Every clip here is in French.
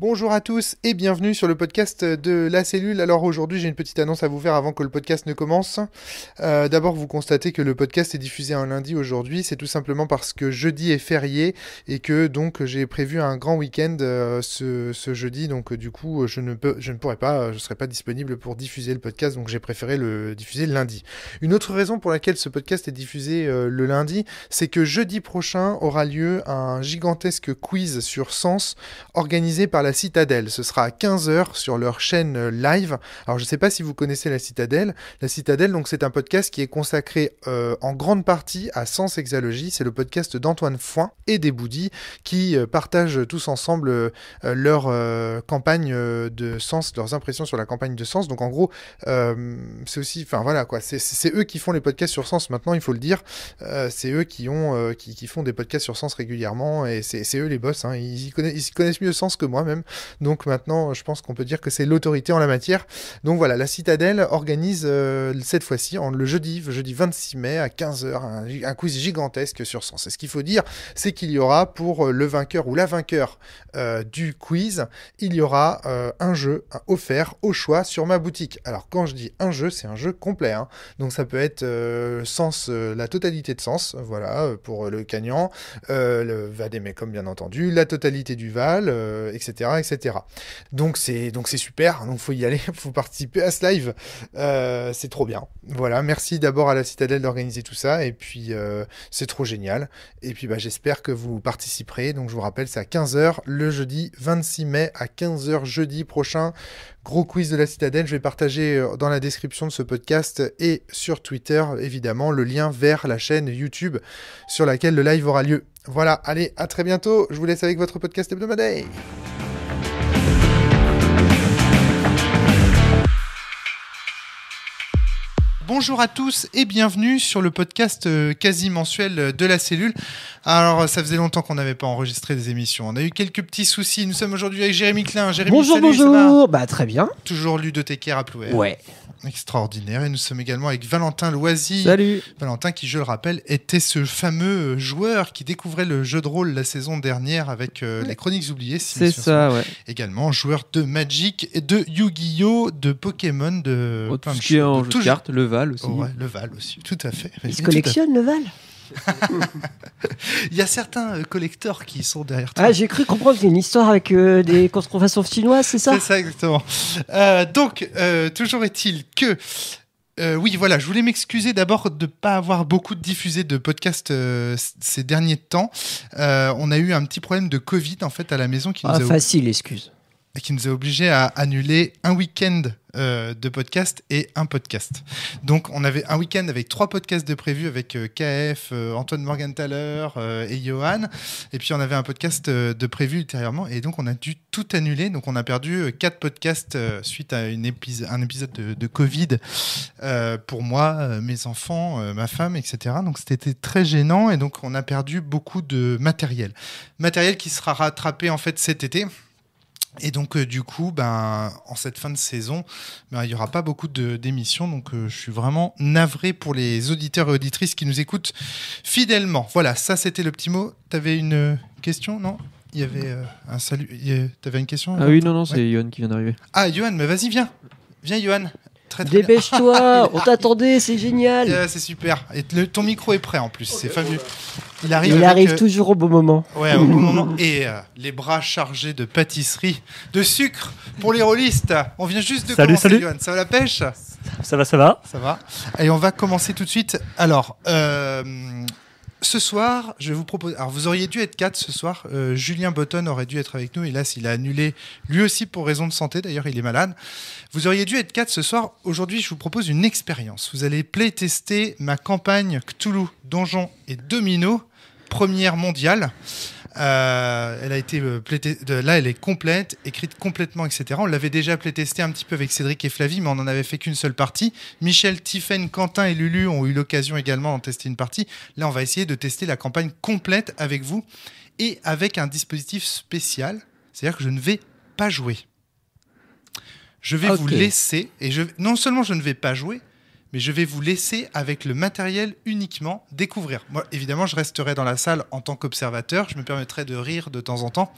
Bonjour à tous et bienvenue sur le podcast de La Cellule. Alors aujourd'hui j'ai une petite annonce à vous faire avant que le podcast ne commence. D'abord vous constatez que le podcast est diffusé un lundi aujourd'hui. C'est tout simplement parce que jeudi est férié et que donc j'ai prévu un grand week-end ce jeudi. Donc du coup je ne pourrai pas, je serai pas disponible pour diffuser le podcast. Donc j'ai préféré le diffuser le lundi. Une autre raison pour laquelle ce podcast est diffusé le lundi, c'est que jeudi prochain aura lieu un gigantesque quiz sur Sens organisé par la Citadelle. Ce sera à 15 heures sur leur chaîne live. Alors je ne sais pas si vous connaissez la Citadelle. La Citadelle, donc c'est un podcast qui est consacré en grande partie à Sens Exalogie. C'est le podcast d'Antoine Foin et des Boudis qui partagent tous ensemble leur campagne de Sens, leurs impressions sur la campagne de Sens. Donc en gros, c'est aussi, enfin voilà quoi, c'est eux qui font les podcasts sur Sens maintenant, il faut le dire. C'est eux qui font des podcasts sur Sens régulièrement et c'est eux les boss. Hein. Ils connaissent mieux Sens que moi même. Donc maintenant, je pense qu'on peut dire que c'est l'autorité en la matière. Donc voilà, la Citadelle organise cette fois-ci, le jeudi 26 mai à 15 heures, un quiz gigantesque sur Sens. Et ce qu'il faut dire, c'est qu'il y aura pour le vainqueur ou la vainqueur du quiz, il y aura un jeu offert au choix sur ma boutique. Alors quand je dis un jeu, c'est un jeu complet. Hein. Donc ça peut être Sens, la totalité de Sens, voilà, pour le gagnant, le Vademecum bien entendu, la totalité du Val, etc., etc. Donc c'est super, donc faut y aller, faut participer à ce live, c'est trop bien. Voilà, merci d'abord à la Citadelle d'organiser tout ça, et puis c'est trop génial. Et puis j'espère que vous participerez. Donc je vous rappelle, c'est à 15 heures le jeudi 26 mai à 15 heures jeudi prochain. Gros quiz de la Citadelle, je vais partager dans la description de ce podcast et sur Twitter, évidemment, le lien vers la chaîne YouTube sur laquelle le live aura lieu. Voilà, allez, à très bientôt. Je vous laisse avec votre podcast hebdomadaire. Bonjour à tous et bienvenue sur le podcast quasi mensuel de la cellule. Alors ça faisait longtemps qu'on n'avait pas enregistré des émissions. On a eu quelques petits soucis. Nous sommes aujourd'hui avec Jérémy Klein. Jérémy, bonjour, salut, bonjour. Bah très bien. Toujours ludothécaire à Plouer. Ouais. Extraordinaire. Et nous sommes également avec Valentin Loisy. Salut. Valentin qui, je le rappelle, était ce fameux joueur qui découvrait le jeu de rôle la saison dernière avec les Chroniques oubliées. Si c'est ça, ouais. Également joueur de Magic et de Yu-Gi-Oh, de Pokémon, de plein de choses. En jeu de cartes, le Val aussi. Oh, ouais, le Val aussi, tout à fait. Il se collectionne le Val. Il y a certains collecteurs qui sont derrière toi. Ah, j'ai cru comprendre qu'il y a une histoire avec des contrefaçons chinoises, c'est ça ? C'est ça, exactement. Donc, toujours est-il que... oui, voilà, je voulais m'excuser d'abord de ne pas avoir beaucoup diffusé de podcasts ces derniers temps. On a eu un petit problème de Covid, en fait, à la maison qui facile, excuse. Qui nous a obligés à annuler un week-end de podcast et un podcast. Donc on avait un week-end avec 3 podcasts de prévus avec KF, Antoine Morgenthaler et Johan. Et puis on avait un podcast de prévu ultérieurement et donc on a dû tout annuler. Donc on a perdu 4 podcasts suite à un épisode de Covid pour moi, mes enfants, ma femme, etc. Donc c'était très gênant et donc on a perdu beaucoup de matériel. Matériel qui sera rattrapé en fait cet été. Et donc, du coup, en cette fin de saison, il n'y aura pas beaucoup d'émissions. Donc, je suis vraiment navré pour les auditeurs et auditrices qui nous écoutent fidèlement. Voilà, ça, c'était le petit mot. Tu avais une question, non ? Il y avait un salut. Tu avais une question ? Ah oui, non, c'est Johan qui vient d'arriver. Ah, Johan, mais vas-y, viens. Viens, Johan. Très dépêche-toi, on t'attendait, c'est génial. C'est super. Et ton micro est prêt en plus, c'est fabuleux. Il arrive toujours au bon moment. Ouais, au bon moment. Et les bras chargés de pâtisserie, de sucre pour les rôlistes. On vient juste de commencer, Johan. Ça va la pêche ? Ça va. Ça va. Et on va commencer tout de suite. Alors, ce soir, je vous propose... Alors, vous auriez dû être 4 ce soir. Julien Botton aurait dû être avec nous. Hélas, il a annulé, lui aussi pour raison de santé. D'ailleurs, il est malade. Vous auriez dû être 4 ce soir. Aujourd'hui, je vous propose une expérience. Vous allez playtester ma campagne Cthulhu, Donjons et Domino, première mondiale. Elle a été là, elle est complète, écrite complètement, etc. On l'avait déjà playtesté un petit peu avec Cédric et Flavie, mais on n'en avait fait qu'une seule partie. Michel, Tiphaine, Quentin et Lulu ont eu l'occasion également d'en tester une partie. Là, on va essayer de tester la campagne complète avec vous et avec un dispositif spécial, c'est-à-dire que je ne vais pas jouer. Je vais vous laisser, et non seulement je ne vais pas jouer, mais je vais vous laisser avec le matériel uniquement découvrir. Moi, évidemment, je resterai dans la salle en tant qu'observateur, je me permettrai de rire de temps en temps,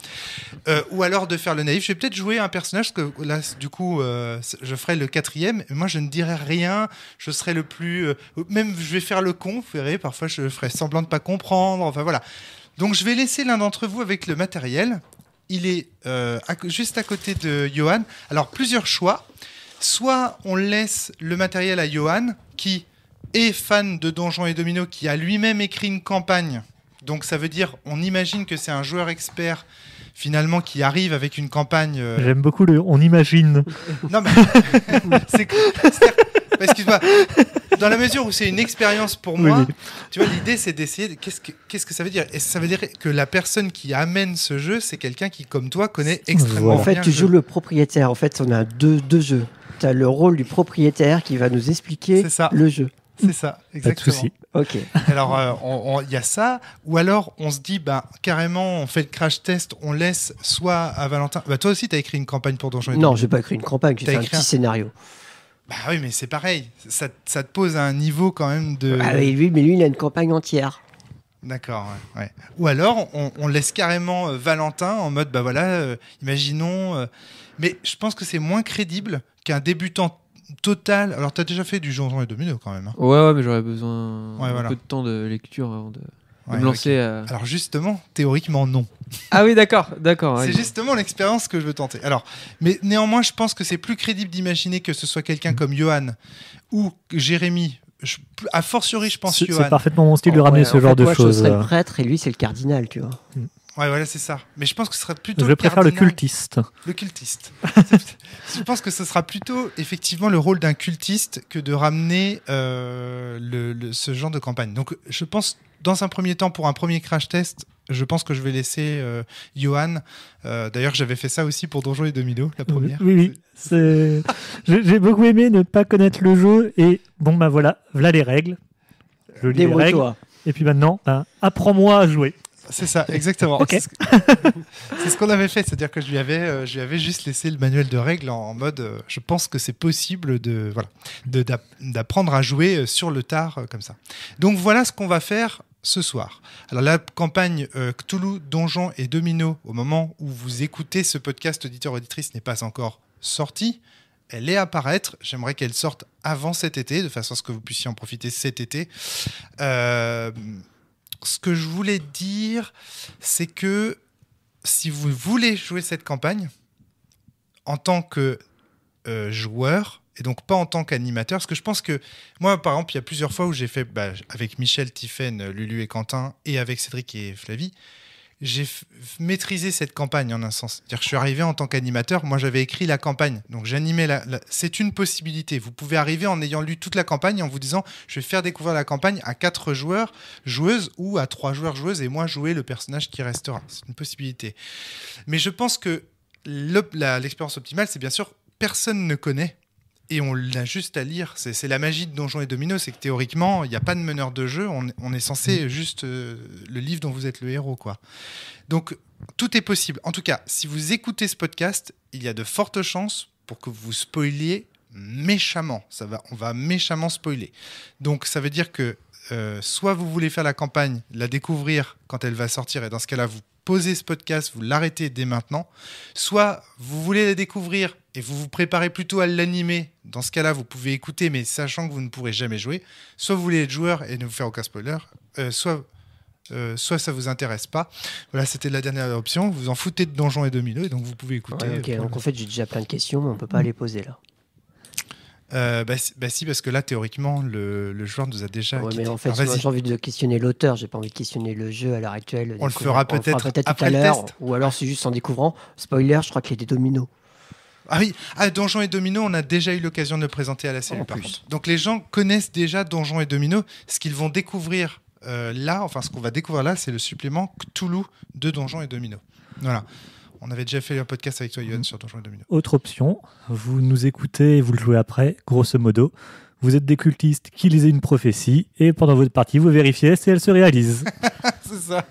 ou alors de faire le naïf. Je vais peut-être jouer un personnage, parce que là, du coup, je ferai le 4e, et moi, je ne dirai rien, je serai le plus... même, je vais faire le con, vous verrez, parfois, je ferai semblant de ne pas comprendre, enfin voilà. Donc, je vais laisser l'un d'entre vous avec le matériel. Il est juste à côté de Johan. Alors, plusieurs choix. Soit on laisse le matériel à Johan, qui est fan de Donjons et Dominos, qui a lui-même écrit une campagne. Donc, ça veut dire, on imagine que c'est un joueur expert, finalement, qui arrive avec une campagne... J'aime beaucoup le « on imagine ». Non, mais... Excuse-moi. Dans la mesure où c'est une expérience pour moi, Oui. tu vois, l'idée, c'est d'essayer... Qu'est-ce que ça veut dire ? Et ça veut dire que la personne qui amène ce jeu, c'est quelqu'un qui, comme toi, connaît extrêmement En fait, bien tu le joues jeu. le propriétaire. En fait, on a deux jeux. Tu as le rôle du propriétaire qui va nous expliquer C'est ça. le jeu. C'est ça, Pas de exactement. souci. Ok. Alors, il y a ça. Ou alors, on se dit, carrément, on fait le crash test, on laisse soit à Valentin... toi aussi, tu as écrit une campagne pour Donjons et Non, Dragons. j'ai pas écrit une campagne, j'ai T'as fait un écrit petit un- scénario. Bah oui, mais c'est pareil. Ça te pose un niveau quand même de... Ah oui, mais lui, il a une campagne entière. D'accord, ouais. Ou alors, on laisse carrément Valentin en mode, imaginons... mais je pense que c'est moins crédible qu'un débutant total... Alors, tu as déjà fait du Donjons et Dominos quand même. Hein. Ouais, mais j'aurais besoin Ouais, un voilà. peu de temps de lecture avant de Ouais, me lancer. ok. Alors justement, théoriquement, non. Ah oui, d'accord. C'est justement l'expérience que je veux tenter. Alors, mais néanmoins, je pense que c'est plus crédible d'imaginer que ce soit quelqu'un comme Johan ou Jérémy. A fortiori, je pense C'est Johan. parfaitement mon style de ramener ce genre de moi, choses. je serais le prêtre et lui, c'est le cardinal, tu vois. Ouais, voilà, c'est ça. Mais je pense que ce sera plutôt Je préfère le cardinal. cultiste. Le cultiste. Je pense que ce sera plutôt effectivement le rôle d'un cultiste que de ramener ce genre de campagne. Donc je pense, dans un premier temps, pour un premier crash test, je pense que je vais laisser Johan. D'ailleurs, j'avais fait ça aussi pour Donjons et Dominos, la première. Oui. J'ai beaucoup aimé ne pas connaître le jeu et voilà les règles. Je lis les règles. Débrouille-toi. Et puis maintenant, apprends-moi à jouer. C'est ça, exactement. Ok. C'est ce qu'on avait fait, c'est-à-dire que je lui avais juste laissé le manuel de règles en mode je pense que c'est possible d'apprendre à jouer sur le tard comme ça. Donc voilà ce qu'on va faire ce soir. Alors la campagne Cthulhu, Donjons et Dominos, au moment où vous écoutez ce podcast auditeur-auditrice, n'est pas encore sortie. Elle est à paraître. J'aimerais qu'elle sorte avant cet été, de façon à ce que vous puissiez en profiter cet été. Ce que je voulais dire, c'est que si vous voulez jouer cette campagne en tant que joueur, et donc pas en tant qu'animateur, parce que je pense que moi, par exemple, il y a plusieurs fois où j'ai fait, avec Michel, Tiphaine, Lulu et Quentin, et avec Cédric et Flavie, j'ai maîtrisé cette campagne en un sens. C'est-à-dire que je suis arrivé en tant qu'animateur, moi j'avais écrit la campagne, donc j'animais c'est une possibilité. Vous pouvez arriver en ayant lu toute la campagne, en vous disant je vais faire découvrir la campagne à 4 joueurs, joueuses, ou à 3 joueurs, joueuses, et moi jouer le personnage qui restera. C'est une possibilité. Mais je pense que l'expérience optimale, c'est bien sûr, personne ne connaît. Et on a juste à lire. C'est la magie de Donjons et Dominos, c'est que théoriquement, il n'y a pas de meneur de jeu. On est censé juste le livre dont vous êtes le héros, quoi. Donc, tout est possible. En tout cas, si vous écoutez ce podcast, il y a de fortes chances pour que vous spoiliez méchamment. On va méchamment spoiler. Donc, ça veut dire que soit vous voulez faire la campagne, la découvrir quand elle va sortir, et dans ce cas-là, vous posez ce podcast, vous l'arrêtez dès maintenant. Soit vous voulez la découvrir et vous vous préparez plutôt à l'animer. Dans ce cas-là, vous pouvez écouter, mais sachant que vous ne pourrez jamais jouer. Soit vous voulez être joueur et ne vous faire aucun spoiler, soit ça vous intéresse pas. Voilà, c'était la dernière option. Vous en foutez de Donjons et Dominos, et donc vous pouvez écouter. Ouais, ok, donc en fait, j'ai déjà plein de questions, mais on peut pas les poser là. Si, parce que là, théoriquement, le joueur nous a déjà Ouais, quitté. mais en fait, Alors, moi, vas-y. j'ai envie de questionner l'auteur, j'ai pas envie de questionner le jeu à l'heure actuelle. On le fera peut-être tout après à le l'heure, test. ou alors c'est juste en découvrant. Spoiler, je crois qu'il y a des dominos. Ah oui, Donjons et Dominos, on a déjà eu l'occasion de le présenter à la cellule, En par plus. contre. Donc les gens connaissent déjà Donjons et Dominos. Ce qu'ils vont découvrir ce qu'on va découvrir là, c'est le supplément Cthulhu de Donjons et Dominos. Voilà. On avait déjà fait un podcast avec toi, Yoann, sur Donjons et Dominos. Autre option, vous nous écoutez et vous le jouez après, grosso modo. Vous êtes des cultistes qui lisez une prophétie et pendant votre partie, vous vérifiez si elle se réalise. C'est ça.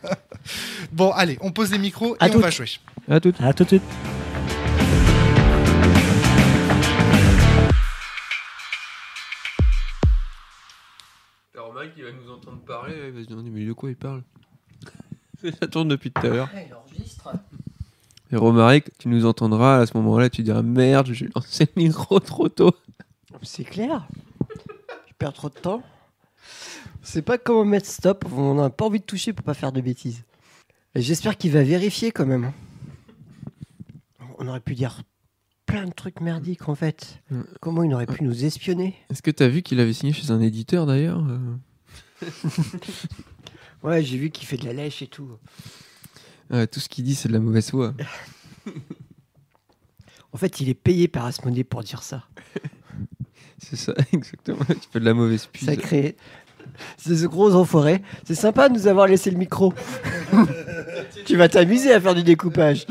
Bon, allez, on pose les micros À et on toutes. va jouer. À toutes. À tout de suite. va nous entendre parler, il va se demander mais de quoi il parle. Ça tourne depuis tout à l'heure. Il enregistre. Et Romaric, tu nous entendras à ce moment-là, tu diras merde, j'ai lancé le micro trop tôt. C'est clair. Je perds trop de temps. C'est pas comment mettre stop. On n'a pas envie de toucher pour pas faire de bêtises. Et j'espère qu'il va vérifier quand même. On aurait pu dire plein de trucs merdiques en fait. Comment il aurait pu nous espionner? Est-ce que t'as vu qu'il avait signé chez un éditeur d'ailleurs Ouais, j'ai vu qu'il fait de la lèche et tout. Tout ce qu'il dit, c'est de la mauvaise foi. En fait, il est payé par Asmodée pour dire ça. C'est ça, exactement. Tu fais de la mauvaise pub. Sacré. C'est ce gros enfoiré. C'est sympa de nous avoir laissé le micro. Tu vas t'amuser à faire du découpage.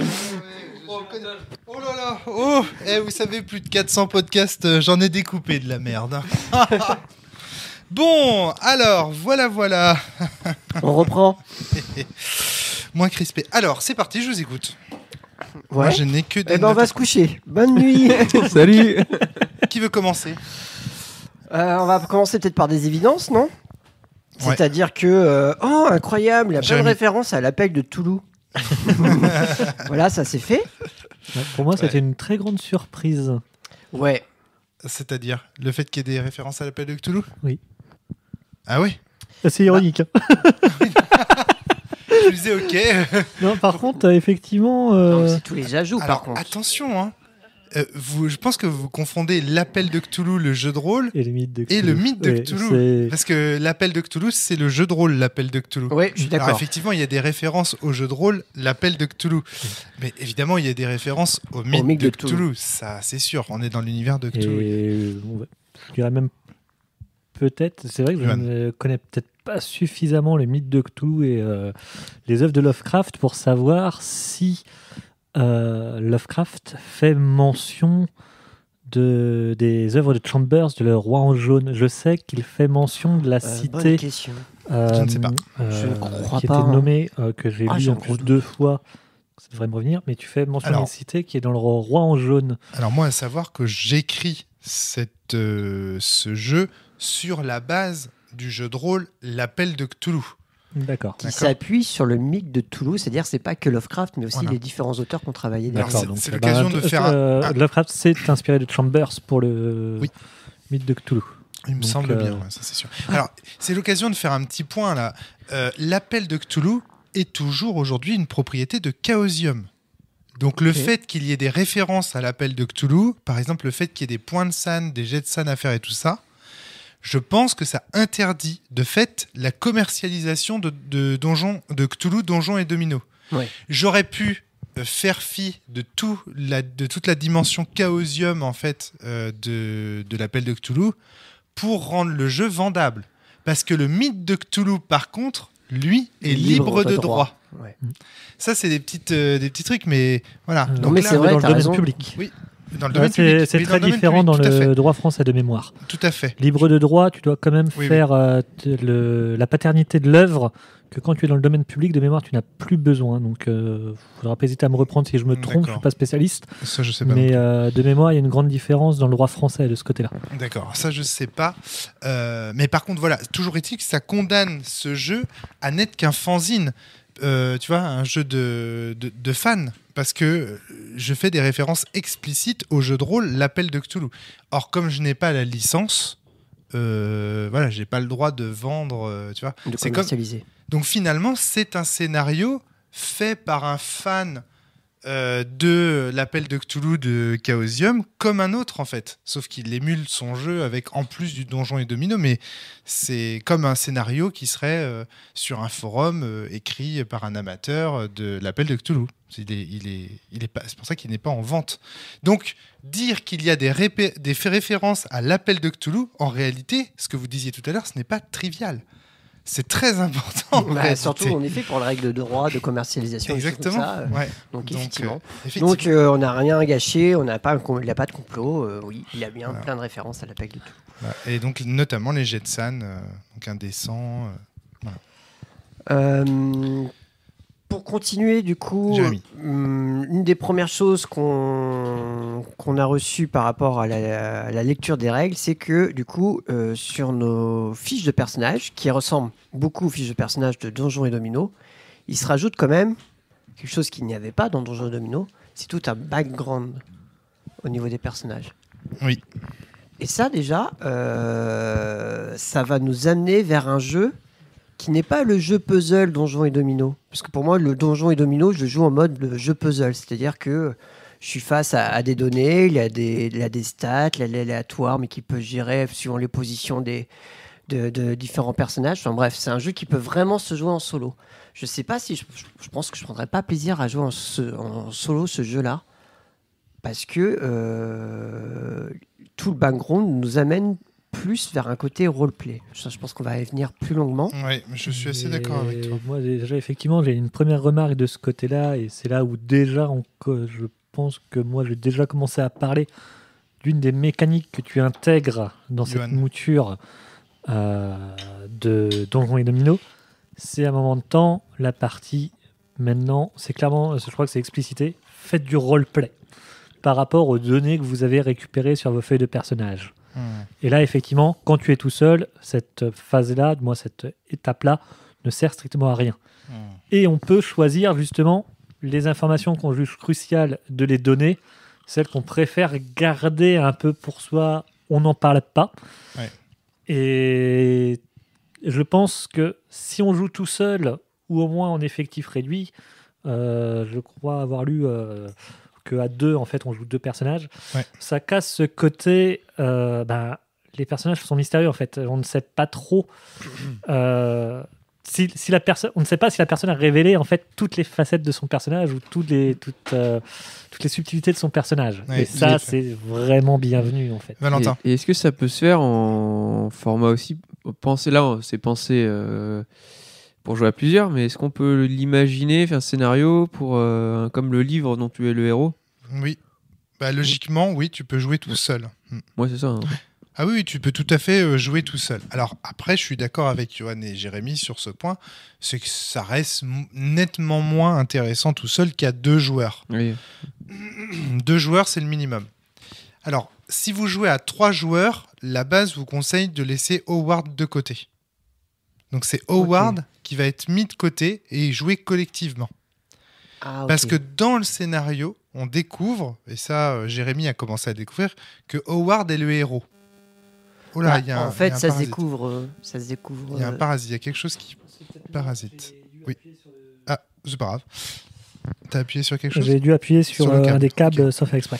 Oh là là, oh, vous savez, plus de 400 podcasts, j'en ai découpé de la merde. Bon, alors, voilà. On reprend. Moins crispé. Alors, c'est parti, je vous écoute. Ouais. Moi, je n'ai que des Eh ben, on notes. va se coucher. Bonne nuit. Salut. Qui veut commencer? On va commencer peut-être par des évidences, non? Ouais. C'est-à-dire que... oh, incroyable, il y a plein de Jérémy. références à l'appel de Toulouse. Voilà, ça c'est fait. Ouais, pour moi, c'était une très grande surprise. Ouais. C'est-à-dire, le fait qu'il y ait des références à l'appel de Cthulhu? Oui. Ah oui? C'est ironique. hein. Je me disais, ok. Non, par contre, effectivement... Non, c'est tous les ajouts, Alors, par contre. attention, hein. Je pense que vous confondez l'appel de Cthulhu, le jeu de rôle, Et le mythe de Cthulhu. et le mythe de Ouais, Cthulhu. c'est- Parce que l'appel de Cthulhu, c'est le jeu de rôle, l'appel de Cthulhu. Ouais, je suis Alors d'accord. effectivement, il y a des références au jeu de rôle, l'appel de Cthulhu. Mais évidemment, il y a des références au mythe de Cthulhu. Ça, c'est sûr. On est dans l'univers de Cthulhu. Et je dirais même peut-être, c'est vrai que je Johan. ne connais peut-être pas suffisamment les mythes de Cthulhu et les œuvres de Lovecraft pour savoir si Lovecraft fait mention des œuvres de Chambers, de Le Roi en jaune. Je sais qu'il fait mention de la Bonne cité question. Je ne sais pas. Je ne crois qui pas, était hein. nommée, que j'ai Ah, lu j'ai en envie gros de- 2 fois. Ça devrait me revenir, mais tu fais mention Alors- d'une cité qui est dans Le Roi en jaune. Alors moi, à savoir que j'écris ce jeu sur la base du jeu de rôle l'appel de Cthulhu. D'accord. Qui D'accord. s'appuie sur le mythe de Toulouse, c'est-dire c'est pas que Lovecraft, mais aussi Voilà. les différents auteurs qui ont travaillé Alors, dessus. c'est l'occasion de faire Lovecraft s'est inspiré de Chambers pour le Oui. mythe de Cthulhu. Il me Donc, semble bien, ouais, ça c'est sûr. Alors, c'est l'occasion de faire un petit point là. L'appel de Cthulhu est toujours aujourd'hui une propriété de Chaosium. Donc le Ok. fait qu'il y ait des références à l'appel de Cthulhu, par exemple le fait qu'il y ait des points de SAN, des jets de SAN à faire et tout ça, je pense que ça interdit de fait la commercialisation de donjons, de Cthulhu, Donjons et Dominos. Ouais. J'aurais pu faire fi de toute la dimension Chaosium en fait de l'appel de Cthulhu pour rendre le jeu vendable. Parce que le mythe de Cthulhu, par contre, lui, est libre de droit. Ouais. Ça, c'est des petits trucs, mais voilà. Non, Donc mais là, c'est vrai, dans le t'as domaine raison. public. dans le Ouais, domaine c'est public. c'est Oui, très le domaine différent public, dans tout à fait. le droit français de mémoire. Tout à fait. Libre de droit, tu dois quand même Oui, faire la paternité de l'œuvre que quand tu es dans le domaine public de mémoire, tu n'as plus besoin. Donc, il faudra pas hésiter à me reprendre si je me trompe, je ne D'accord. suis pas spécialiste. Ça, je sais pas. Mais de mémoire, il y a une grande différence dans le droit français de ce côté-là. D'accord, ça je sais pas. Mais par contre, voilà, toujours est-il que ça condamne ce jeu à n'être qu'un fanzine. Tu vois, un jeu de fans. Parce que je fais des références explicites au jeu de rôle L'Appel de Cthulhu. Or, comme je n'ai pas la licence, voilà, j'ai pas le droit de vendre. Tu vois, De c'est comme. commercialiser. Donc finalement, c'est un scénario fait par un fan de l'appel de Cthulhu de Chaosium comme un autre en fait. Sauf qu'il émule son jeu avec en plus du donjon et domino, mais c'est comme un scénario qui serait sur un forum écrit par un amateur de l'appel de Cthulhu. C'est pour ça qu'il n'est pas en vente. Donc dire qu'il y a des références à l'appel de Cthulhu, en réalité, ce que vous disiez tout à l'heure, ce n'est pas trivial. C'est très important. en Bah, réalité. surtout, en effet, pour les règles de droit, de commercialisation, des choses comme Exactement. ça. Ouais. Donc, effectivement. effectivement. Donc, on n'a rien gâché, il n'a pas de complot. Oui, il y a bien Voilà. plein de références à l'appel de tout. Voilà. Et donc notamment les jets de SAN, donc indécents. Euh, Pour continuer, du coup, Jérémy. une des premières choses qu'on a reçues par rapport à la lecture des règles, c'est que, du coup, sur nos fiches de personnages, qui ressemblent beaucoup aux fiches de personnages de Donjons et Dominos, il se rajoute quand même quelque chose qu'il n'y avait pas dans Donjons et Dominos, c'est tout un background au niveau des personnages. Oui. Et ça, déjà, ça va nous amener vers un jeu qui n'est pas le jeu puzzle Donjons et Dominos. Parce que pour moi, le Donjons et Dominos, je le joue en mode le jeu puzzle. C'est-à-dire que je suis face à des données, il y a des stats, l'aléatoire, mais qui peut gérer suivant les positions de différents personnages. Enfin bref, c'est un jeu qui peut vraiment se jouer en solo. Je sais pas si... Je pense que je prendrais pas plaisir à jouer en solo ce jeu-là. Parce que tout le background nous amène plus vers un côté roleplay. Je pense qu'on va y venir plus longuement. Oui, je suis assez d'accord avec toi. Moi, déjà, effectivement, j'ai une première remarque de ce côté-là, et c'est là où déjà, je pense que moi, j'ai déjà commencé à parler d'une des mécaniques que tu intègres dans cette Johan. mouture de Donjons et Dominos. C'est à un moment de temps, la partie, maintenant, c'est clairement, je crois que c'est explicité, faites du roleplay par rapport aux données que vous avez récupérées sur vos feuilles de personnages. Et là, effectivement, quand tu es tout seul, cette phase-là, moi, cette étape-là, ne sert strictement à rien. Et on peut choisir justement les informations qu'on juge cruciales de les donner, celles qu'on préfère garder un peu pour soi, on n'en parle pas. Ouais. Et je pense que si on joue tout seul, ou au moins en effectif réduit, je crois avoir lu... qu'à deux, en fait, on joue deux personnages. Ouais. Ça casse ce côté... les personnages sont mystérieux, en fait. On ne sait pas trop... si la personne, on ne sait pas si la personne a révélé, en fait, toutes les facettes de son personnage ou toutes les subtilités de son personnage. Ouais, et ça, tout à fait. c'est vraiment bienvenu, en fait. Valentin. Et est-ce que ça peut se faire en format aussi c'est pensé pour jouer à plusieurs, mais est-ce qu'on peut l'imaginer, faire un scénario pour comme le livre dont tu es le héros? Oui. Bah, logiquement, oui, tu peux jouer tout seul. Moi, c'est ça. Hein. Ah oui, tu peux tout à fait jouer tout seul. Alors après, je suis d'accord avec Johan et Jérémy sur ce point, c'est que ça reste nettement moins intéressant tout seul qu'à 2 joueurs. Oui. 2 joueurs, c'est le minimum. Alors, si vous jouez à 3 joueurs, la base vous conseille de laisser Howard de côté. Donc c'est Howard qui va être mis de côté et jouer collectivement. Ah, ok. Parce que dans le scénario, on découvre, et ça Jérémy a commencé à découvrir, que Howard est le héros. Oh là, il y a un, en fait, il y a un ça se parasite. découvre. Il y a un parasite, il y a quelque chose qui parasite. Oui. Ah, c'est pas grave. T'as appuyé sur quelque chose? J'ai dû appuyer sur, Sur le câble. un des câbles, Ok. sauf exprès.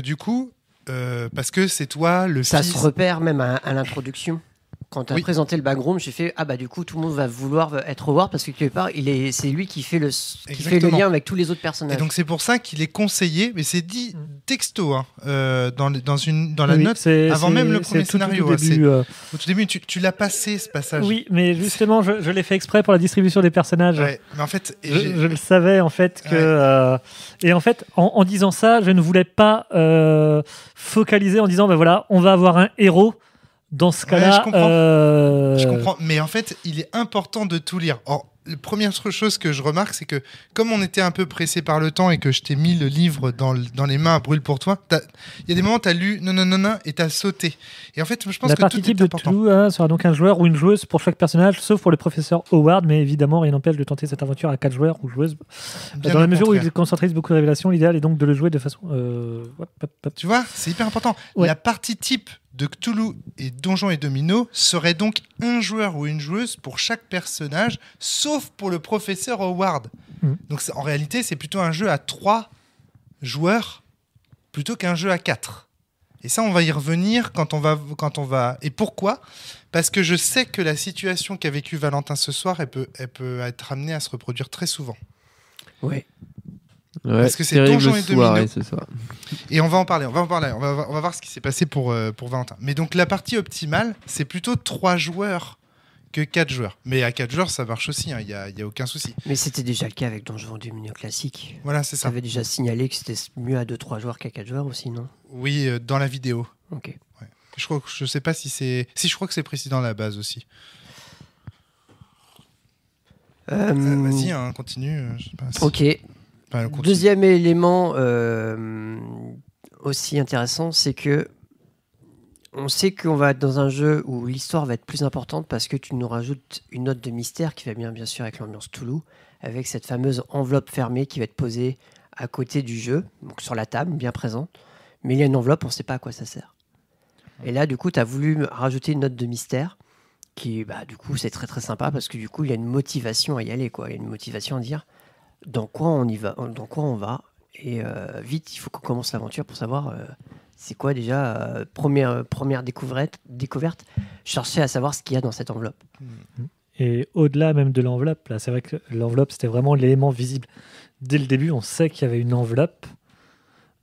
Du coup, parce que c'est toi le Ça fils. se repère même à l'introduction. Quand tu as Oui. présenté le background, j'ai fait du coup tout le monde va vouloir être Howard parce que quelque part c'est lui qui fait le Exactement. lien avec tous les autres Et personnages. donc c'est pour ça qu'il est conseillé, mais c'est dit texto dans la Oui, note c'est- avant même le c'est premier tout scénario. au hein, début, Au tout début, tu l'as passé ce passage. Oui, mais justement, je l'ai fait exprès pour la distribution des personnages. Ouais, mais en fait, Je le savais en fait que Ouais. et en fait en disant ça, je ne voulais pas focaliser en disant voilà, on va avoir un héros. Dans ce cas-là, je comprends. Je comprends, mais en fait, il est important de tout lire. Or, la première chose que je remarque, c'est que comme on était un peu pressé par le temps et que je t'ai mis le livre dans les mains à brûle pour toi, il y a des moments où tu as lu non et tu as sauté. Et en fait, je pense la que partie tout type est de important. Toulouse sera donc un joueur ou une joueuse pour chaque personnage, sauf pour le professeur Howard, mais évidemment, rien n'empêche de tenter cette aventure à 4 joueurs ou joueuses. Bien Dans la au mesure où contraire. il concentrise beaucoup de révélations, l'idéal est donc de le jouer de façon. Tu vois, c'est hyper important. Ouais. La partie type de Cthulhu et Donjons et Dominos serait donc un joueur ou une joueuse pour chaque personnage, sauf pour le professeur Howard. Mhm. Donc en réalité, c'est plutôt un jeu à 3 joueurs plutôt qu'un jeu à 4. Et ça, on va y revenir quand on va. Et pourquoi ? Parce que je sais que la situation qu'a vécue Valentin ce soir, elle peut être amenée à se reproduire très souvent. Ouais. Ouais, Parce que c'est terrible Donjons et soirée, Dominos. ce soir. Et on va en parler. On va voir ce qui s'est passé pour Valentin. Mais donc la partie optimale, c'est plutôt 3 joueurs que 4 joueurs. Mais à 4 joueurs, ça marche aussi. Il y a aucun souci. Mais c'était déjà le cas avec Donjons et Dominos classique. Voilà, c'est Ça ça. avait déjà signalé que c'était mieux à 2-3 joueurs qu'à 4 joueurs aussi, non? Oui, dans la vidéo. Ok. Je sais pas si c'est. Si je crois que c'est précis dans la base aussi. Vas-y, hein, continue. Je sais pas si- Ok. Enfin, continue. Deuxième élément aussi intéressant, c'est que on sait qu'on va être dans un jeu où l'histoire va être plus importante parce que tu nous rajoutes une note de mystère qui va bien sûr avec l'ambiance Toulouse, avec cette fameuse enveloppe fermée qui va être posée à côté du jeu, donc sur la table, bien présente. Mais il y a une enveloppe, on ne sait pas à quoi ça sert. Et là, du coup, tu as voulu rajouter une note de mystère qui, du coup, c'est très très sympa parce que du coup, il y a une motivation à y aller, quoi. Il y a une motivation à dire dans quoi on y va, dans quoi on va. Et vite, il faut qu'on commence l'aventure pour savoir c'est quoi déjà première découverte. Je cherchais à savoir ce qu'il y a dans cette enveloppe. Et au-delà même de l'enveloppe, là, c'est vrai que l'enveloppe, c'était vraiment l'élément visible. Dès le début, on sait qu'il y avait une enveloppe.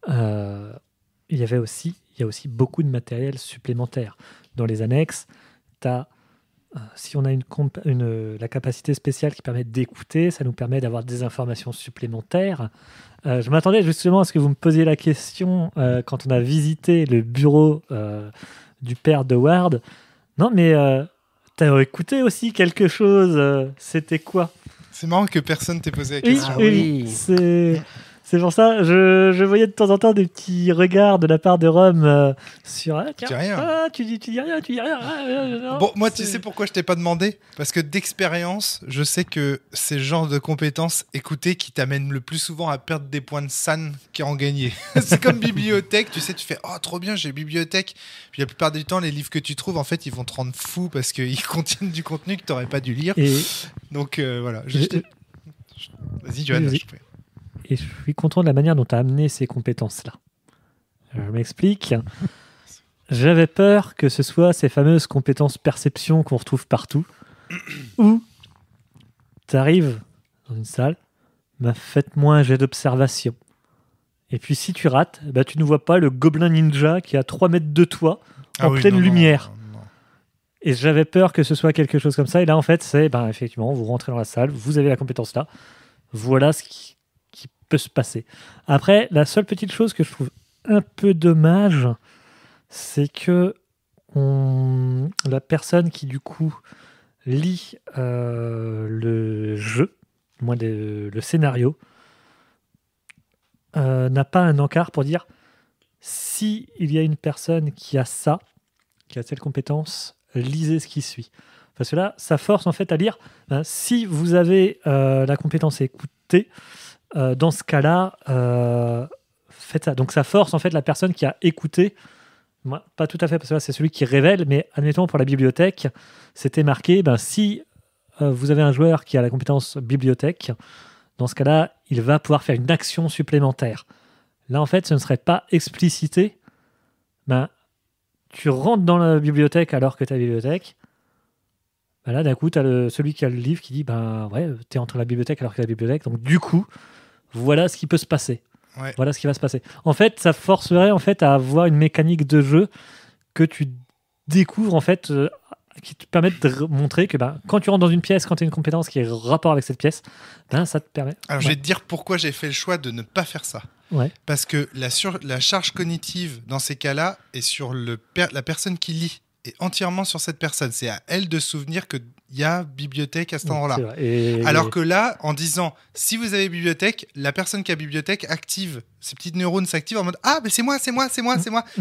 Il y a aussi beaucoup de matériel supplémentaire. Dans les annexes, si on a la capacité spéciale qui permet d'écouter, ça nous permet d'avoir des informations supplémentaires. Je m'attendais justement à ce que vous me posiez la question quand on a visité le bureau du père de Ward. Non, mais t'as écouté aussi quelque chose. C'était quoi? C'est marrant que personne t'ait posé la Oui, question. oui. C'est pour ça. Je voyais de temps en temps des petits regards de la part de Rome sur. Tu dis rien. Tu dis rien. Non, Bon, moi, tu sais pourquoi je t'ai pas demandé? Parce que d'expérience, je sais que c'est le genre de compétences écoutées qui t'amènent le plus souvent à perdre des points de SAN qu'à en gagner. C'est comme bibliothèque, tu sais, tu fais « Oh, trop bien, j'ai bibliothèque ». Puis la plupart du temps, les livres que tu trouves, en fait, ils vont te rendre fou parce qu'ils contiennent du contenu que tu n'aurais pas dû lire. Et Donc, voilà. Vas-y, Johan, Vas-y. je prie. Et je suis content de la manière dont tu as amené ces compétences-là. Je m'explique. J'avais peur que ce soit ces fameuses compétences perception qu'on retrouve partout, où tu arrives dans une salle, faites-moi un jet d'observation. Et puis si tu rates, tu ne vois pas le gobelin ninja qui est à 3 mètres de toi, en oui, pleine non, lumière. non. Et j'avais peur que ce soit quelque chose comme ça. Et là, en fait, c'est effectivement, vous rentrez dans la salle, vous avez la compétence là. Voilà ce qui peut se passer. Après, la seule petite chose que je trouve un peu dommage, c'est que la personne qui, du coup, lit le jeu, moins le scénario, n'a pas un encart pour dire si il y a une personne qui a ça, qui a cette compétence, lisez ce qui suit. Parce que là, ça force en fait à lire. Si vous avez la compétence écoutée, dans ce cas-là, faites ça. Donc ça force en fait la personne qui a écouté. Moi, pas tout à fait parce que là c'est celui qui révèle, mais admettons pour la bibliothèque, c'était marqué si vous avez un joueur qui a la compétence bibliothèque, dans ce cas-là, il va pouvoir faire une action supplémentaire. Là en fait, ce ne serait pas explicité. Tu rentres dans la bibliothèque alors que tu as la bibliothèque. Là, d'un coup, tu as celui qui a le livre qui dit t'es entre la bibliothèque alors que la bibliothèque. Donc, du coup, voilà ce qui peut se passer. Ouais. Voilà ce qui va se passer. En fait, ça forcerait en fait, à avoir une mécanique de jeu que tu découvres, en fait, qui te permet de montrer que quand tu rentres dans une pièce, quand tu as une compétence qui est en rapport avec cette pièce, ça te permet. Alors, je vais te dire pourquoi j'ai fait le choix de ne pas faire ça. Ouais. Parce que la charge cognitive, dans ces cas-là, est sur la personne qui lit. Et entièrement sur cette personne. C'est à elle de se souvenir qu'il y a bibliothèque à cet endroit-là. Alors que là, en disant, si vous avez bibliothèque, la personne qui a bibliothèque active, ses petites neurones s'activent en mode, mais c'est moi.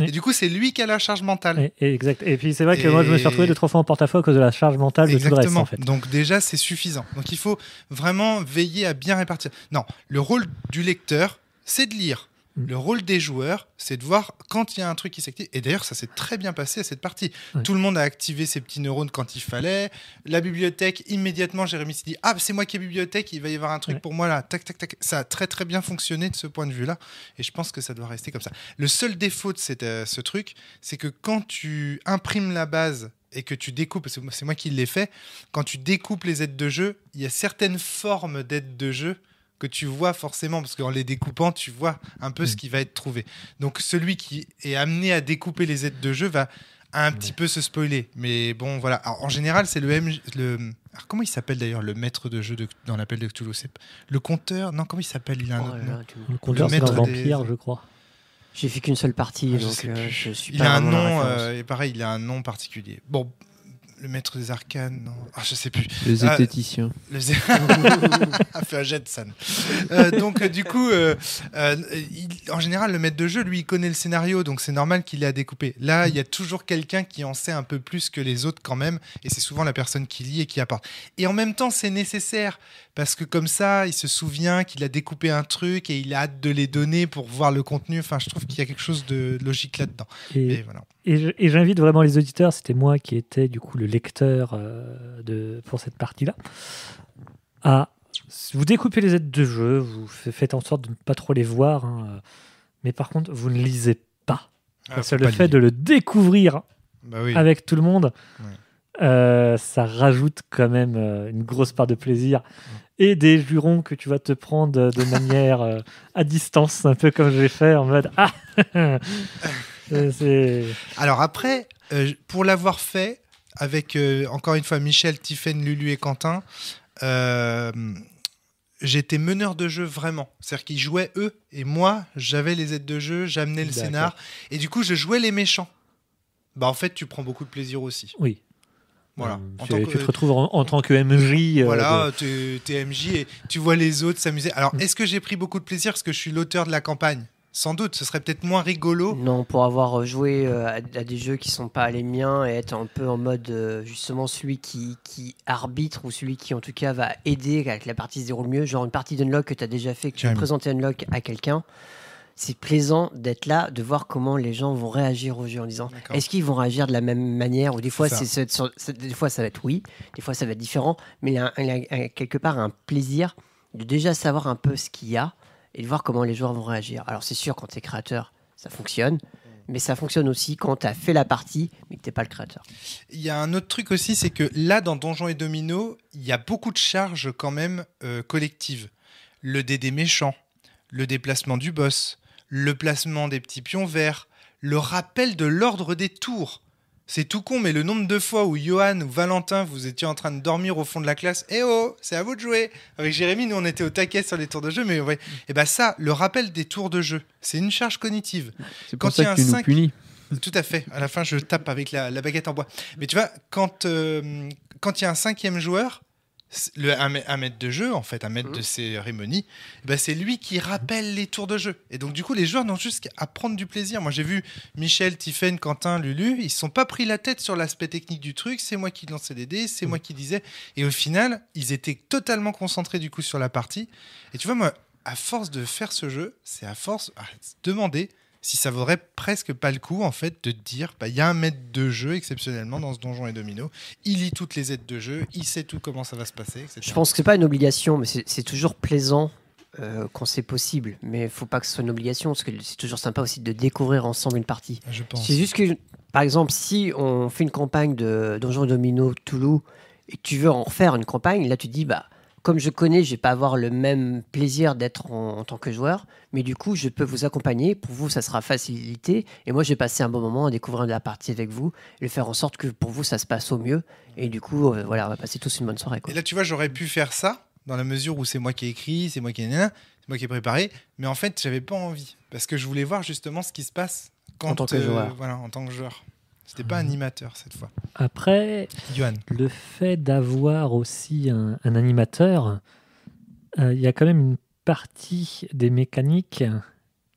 Et du coup, c'est lui qui a la charge mentale. Exact. Et puis c'est vrai que moi, je me suis retrouvé 2-3 fois en porte-à-faux à cause de la charge mentale de tout le reste, en fait. Donc déjà, c'est suffisant. Donc il faut vraiment veiller à bien répartir. Non, le rôle du lecteur, c'est de lire. Le rôle des joueurs, c'est de voir quand il y a un truc qui s'active. Et d'ailleurs, ça s'est très bien passé à cette partie. Ouais. Tout le monde a activé ses petits neurones quand il fallait. La bibliothèque, immédiatement, Jérémy s'est dit c'est moi qui ai bibliothèque, il va y avoir un truc pour moi là. Tac, tac, tac. Ça a très très bien fonctionné de ce point de vue-là. Et je pense que ça doit rester comme ça. Le seul défaut de ce truc, c'est que quand tu imprimes la base et que tu découpes, parce que c'est moi qui l'ai fait, quand tu découpes les aides de jeu, il y a certaines formes d'aides de jeu que tu vois forcément, parce qu'en les découpant, tu vois un peu ce qui va être trouvé. Donc, celui qui est amené à découper les aides de jeu va un petit peu se spoiler. Mais bon, voilà. Alors, en général, c'est alors, comment il s'appelle d'ailleurs, le maître de jeu dans l'appel de Cthulhu? C'est le compteur? Non, comment il s'appelle? Il a un autre nom. Le compteur, c'est un vampire, je crois. J'ai fait qu'une seule partie, donc je suis il pas a un vraiment nom, la référence. et pareil, il a un nom particulier. Bon, Le maître des arcanes, non. Ah, je sais plus. Le zététicien. A fait un jet de San. Donc, du coup, en général, le maître de jeu, lui, il connaît le scénario, donc c'est normal qu'il ait à découper. Là, il y a toujours quelqu'un qui en sait un peu plus que les autres quand même, et c'est souvent la personne qui lit et qui apporte. Et en même temps, c'est nécessaire, parce que comme ça, il se souvient qu'il a découpé un truc et il a hâte de les donner pour voir le contenu. Enfin, je trouve qu'il y a quelque chose de logique là-dedans. Et, voilà. et j'invite vraiment les auditeurs, c'était moi qui étais du coup le lecteur pour cette partie-là, vous découpez les aides de jeu, vous faites en sorte de ne pas trop les voir, hein, mais par contre, vous ne lisez pas. Parce que le fait de le découvrir avec tout le monde, ça rajoute quand même une grosse part de plaisir. Et des jurons que tu vas te prendre de manière à distance, un peu comme je l'ai fait, en mode « Ah !» Alors après, pour l'avoir fait, avec encore une fois Michel, Tiffaine, Lulu et Quentin, j'étais meneur de jeu vraiment. C'est-à-dire qu'ils jouaient eux, et moi, j'avais les aides de jeu, j'amenais le scénar, et du coup, je jouais les méchants. Bah en fait, tu prends beaucoup de plaisir aussi. Oui. Voilà. Tu te retrouves en tant que MJ. Voilà, t'es MJ et tu vois les autres s'amuser. Alors, est-ce que j'ai pris beaucoup de plaisir parce que je suis l'auteur de la campagne ? Sans doute, ce serait peut-être moins rigolo. Non, pour avoir joué à des jeux qui sont pas les miens et être un peu en mode justement celui qui arbitre ou celui qui en tout cas va aider à que la partie se déroule mieux, genre une partie d'Unlock que tu as déjà fait, que tu veux présenter Unlock à quelqu'un. C'est plaisant d'être là, de voir comment les gens vont réagir au jeu en disant est-ce qu'ils vont réagir de la même manière, ou des fois, des fois ça va être oui, des fois ça va être différent, mais il y a quelque part un plaisir de déjà savoir un peu ce qu'il y a et de voir comment les joueurs vont réagir. Alors c'est sûr, quand tu es créateur, ça fonctionne, mais ça fonctionne aussi quand tu as fait la partie, mais que tu n'es pas le créateur. Il y a un autre truc aussi, c'est que là, dans Donjons et Dominos, il y a beaucoup de charges quand même collectives. Le dé des méchants, le déplacement du boss, le placement des petits pions verts, le rappel de l'ordre des tours. C'est tout con, mais le nombre de fois où Johan ou Valentin, vous étiez en train de dormir au fond de la classe, « Eh oh, c'est à vous de jouer !» Avec Jérémy, nous, on était au taquet sur les tours de jeu, mais ouais. Et bien ça, le rappel des tours de jeu, c'est une charge cognitive. C'est pour ça que tu nous punis. Tout à fait. À la fin, je tape avec la baguette en bois. Mais tu vois, quand il y a un 5e joueur, un maître de jeu, en fait, un maître de cérémonie, ben c'est lui qui rappelle les tours de jeu. Et donc, du coup, les joueurs n'ont juste qu'à prendre du plaisir. Moi, j'ai vu Michel, Tiffaine, Quentin, Lulu, ils ne se sont pas pris la tête sur l'aspect technique du truc. C'est moi qui lançais les dés, c'est moi qui disais. Et au final, ils étaient totalement concentrés, du coup, sur la partie. Et tu vois, moi, à force de faire ce jeu, c'est à force à se demander si ça vaudrait presque pas le coup, en fait, de te dire, il y a un maître de jeu, exceptionnellement, dans ce Donjons et Dominos. Il lit toutes les aides de jeu, il sait tout comment ça va se passer, etc. Je pense que c'est pas une obligation, mais c'est toujours plaisant quand c'est possible. Mais il faut pas que ce soit une obligation, parce que c'est toujours sympa aussi de découvrir ensemble une partie. Je pense. C'est juste que, par exemple, si on fait une campagne de Donjons et Dominos Toulouse, et que tu veux en refaire une campagne, là tu te dis, comme je connais, je vais pas avoir le même plaisir d'être en tant que joueur, mais du coup, je peux vous accompagner. Pour vous, ça sera facilité. Et moi, j'ai passé un bon moment à découvrir la partie avec vous et faire en sorte que pour vous, ça se passe au mieux. Et du coup, voilà, on va passer tous une bonne soirée, quoi. Et là, tu vois, j'aurais pu faire ça, dans la mesure où c'est moi qui ai écrit, c'est moi qui ai préparé, mais en fait, j'avais pas envie. Parce que je voulais voir justement ce qui se passe en tant que joueur. Voilà, en tant que joueur. C'était pas animateur cette fois. Après, Johan. Le fait d'avoir aussi un animateur, il y a quand même une partie des mécaniques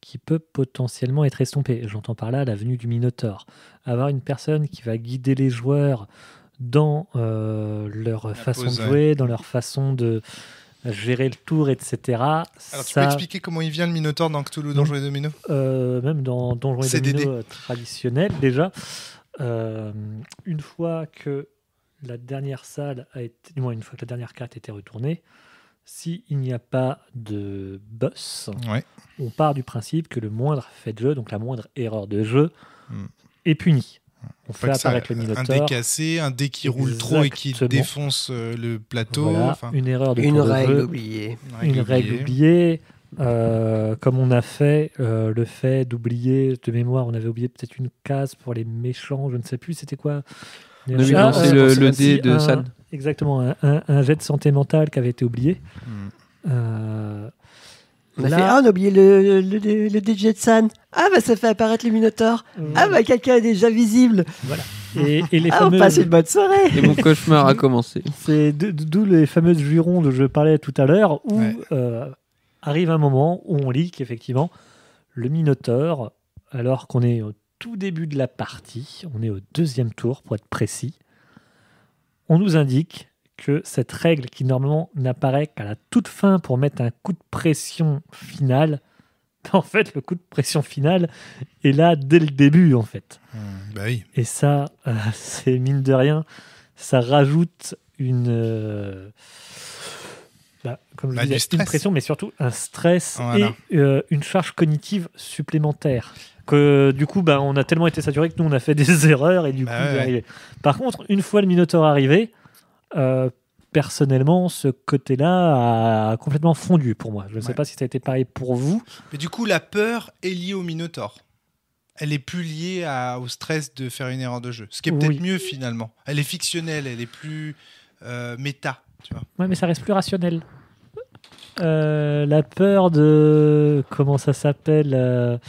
qui peut potentiellement être estompée. J'entends par là la venue du Minotaure. Avoir une personne qui va guider les joueurs dans leur façon de jouer, dans leur façon de gérer le tour, etc. Alors, tu peux expliquer comment il vient le Minotaure dans Cthulhu, Donjons et Dominos ? Même dans Donjons et Dominos traditionnel, déjà. Une fois que la dernière salle a été, du moins une fois que la dernière carte a été retournée, s'il n'y a pas de boss, on part du principe que le moindre fait de jeu, donc la moindre erreur de jeu, est punie. On fait apparaître le Minotaure. Un dé cassé, un dé qui roule trop et qui défonce le plateau. Voilà, une erreur de une règle jeu, oubliée. Une règle oubliée. Comme on a fait le fait d'oublier de mémoire, on avait oublié peut-être une case pour les méchants, je ne sais plus, c'était quoi? On avait lancé le dé de San. Exactement, un jet de santé mentale qui avait été oublié. On a oublié le dé de San. Ah ça fait apparaître le Minotaure. Quelqu'un est déjà visible. Voilà. Et les Ah, on fameux... passe une bonne soirée. Et mon cauchemar a commencé. C'est d'où les fameuses jurons dont je parlais tout à l'heure, où arrive un moment où on lit qu'effectivement, le Minotaure, alors qu'on est au tout début de la partie, on est au 2e tour pour être précis, on nous indique que cette règle qui normalement n'apparaît qu'à la toute fin pour mettre un coup de pression final, en fait, le coup de pression final est là dès le début, en fait. Bah oui. Et ça, c'est mine de rien, ça rajoute comme je Du disais, stress. une pression, mais surtout un stress Voilà. et une charge cognitive supplémentaire. Que du coup, on a tellement été saturé que nous, on a fait des erreurs et du coup, Bah il est ouais. arrivé. Par contre, une fois le Minotaure arrivé, personnellement, ce côté-là a complètement fondu pour moi. Je ne sais Ouais. pas si ça a été pareil pour vous. Mais du coup, la peur est liée au Minotaure. Elle est plus liée au stress de faire une erreur de jeu. Ce qui est peut-être Oui. mieux finalement. Elle est fictionnelle, elle est plus méta, tu vois. Ouais, mais ça reste plus rationnel. La peur de... Comment ça s'appelle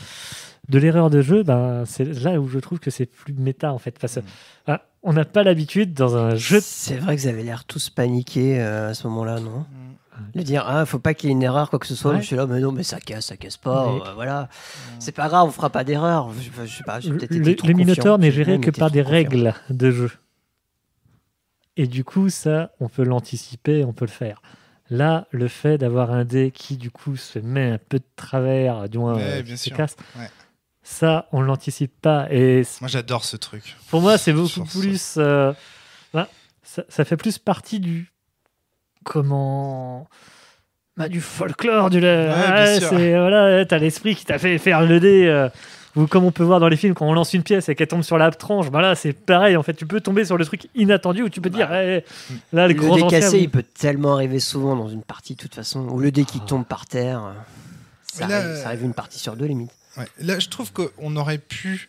de l'erreur de jeu, c'est là où je trouve que c'est plus méta, en fait. Parce que, on n'a pas l'habitude, dans un jeu... C'est vrai que vous avez l'air tous paniqués à ce moment-là, non? Mm. De dire, faut pas qu'il y ait une erreur, quoi que ce soit. Ouais. Je suis là, mais non, mais ça casse pas. Mais- Voilà. C'est pas grave, on fera pas d'erreur. Je sais pas, j'ai peut-être été trop Le Minotaure confiant. n'est J'ai géré même que été par trop des confiant. règles de jeu. Et du coup, ça, on peut l'anticiper, on peut le faire. Là, le fait d'avoir un dé qui, du coup, se met un peu de travers, du moins, Ouais, bien se sûr. casse, Ouais. ça, on l'anticipe pas. Et Moi, j'adore ce truc. pour moi, c'est beaucoup Sur ça. plus... ça fait plus partie du... Comment... du folklore, bien sûr. voilà, t'as l'esprit qui t'a fait faire le dé... ou comme on peut voir dans les films, quand on lance une pièce et qu'elle tombe sur la tranche, là, c'est pareil. En fait, tu peux tomber sur le truc inattendu où tu peux dire... là, les Le grands dé anciens... cassé, vous- il peut tellement arriver souvent dans une partie, de toute façon. Ou le dé qui tombe par terre. Ça, Mais là, arrive, ça arrive une partie sur deux, limite. Ouais. Là, je trouve qu'on aurait pu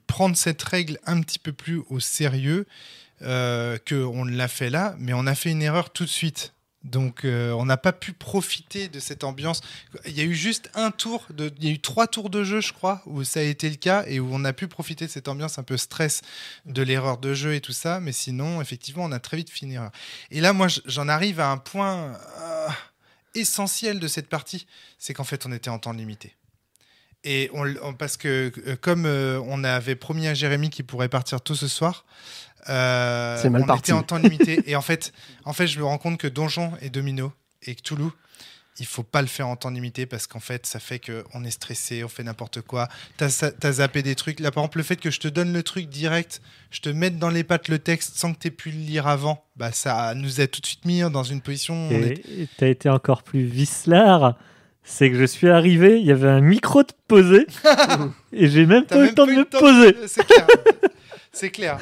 prendre cette règle un petit peu plus au sérieux qu'on l'a fait là, mais on a fait une erreur tout de suite. Donc, on n'a pas pu profiter de cette ambiance. Il y a eu juste il y a eu 3 tours de jeu, je crois, où ça a été le cas et où on a pu profiter de cette ambiance un peu stress de l'erreur de jeu et tout ça. Mais sinon, effectivement, on a très vite fini. Et là, moi, j'en arrive à un point essentiel de cette partie, c'est qu'en fait, on était en temps limité. Et parce que comme on avait promis à Jérémy qu'il pourrait partir tôt ce soir, C'est mal on parti. était en temps limité. Et en fait, je me rends compte que Donjon et Domino et Cthulhu, il faut pas le faire en temps limité parce qu'en fait, ça fait qu'on est stressé, on fait n'importe quoi. T'as zappé des trucs. Là, par exemple, le fait que je te donne le truc direct, je te mette dans les pattes le texte sans que tu aies pu le lire avant, ça nous a tout de suite mis dans une position... Et t'as été encore plus vicelard. C'est que je suis arrivé, il y avait un micro de posé et j'ai même T'as pas eu même le temps pas de eu me le temps poser. C'est clair. C'est clair.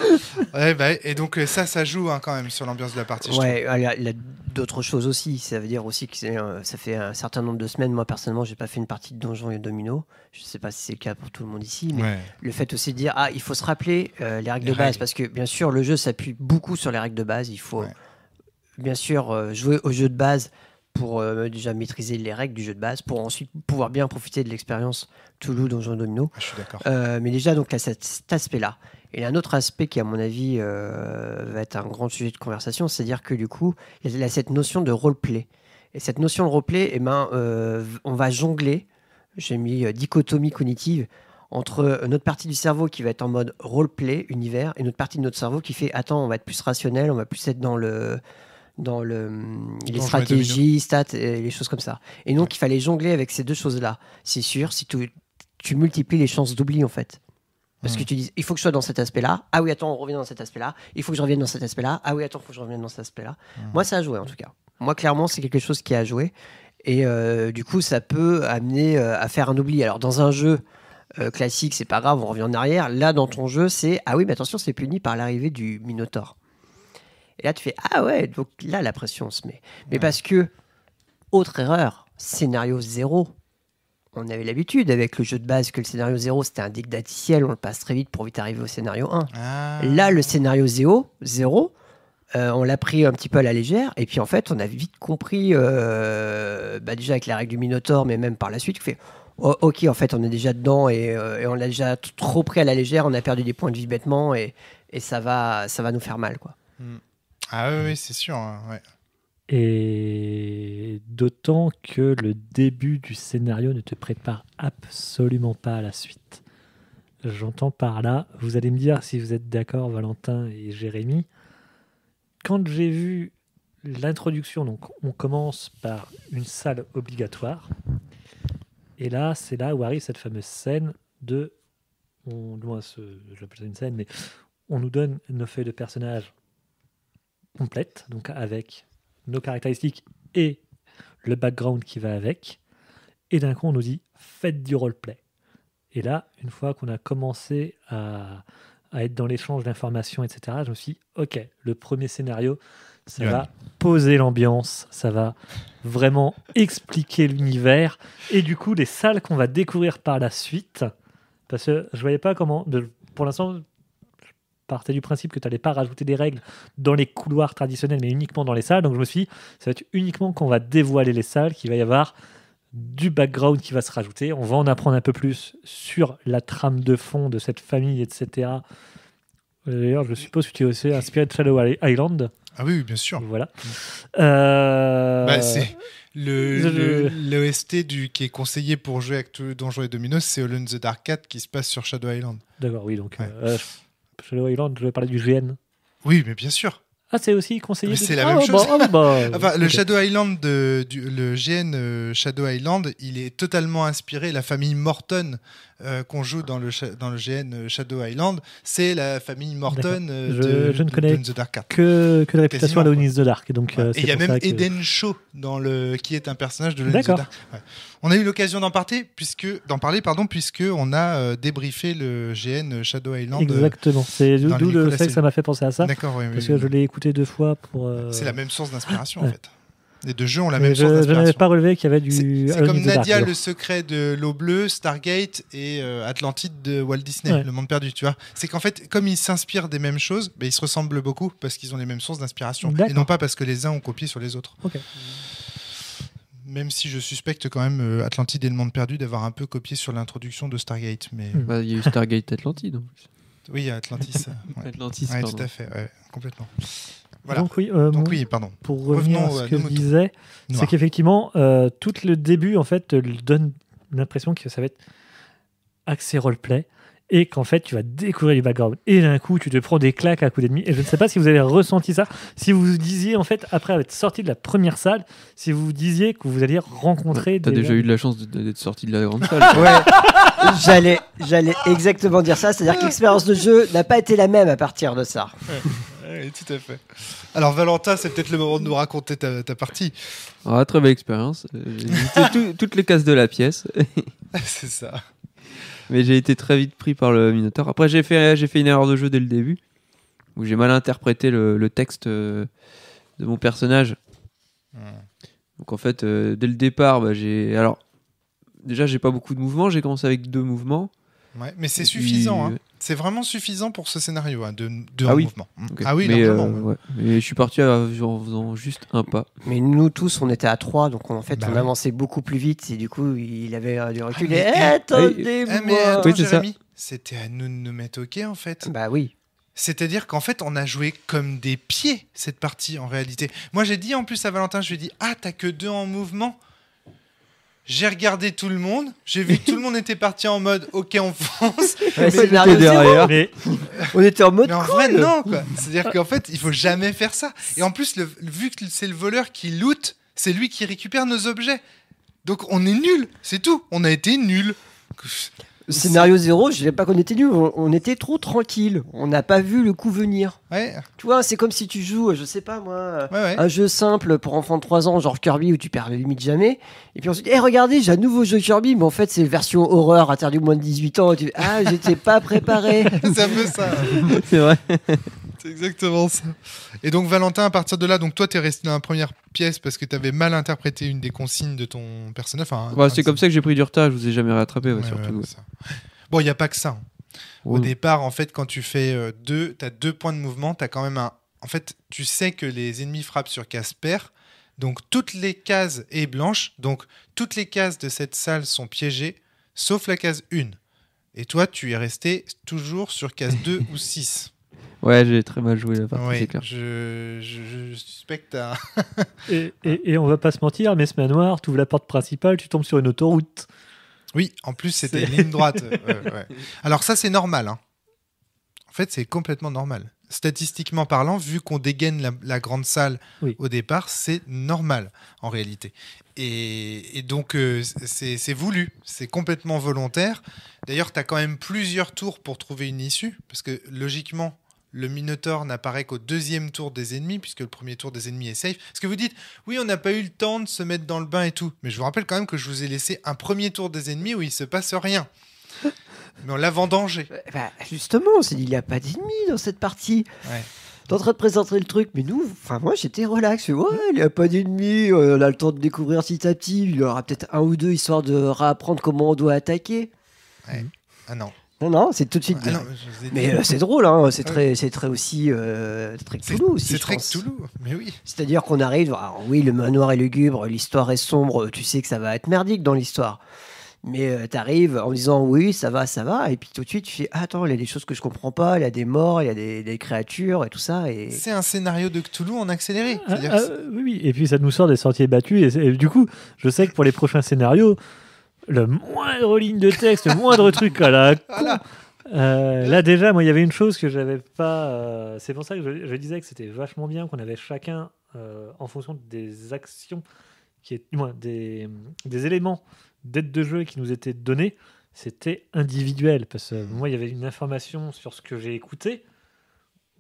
Ouais, et donc ça joue quand même sur l'ambiance de la partie. je Ouais, il y a d'autres choses aussi. Ça veut dire aussi que ça fait un certain nombre de semaines. Moi, personnellement, j'ai pas fait une partie de Donjons et Domino. Je sais pas si c'est le cas pour tout le monde ici, trouve. mais Ouais. le fait aussi de dire, il faut se rappeler les règles Les de base, règles. parce que bien sûr, le jeu s'appuie beaucoup sur les règles de base. Il faut Ouais. bien sûr jouer au jeu de base pour déjà maîtriser les règles du jeu de base, pour ensuite pouvoir bien profiter de l'expérience Toulouse, Donjons et Domino. Je suis d'accord. Mais déjà, donc, il y a cet aspect-là. Et un autre aspect qui, à mon avis, va être un grand sujet de conversation, c'est-à-dire que du coup, il y a cette notion de roleplay. Et cette notion de roleplay, on va jongler, j'ai mis dichotomie cognitive, entre notre partie du cerveau qui va être en mode roleplay, univers, et notre partie de notre cerveau qui fait, attends, on va être plus rationnel, on va plus être dans les Donjons et stratégies, stats, et les choses comme ça. Et donc, il fallait jongler avec ces deux choses-là. C'est sûr, si tu multiplies les chances d'oubli, en fait. Parce que tu dis, il faut que je sois dans cet aspect-là. Ah oui, attends, on revient dans cet aspect-là. Il faut que je revienne dans cet aspect-là. Ah oui, attends, il faut que je revienne dans cet aspect-là. Moi, ça a joué, en tout cas. Moi, clairement, c'est quelque chose qui a joué. Et du coup, ça peut amener à faire un oubli. Alors, dans un jeu classique, c'est pas grave, on revient en arrière. Là, dans ton jeu, c'est, ah oui, mais attention, c'est puni par l'arrivée du Minotaure. Et là, tu fais, ah ouais, donc là, la pression se met. Mais parce que, autre erreur, scénario 0. On avait l'habitude avec le jeu de base que le scénario 0, c'était un dictaticiel, on le passe très vite pour vite arriver au scénario 1. Ah. Là, le scénario 0, on l'a pris un petit peu à la légère, et puis en fait, on a vite compris, déjà avec la règle du Minotaure, mais même par la suite, on fait, ok, en fait, on est déjà dedans et on l'a déjà trop pris à la légère, on a perdu des points de vie bêtement et ça va nous faire mal, quoi. Ah oui, c'est sûr. Hein, ouais. Et d'autant que le début du scénario ne te prépare absolument pas à la suite. J'entends par là, vous allez me dire si vous êtes d'accord, Valentin et Jérémy. Quand j'ai vu l'introduction, donc on commence par une salle obligatoire. Et là, c'est là où arrive cette fameuse scène de... j'appelle ça une scène, mais on nous donne nos feuilles de personnages complètes, donc avec nos caractéristiques et le background qui va avec. Et d'un coup, on nous dit « faites du roleplay ». Et là, une fois qu'on a commencé à être dans l'échange d'informations, etc., je me suis dit « ok, le premier scénario, ça va poser l'ambiance, ça va vraiment expliquer l'univers. » Et du coup, les salles qu'on va découvrir par la suite, parce que je voyais pas comment... pour l'instant, je partais du principe que tu n'allais pas rajouter des règles dans les couloirs traditionnels, mais uniquement dans les salles. Donc je me suis dit, ça va être uniquement quand on va dévoiler les salles qu'il va y avoir du background qui va se rajouter. On va en apprendre un peu plus sur la trame de fond de cette famille, etc. D'ailleurs, je suppose que tu es aussi inspiré de Shadow Island. Ah oui, bien sûr. Voilà. C'est l'OST qui est conseillé pour jouer avec Donjons et Dominos, c'est Alone in the Dark 4 qui se passe sur Shadow Island. D'accord, oui. Donc, ouais. Shadow Island, je vais parler du GN. Oui, mais bien sûr. Ah, c'est aussi conseillé. C'est la même chose. Le okay. Shadow Island, le GN Shadow Island, il est totalement inspiré. La famille Morton qu'on joue dans le GN Shadow Island, c'est la famille Morton je ne connais The Dark 4. Que la réputation Alone in the Dark. Donc, ouais. Et il y a même Eden Shaw qui est un personnage de Alone in the Dark. Ouais. On a eu l'occasion d'en parler puisque on a débriefé le GN Shadow Island. Exactement. C'est d'où le fait que ça m'a fait penser à ça. D'accord, oui. Parce que je l'ai écouté 2 fois pour. C'est la même source d'inspiration en fait. Les deux jeux ont la même source d'inspiration. Je n'avais pas relevé qu'il y avait du. C'est comme Nadia, le secret de l'eau bleue, Stargate et Atlantide de Walt Disney, le monde perdu, tu vois. C'est qu'en fait, comme ils s'inspirent des mêmes choses, ils se ressemblent beaucoup parce qu'ils ont les mêmes sources d'inspiration et non pas parce que les uns ont copié sur les autres. Okay. Même si je suspecte quand même Atlantide et le monde perdu d'avoir un peu copié sur l'introduction de Stargate. Mais... il y a eu Stargate Atlantide en plus. Oui, Atlantis. Atlantis, pardon. Tout à fait, complètement. Voilà. Donc oui, pardon. Pour revenir à ce que je disais, c'est qu'effectivement, tout le début en fait donne l'impression que ça va être axé roleplay et qu'en fait tu vas découvrir du background et d'un coup tu te prends des claques à coups d'ennemis. Et je ne sais pas si vous avez ressenti ça, si vous vous disiez en fait après être sorti de la première salle, si vous vous disiez que vous alliez rencontrer. T'as déjà eu de la chance d'être sorti de la grande salle. Ouais. J'allais exactement dire ça, c'est-à-dire que l'expérience de jeu n'a pas été la même à partir de ça. Oui, tout à fait. Alors Valentin, c'est peut-être le moment de nous raconter ta partie. Très belle expérience. J'ai visité toutes les cases de la pièce. C'est ça. Mais j'ai été très vite pris par le Minotaur. Après, j'ai fait une erreur de jeu dès le début, où j'ai mal interprété le texte de mon personnage. Donc en fait, dès le départ, j'ai pas beaucoup de mouvements. J'ai commencé avec 2 mouvements. Ouais, mais c'est suffisant. C'est vraiment suffisant pour ce scénario, de mouvements. Okay. Ah oui, largement. Ouais. Mais je suis parti en faisant juste un pas. Mais nous tous, on était à 3, donc on avançait beaucoup plus vite. Et du coup, il avait du recul. Attendez-moi. Jérémy, c'était à nous de nous mettre OK, en fait. Bah oui. C'est-à-dire qu'en fait, on a joué comme des pieds, cette partie, en réalité. Moi, j'ai dit en plus à Valentin, je lui ai dit, t'as que 2 en mouvement. J'ai regardé tout le monde, j'ai vu que tout le monde était parti en mode OK, on fonce. Mais derrière. Mais on était en mode mais en vrai, non, quoi. C'est-à-dire qu'en fait, il faut jamais faire ça. Et en plus, vu que c'est le voleur qui loot, c'est lui qui récupère nos objets. Donc on est nuls, c'est tout. On a été nuls. Scénario 0, je dirais pas qu'on était nuls, on était trop tranquille. On n'a pas vu le coup venir. Ouais. Tu vois, c'est comme si tu joues, je sais pas moi, un jeu simple pour enfants de 3 ans, genre Kirby, où tu perds limite jamais. Et puis ensuite, regardez, j'ai un nouveau jeu Kirby, mais en fait, c'est version horreur, interdit aux moins de 18 ans. Et tu dis, j'étais pas préparé. C'est un peu ça. C'est vrai. C'est exactement ça. Et donc, Valentin, à partir de là, donc toi, t'es resté dans la première pièce parce que t'avais mal interprété une des consignes de ton personnage. C'est comme ça que j'ai pris du retard, je vous ai jamais rattrapé, surtout. Bon, il n'y a pas que ça. Au départ, en fait, quand tu fais t'as 2 points de mouvement, t'as quand même En fait, tu sais que les ennemis frappent sur Casper, donc toutes les cases est blanche, donc toutes les cases de cette salle sont piégées. sauf la case 1. Et toi, tu es resté toujours sur case 2 ou 6. Ouais, j'ai très mal joué la partie, Oui, c'est clair. je suspecte à... Et on va pas se mentir, mais ce manoir, tu ouvres la porte principale, tu tombes sur une autoroute. Oui, en plus, c'était une ligne droite. Ouais. Alors ça, c'est normal. Hein. En fait, c'est complètement normal. Statistiquement parlant, vu qu'on dégaine la grande salle au départ, c'est normal en réalité. Et donc, c'est voulu, c'est complètement volontaire. D'ailleurs, tu as quand même plusieurs tours pour trouver une issue, parce que logiquement, le Minotaure n'apparaît qu'au deuxième tour des ennemis, puisque le premier tour des ennemis est safe. Parce que vous dites, oui, on n'a pas eu le temps de se mettre dans le bain et tout. Mais je vous rappelle quand même que je vous ai laissé un premier tour des ennemis où il ne se passe rien. Mais on l'a vendangé. Bah, justement, on s'est dit, il n'y a pas d'ennemis dans cette partie. Ouais. T'es en train de présenter le truc, mais nous, moi j'étais relax. Ouais, il n'y a pas d'ennemis, on a le temps de découvrir petit à petit. Il y aura peut-être un ou deux histoire de réapprendre comment on doit attaquer. Ouais. Ah non. Non, c'est tout de suite. Ah non, mais c'est drôle, hein, c'est très aussi très Cthulhu aussi. C'est très Cthulhu, mais oui. C'est-à-dire qu'on arrive, alors oui, le manoir est lugubre, l'histoire est sombre, tu sais que ça va être merdique dans l'histoire. Mais t'arrives en disant oui, ça va, et puis tout de suite tu fais attends, il y a des choses que je comprends pas, il y a des morts, il y a des créatures et tout ça. Et... C'est un scénario de Cthulhu en accéléré. Oui, et puis ça nous sort des sentiers battus. Et du coup, je sais que pour les prochains scénarios, le moindre ligne de texte, le moindre truc à la con. Voilà. Là déjà, moi il y avait une chose que j'avais pas. C'est pour ça que je disais que c'était vachement bien qu'on avait chacun, en fonction des actions, des éléments d'aide de jeu qui nous étaient donnés, c'était individuel. Parce que moi il y avait une information sur ce que j'ai écouté.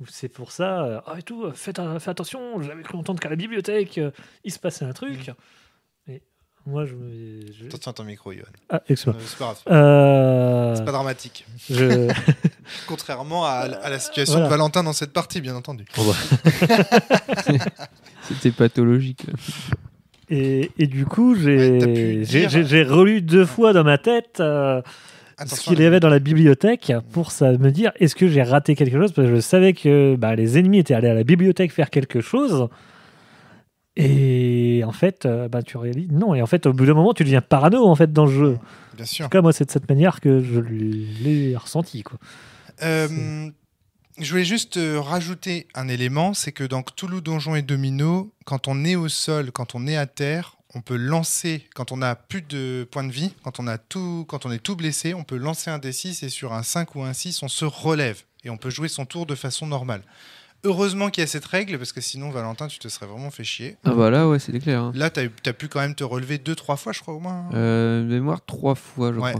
C'est pour ça, et tout, faites attention, j'avais cru entendre qu'à la bibliothèque, il se passait un truc. Et moi, Attention à ton micro, Yoann. Ah, excellent. C'est pas grave. C'est pas dramatique. Je... Contrairement à la situation de Valentin dans cette partie, bien entendu. C'était pathologique. Et du coup, j'ai relu 2 fois dans ma tête ce qu'il y avait dans la bibliothèque pour me dire est-ce que j'ai raté quelque chose, parce que je savais que les ennemis étaient allés à la bibliothèque faire quelque chose. Et en fait, tu réalises non. Et en fait, au bout d'un moment, tu deviens parano en fait dans le jeu. Bien sûr. En tout cas, moi, c'est de cette manière que je l'ai ressenti, quoi. Je voulais juste rajouter un élément, c'est que dans Cthulhu Donjons et Domino, quand on est au sol, quand on est à terre, on peut lancer, quand on n'a plus de points de vie, quand on est tout blessé, on peut lancer un D6 et sur un 5 ou un 6, on se relève et on peut jouer son tour de façon normale. Heureusement qu'il y a cette règle, parce que sinon, Valentin, tu te serais vraiment fait chier. Ah bah là, ouais, c'est clair. Hein. Là, t'as pu quand même te relever 2-3 fois, je crois, au moins. Mémoire 3 fois, je crois.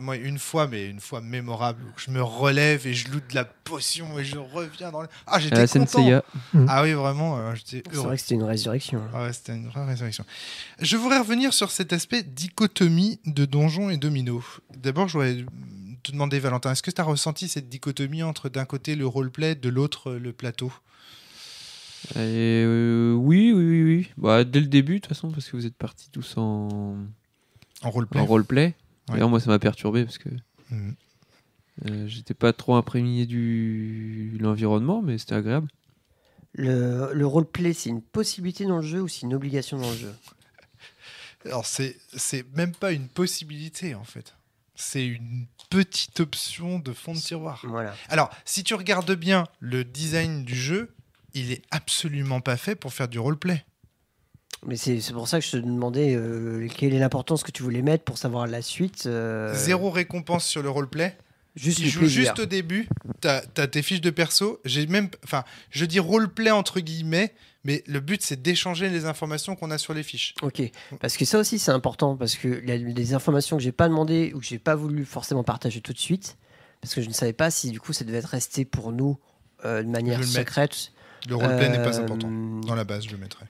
Moi, une fois, mais une fois mémorable, où je me relève et je loot de la potion et je reviens dans le... Ah, j'étais content. Senseiya. Ah oui, vraiment, j'étais heureux. C'est vrai que c'était une résurrection. Ah ouais, c'était une vraie résurrection. Je voudrais revenir sur cet aspect dichotomie de Donjons et Domino. D'abord, je voudrais te demander, Valentin, est-ce que tu as ressenti cette dichotomie entre d'un côté le roleplay, de l'autre le plateau ? Oui. Bah, dès le début, de toute façon, parce que vous êtes partis tous en roleplay. Ouais. D'ailleurs, moi, ça m'a perturbé parce que j'étais pas trop imprégné de l'environnement, mais c'était agréable. Le roleplay, c'est une possibilité dans le jeu ou c'est une obligation dans le jeu ? Alors, c'est même pas une possibilité, en fait. C'est une petite option de fond de tiroir. Voilà. Alors, si tu regardes bien le design du jeu, il est absolument pas fait pour faire du roleplay. Mais c'est pour ça que je te demandais quelle est l'importance que tu voulais mettre pour savoir la suite. Zéro récompense sur le roleplay. Juste tu joues juste au début, t'as tes fiches de perso. Je dis roleplay entre guillemets, mais le but c'est d'échanger les informations qu'on a sur les fiches. Ok, parce que ça aussi c'est important, parce que il y a des informations que j'ai pas demandé ou que j'ai pas voulu forcément partager tout de suite, parce que je ne savais pas si du coup ça devait être resté pour nous de manière secrète. Le roleplay n'est pas important. Dans la base, je le mettrai.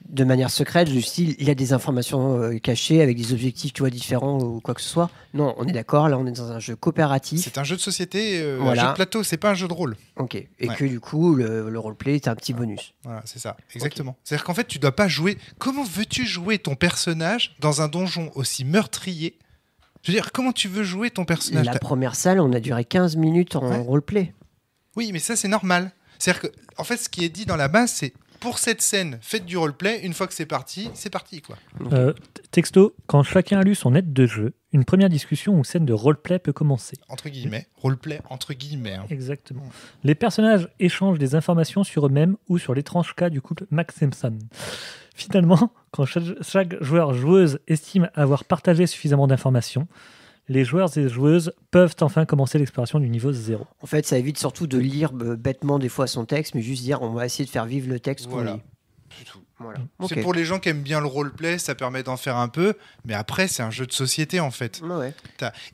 De manière secrète, du style, il y a des informations cachées avec des objectifs, tu vois, différents ou quoi que ce soit. Non, on est d'accord, là on est dans un jeu coopératif. C'est un jeu de société, un jeu de plateau, c'est pas un jeu de rôle. Ok, et que du coup, le roleplay est un petit bonus. Voilà, c'est ça, exactement. Okay. C'est-à-dire qu'en fait, tu dois pas jouer... Comment veux-tu jouer ton personnage dans un donjon aussi meurtrier ? Je veux dire, comment tu veux jouer ton personnage ? La première salle, on a duré 15 minutes en roleplay. Oui, mais ça c'est normal. C'est-à-dire que, en fait, ce qui est dit dans la base, c'est pour cette scène, faites du roleplay. Une fois que c'est parti, quoi. Texto, quand chacun a lu son aide de jeu, une première discussion ou scène de roleplay peut commencer. Entre guillemets. Roleplay, entre guillemets. Hein. Exactement. Les personnages échangent des informations sur eux-mêmes ou sur l'étrange cas du couple Max Simpson. Finalement, quand chaque joueur-joueuse estime avoir partagé suffisamment d'informations, les joueurs et joueuses peuvent enfin commencer l'exploration du niveau 0. En fait, ça évite surtout de lire bêtement des fois son texte, mais juste dire on va essayer de faire vivre le texte qu'on lit. C'est tout. Voilà. C'est Ok. pour les gens qui aiment bien le roleplay, ça permet d'en faire un peu, mais après, c'est un jeu de société en fait. Ouais.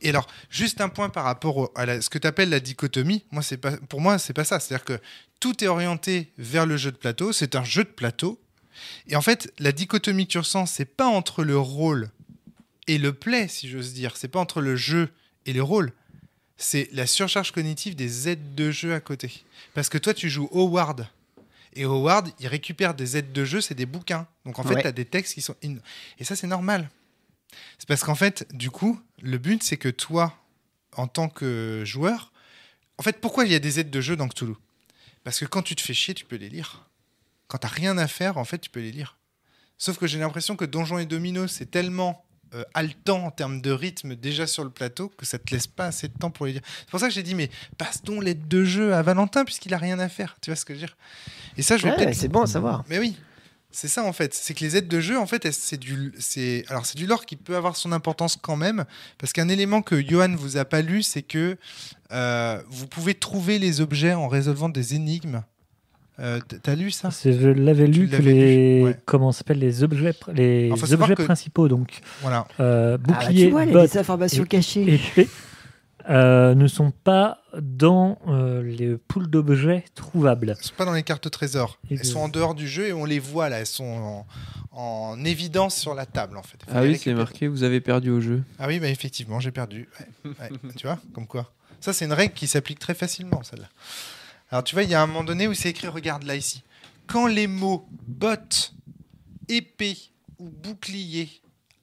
Et alors, juste un point par rapport à ce que tu appelles la dichotomie, pour moi, c'est pas ça. C'est-à-dire que tout est orienté vers le jeu de plateau, c'est un jeu de plateau. Et en fait, la dichotomie que tu ressens, c'est pas entre le rôle et le play, si j'ose dire. C'est pas entre le jeu et le rôle. C'est la surcharge cognitive des aides de jeu à côté. Parce que toi, tu joues Howard. Et Howard, il récupère des aides de jeu, c'est des bouquins. Donc en fait, Ouais. tu as des textes qui sont... Et ça, c'est normal. C'est parce qu'en fait, du coup, le but, c'est que toi, en tant que joueur... En fait, pourquoi il y a des aides de jeu dans Cthulhu ? Parce que quand tu te fais chier, tu peux les lire. Quand tu n'as rien à faire, en fait, tu peux les lire. Sauf que j'ai l'impression que Donjons et Dominos, c'est tellement haletant en termes de rythme déjà sur le plateau que ça te laisse pas assez de temps pour les lire. C'est pour ça que j'ai dit, mais passe donc l'aide de jeu à Valentin puisqu'il a rien à faire. Tu vois ce que je veux dire ? Et ça, je vais Ouais, peut-être... c'est bon à savoir. Mais oui, c'est ça en fait. C'est que les aides de jeu, en fait, c'est du lore qui peut avoir son importance quand même. Parce qu'un élément que Johan vous a pas lu, c'est que vous pouvez trouver les objets en résolvant des énigmes. T'as lu ça ? Je l'avais lu Tu que l'avais les lu, ouais. comment s'appelle les objets faut savoir que- principaux donc Voilà. bouclier, tu vois, il y a bottes des informations et- cachées. épée ne sont pas dans les poules d'objets trouvables. Elles sont pas dans les cartes trésors. Et Elles sont en dehors du jeu et on les voit là. Elles sont en évidence sur la table en fait. Faut Ah les oui, c'est récupérer. marqué, vous avez perdu au jeu. Ah oui, bah effectivement, j'ai perdu. Ouais. Tu vois, comme quoi. Ça, c'est une règle qui s'applique très facilement, celle-là. Alors, tu vois, il y a un moment donné où c'est écrit, regarde là, ici. Quand les mots botte, épée ou bouclier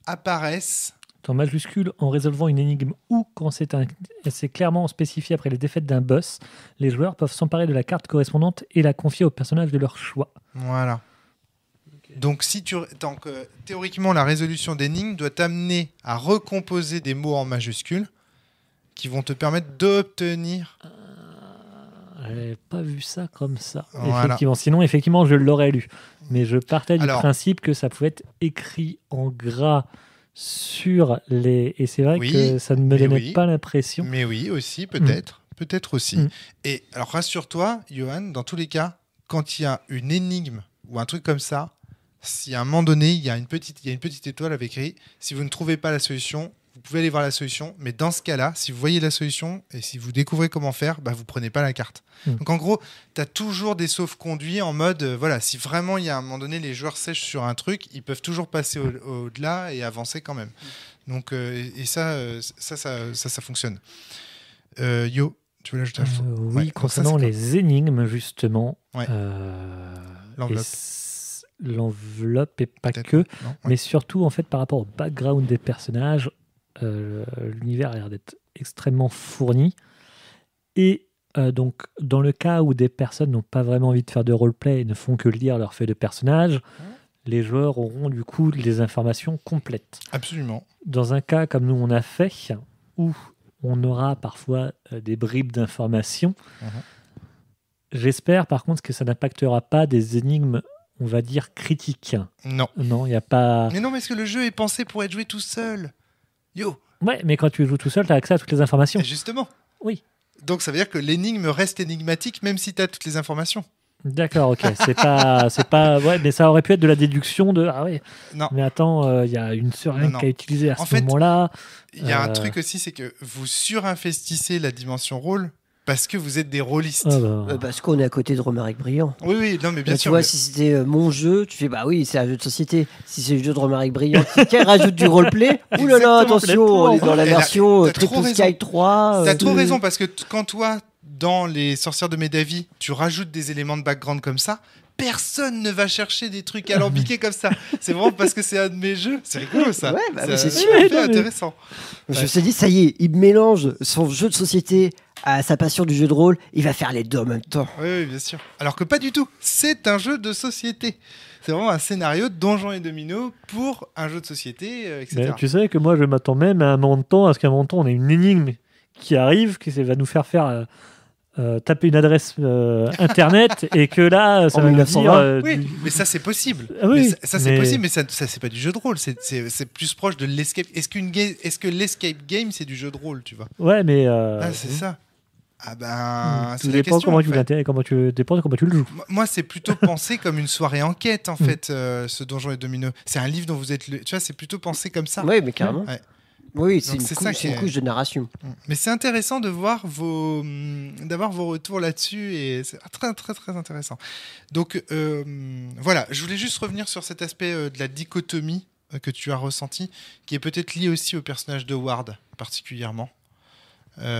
apparaissent, En majuscule, en résolvant une énigme ou quand c'est clairement spécifié après les défaites d'un boss, les joueurs peuvent s'emparer de la carte correspondante et la confier au personnage de leur choix. voilà. Donc, théoriquement, la résolution d'énigmes doit t'amener à recomposer des mots en majuscules qui vont te permettre d'obtenir... J'avais pas vu ça comme ça. Voilà. Effectivement. Sinon, effectivement, je l'aurais lu. Mais je partais du Alors- principe que ça pouvait être écrit en gras sur les... Et c'est vrai Oui, que ça ne me mais donnait oui. pas l'impression. Mais oui, aussi, peut-être. Peut-être aussi. Mm. Et alors, rassure-toi, Johan, dans tous les cas, quand il y a une énigme ou un truc comme ça, si à un moment donné, il y a une petite étoile avec écrit, si vous ne trouvez pas la solution, vous pouvez aller voir la solution. Mais dans ce cas-là, si vous voyez la solution et si vous découvrez comment faire, bah, vous prenez pas la carte. Mm. Donc, en gros, tu as toujours des sauf-conduits en mode, voilà, si vraiment, il y a un moment donné, les joueurs sèchent sur un truc, ils peuvent toujours passer au-delà et avancer quand même. Donc, et ça fonctionne. Yo, tu veux l'ajouter Oui, Ouais, donc concernant ça, c'est les énigmes, justement, Ouais. L'enveloppe. l'enveloppe et pas Peut-être, que, non Ouais. mais surtout en fait par rapport au background des personnages, l'univers a l'air d'être extrêmement fourni. Et donc, dans le cas où des personnes n'ont pas vraiment envie de faire de roleplay et ne font que lire leur feuille de personnage, les joueurs auront du coup les informations complètes. Absolument. Dans un cas comme nous on a fait, où on aura parfois des bribes d'informations, j'espère par contre que ça n'impactera pas des énigmes, on va dire, critiques. Non. Non, il n'y a pas... Mais non, parce que le jeu est pensé pour être joué tout seul. Yo. Ouais, mais quand tu joues tout seul, tu as accès à toutes les informations. Et justement. Oui. Donc ça veut dire que l'énigme reste énigmatique même si tu as toutes les informations. D'accord, ok. C'est pas... Ouais, mais ça aurait pu être de la déduction de... Ah ouais, Non. mais attends, il y a une seringue Non. qui a utilisé à En ce fait, moment-là. Il y a un truc aussi, c'est que vous surinvestissez la dimension rôle parce que vous êtes des rôlistes. Ah bah. Parce qu'on est à côté de Romaric Brillant. Oui, oui, non, mais bien Là, sûr. tu vois, mais- si c'était mon jeu, tu fais bah oui, c'est un jeu de société. Si c'est le jeu de Romaric Brillant qui rajoute du roleplay, oulala, Exactement, attention, on est dans la Et là, version t'as trop Triple raison. Sky 3. T'as trop raison parce que quand toi, dans les sorcières de Médavie, tu rajoutes des éléments de background comme ça, personne ne va chercher des trucs alambiqués comme ça. C'est vraiment parce que c'est un de mes jeux. C'est rigolo ça. Ouais, bah, mais c'est c'est sûr. hyper Non, mais- intéressant. Je me suis dit, ça y est, il mélange son jeu de société à sa passion du jeu de rôle, il va faire les deux en même temps. Oui, bien sûr. Alors que pas du tout. C'est un jeu de société. C'est vraiment un scénario de Donjons et Dominos pour un jeu de société, etc. Mais tu sais que moi, je m'attends même à un moment de temps à ce qu'à un moment de temps, on ait une énigme qui arrive, qui va nous faire taper une adresse internet et que là, ça En va nous 1920. dire... Oui, mais ça c'est possible. Ah oui, mais ça c'est mais- possible, mais ça c'est pas du jeu de rôle. C'est plus proche de l'escape. Est-ce que l'escape game c'est du jeu de rôle, tu vois? Ouais, mais... Ah, c'est ça. Ah ben, Tout c'est la dépend question. comment en tu fait. l'intérêt, dépend de comment tu le joues. Moi, c'est plutôt pensé comme une soirée enquête, en fait, ce Donjons et Dominos. C'est un livre dont vous êtes... Tu vois, c'est plutôt pensé comme ça. Oui, mais carrément. Ouais. Oui, c'est Donc, une, c'est ça couche, qui c'est une est- couche de narration. Mais c'est intéressant de voir d'avoir vos retours là-dessus et c'est très très très intéressant. Donc voilà, je voulais juste revenir sur cet aspect de la dichotomie que tu as ressenti, qui est peut-être lié aussi au personnage de Ward particulièrement,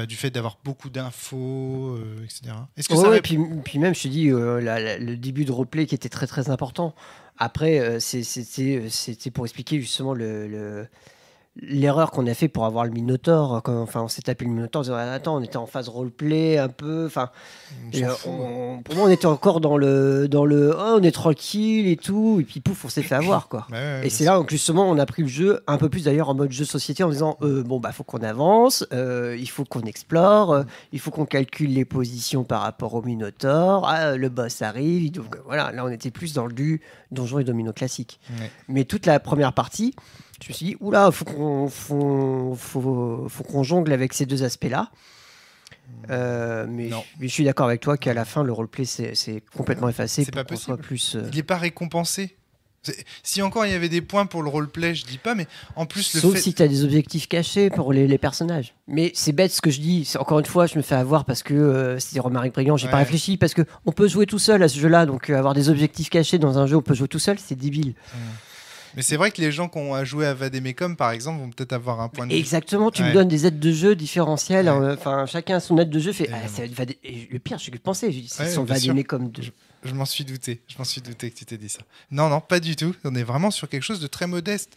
du fait d'avoir beaucoup d'infos, etc. Est-ce que ça Ouais, puis même, je te dis, le début de roleplay qui était très très important. Après, c'était pour expliquer justement l'erreur qu'on a fait pour avoir le Minotaur. Enfin, on s'est tapé le Minotaur en disant attends, on était en phase roleplay un peu. Enfin, On s'en fout. pour moi, on était encore dans le oh, on est tranquille et tout. Et puis pouf, on s'est fait avoir quoi. Ouais, ouais, Et c'est là que justement on a pris le jeu un peu plus d'ailleurs en mode jeu de société en disant bon bah faut qu'on avance, il faut qu'on explore, il faut qu'on calcule les positions par rapport au Minotaur, le boss arrive, donc voilà, là on était plus dans le du Donjons et Dominos classique. Ouais. Mais toute la première partie, je me suis dit oula, faut qu'on jongle avec ces deux aspects-là. Mais Non. je suis d'accord avec toi qu'à la fin le roleplay c'est complètement effacé C'est pour pas qu'on soit possible. plus Il n'est pas récompensé. Si encore il y avait des points pour le roleplay, je dis pas, mais en plus le sauf fait... si tu as des objectifs cachés pour les personnages. Mais c'est bête ce que je dis. Encore une fois, je me fais avoir parce que c'était Romaric Brillant. J'ai pas Ouais. réfléchi parce que on peut jouer tout seul à ce jeu-là. Donc avoir des objectifs cachés dans un jeu, on peut jouer tout seul, c'est débile. Mais c'est vrai que les gens qui ont joué à Vademecum, par exemple, vont peut-être avoir un point de vue. Exactement. Tu Ouais. me donnes des aides de jeu différentielles. Ouais. Enfin, chacun a son aide de jeu. Fait. Évidemment. Ça va être et le pire, je le pensais. C'est Ouais, son bien sûr. Vademecum 2. Je m'en suis douté. Je m'en suis douté que tu t'es dit ça. Non, non, pas du tout. On est vraiment sur quelque chose de très modeste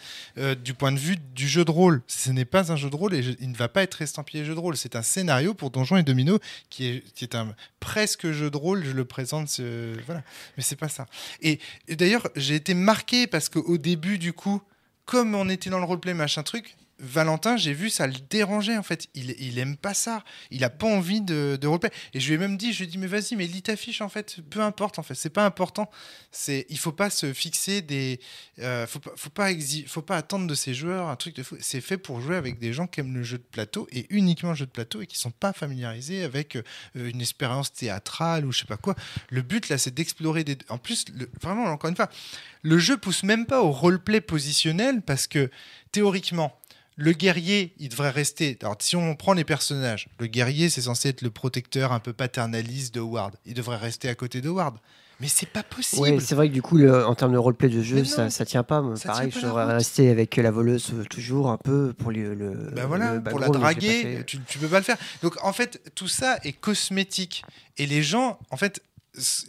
du point de vue du jeu de rôle. Ce n'est pas un jeu de rôle et il ne va pas être estampillé jeu de rôle. C'est un scénario pour Donjons et Dominos qui est un presque jeu de rôle. Je le présente, voilà. Mais c'est pas ça. Et d'ailleurs, j'ai été marqué parce qu'au début, du coup, comme on était dans le roleplay, machin truc, Valentin, j'ai vu, ça le dérangeait en fait. Il aime pas ça. Il a pas envie de roleplay. Et je lui ai même dit, mais vas-y, mais lis ta fiche en fait. Peu importe en fait. C'est pas important. Il faut pas se fixer faut pas attendre de ces joueurs un truc de fou. C'est fait pour jouer avec des gens qui aiment le jeu de plateau et uniquement le jeu de plateau et qui sont pas familiarisés avec une expérience théâtrale ou je sais pas quoi. Le but là, c'est d'explorer En plus, vraiment, encore une fois, le jeu pousse même pas au roleplay positionnel parce que théoriquement, le guerrier, il devrait rester... Alors, si on prend les personnages, le guerrier, c'est censé être le protecteur un peu paternaliste de Ward. Il devrait rester à côté de Ward. Mais c'est pas possible. Ouais, c'est vrai que du coup, en termes de roleplay de jeu, Mais non, ça tient pas. Moi, ça pareil, tient je pas la devrais route. rester avec la voleuse toujours un peu pour Ben voilà, le pour la background, mais j'ai draguer, pas fait. tu peux pas le faire. Donc, en fait, tout ça est cosmétique. Et les gens, en fait...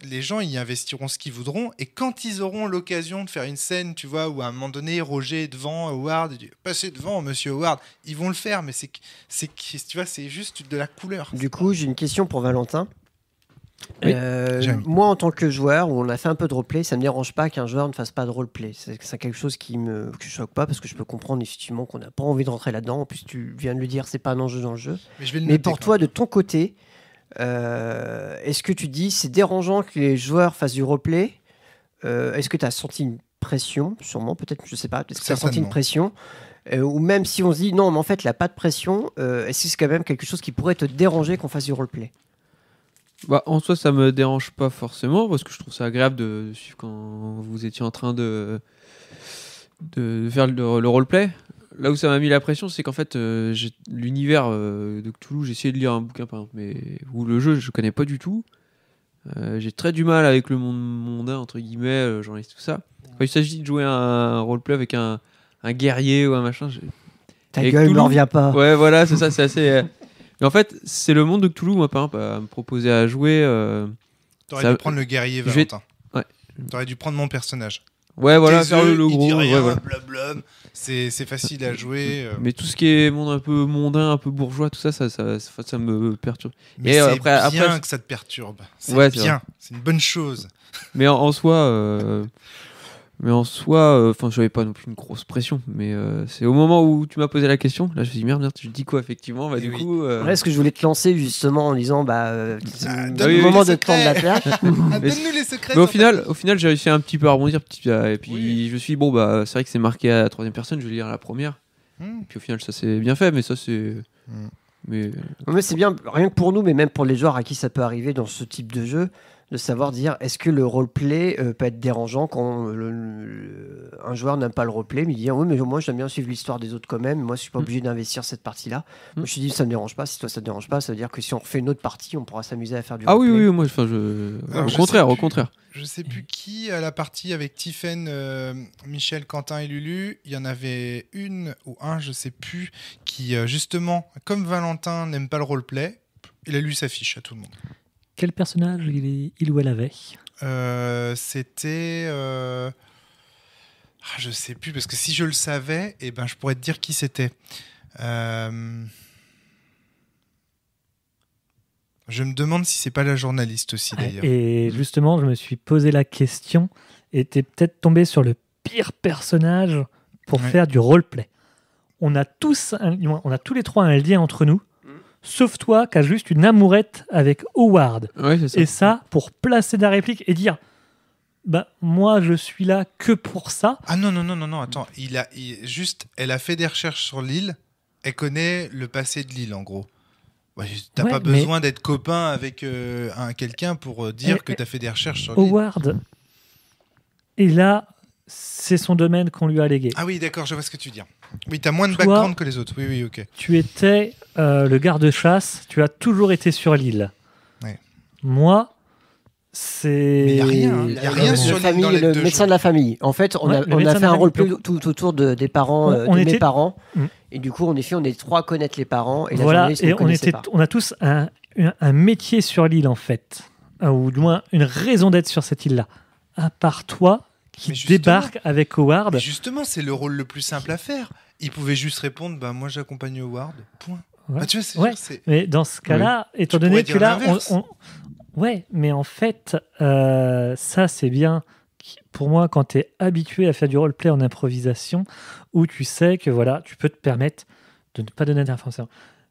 Les gens y investiront ce qu'ils voudront et quand ils auront l'occasion de faire une scène, tu vois, où à un moment donné Roger est devant Howard, il dit passez devant Monsieur Howard, ils vont le faire, mais tu vois, c'est juste de la couleur. Du coup, j'ai une question pour Valentin. Oui, Jérémy. Moi, en tant que joueur, où on a fait un peu de roleplay, ça me dérange pas qu'un joueur ne fasse pas de roleplay. C'est quelque chose que je choque pas parce que je peux comprendre effectivement qu'on n'a pas envie de rentrer là-dedans. En plus, tu viens de le dire, c'est pas un enjeu dans le jeu. Mais je vais le Mais noter, pour quand toi, de ton côté, est-ce que tu dis c'est dérangeant que les joueurs fassent du roleplay Est-ce que tu as senti une pression Sûrement, peut-être, je sais pas. Est-ce que tu as senti une Certainement. pression ou même si on se dit non, mais en fait, il n'y a pas de pression, est-ce que c'est quand même quelque chose qui pourrait te déranger qu'on fasse du roleplay Bah, en soi, ça me dérange pas forcément parce que je trouve ça agréable de suivre quand vous étiez en train de faire le roleplay. Là où ça m'a mis la pression, c'est qu'en fait, l'univers de Cthulhu, j'ai essayé de lire un bouquin par exemple, mais où le jeu, je connais pas du tout. J'ai très du mal avec le monde mondain, entre guillemets, journaliste, tout ça. Quand il s'agit de jouer un roleplay avec un guerrier ou un machin, Ta Et gueule, Cthulhu m'en reviens pas. ouais, voilà, c'est ça, c'est assez. Mais en fait, c'est le monde de Cthulhu, moi, par exemple, à me proposer à jouer. T'aurais Ça- dû prendre le guerrier, je vais- Valentin. Ouais. T'aurais dû prendre mon personnage. Ouais, voilà, taiseux, faire le il gros. dit rien, Ouais, voilà. blablabla. C'est facile à jouer. Mais tout ce qui est monde un peu mondain, un peu bourgeois, tout ça me perturbe. Mais Et, c'est après, bien que ça te perturbe. C'est Ouais, c'est bien. C'est une bonne chose. Mais en soi, enfin, j'avais pas non plus une grosse pression. Mais c'est au moment où tu m'as posé la question, là, je me suis dit merde, tu dis quoi effectivement. Bah, Eh du oui. coup, Ouais, ce que je voulais te lancer justement en disant c'est donne-nous le les moment de secrets. tendre la perche. Ah, donne-nous les secrets. mais au sympathiques. final, j'ai réussi un petit peu à rebondir. Et puis, Oui. je me suis dit, bon, bah, c'est vrai que c'est marqué à la troisième personne, je vais lire la première. Puis au final, ça c'est bien fait, mais ça c'est. Mais Mais c'est bien, rien que pour nous, mais même pour les joueurs à qui ça peut arriver dans ce type de jeu, de savoir dire est-ce que le roleplay peut être dérangeant quand un joueur n'aime pas le roleplay, mais il dit oui, mais moi j'aime bien suivre l'histoire des autres quand même, moi je suis pas obligé d'investir cette partie-là. Moi je suis dit ça me dérange pas, si toi ça te dérange pas, ça veut dire que si on refait une autre partie, on pourra s'amuser à faire du ah oui, roleplay. oui, moi, enfin, Alors, au je contraire, sais au plus. contraire. Je sais plus qui à la partie avec Tiffen, Michel, Quentin et Lulu. Il y en avait une ou un, je sais plus, qui justement, comme Valentin n'aime pas le roleplay, il a lu sa fiche à tout le monde. Quel personnage il ou elle avait? C'était. Je sais plus, parce que si je le savais, eh ben, je pourrais te dire qui c'était. Je me demande si c'est pas la journaliste aussi d'ailleurs. Et justement, je me suis posé la question et t'es peut-être tombé sur le pire personnage pour Ouais. faire du roleplay. On a tous les trois un lien entre nous, sauf toi qui as juste une amourette avec Howard. Ouais, c'est ça. Et ça, pour placer la réplique et dire bah moi je suis là que pour ça. Ah non, attends. Elle a fait des recherches sur l'île. Elle connaît le passé de l'île, en gros. Ouais, t'as Ouais, pas mais- besoin d'être copain avec quelqu'un pour dire Et- que t'as fait des recherches sur l'île. Howard, et là, c'est son domaine qu'on lui a légué. Ah oui, d'accord, je vois ce que tu veux dire. Oui, t'as moins de Toi- background que les autres. Oui, ok. Tu étais le garde-chasse, tu as toujours été sur l'île. Ouais. Moi, c'est. Mais y a rien, hein. Y a rien sur l'île dans les le deux médecin jeux. de la famille. En fait, on Ouais, a, le on médecin a de fait la un roleplay famille. tout autour des parents, On de mes était- parents. Mm. Et du coup, en effet, on est trois à connaître les parents. Et la Voilà, journaliste ne et connaissait pas. on a tous un métier sur l'île en fait, ou du moins une raison d'être sur cette île-là. À part toi qui Mais justement- débarque avec Howard. Mais justement, c'est le rôle le plus simple à faire. Il pouvait juste répondre bah, moi j'accompagne Howard, point. Ouais. Bah, tu vois, c'est Ouais. sûr, c'est. Mais dans ce cas-là, étant pourrais donné dire que là, l'inverse. ouais, mais en fait, ça c'est bien pour moi quand tu es habitué à faire du roleplay en improvisation, où tu sais que voilà, tu peux te permettre de ne pas donner d'informations.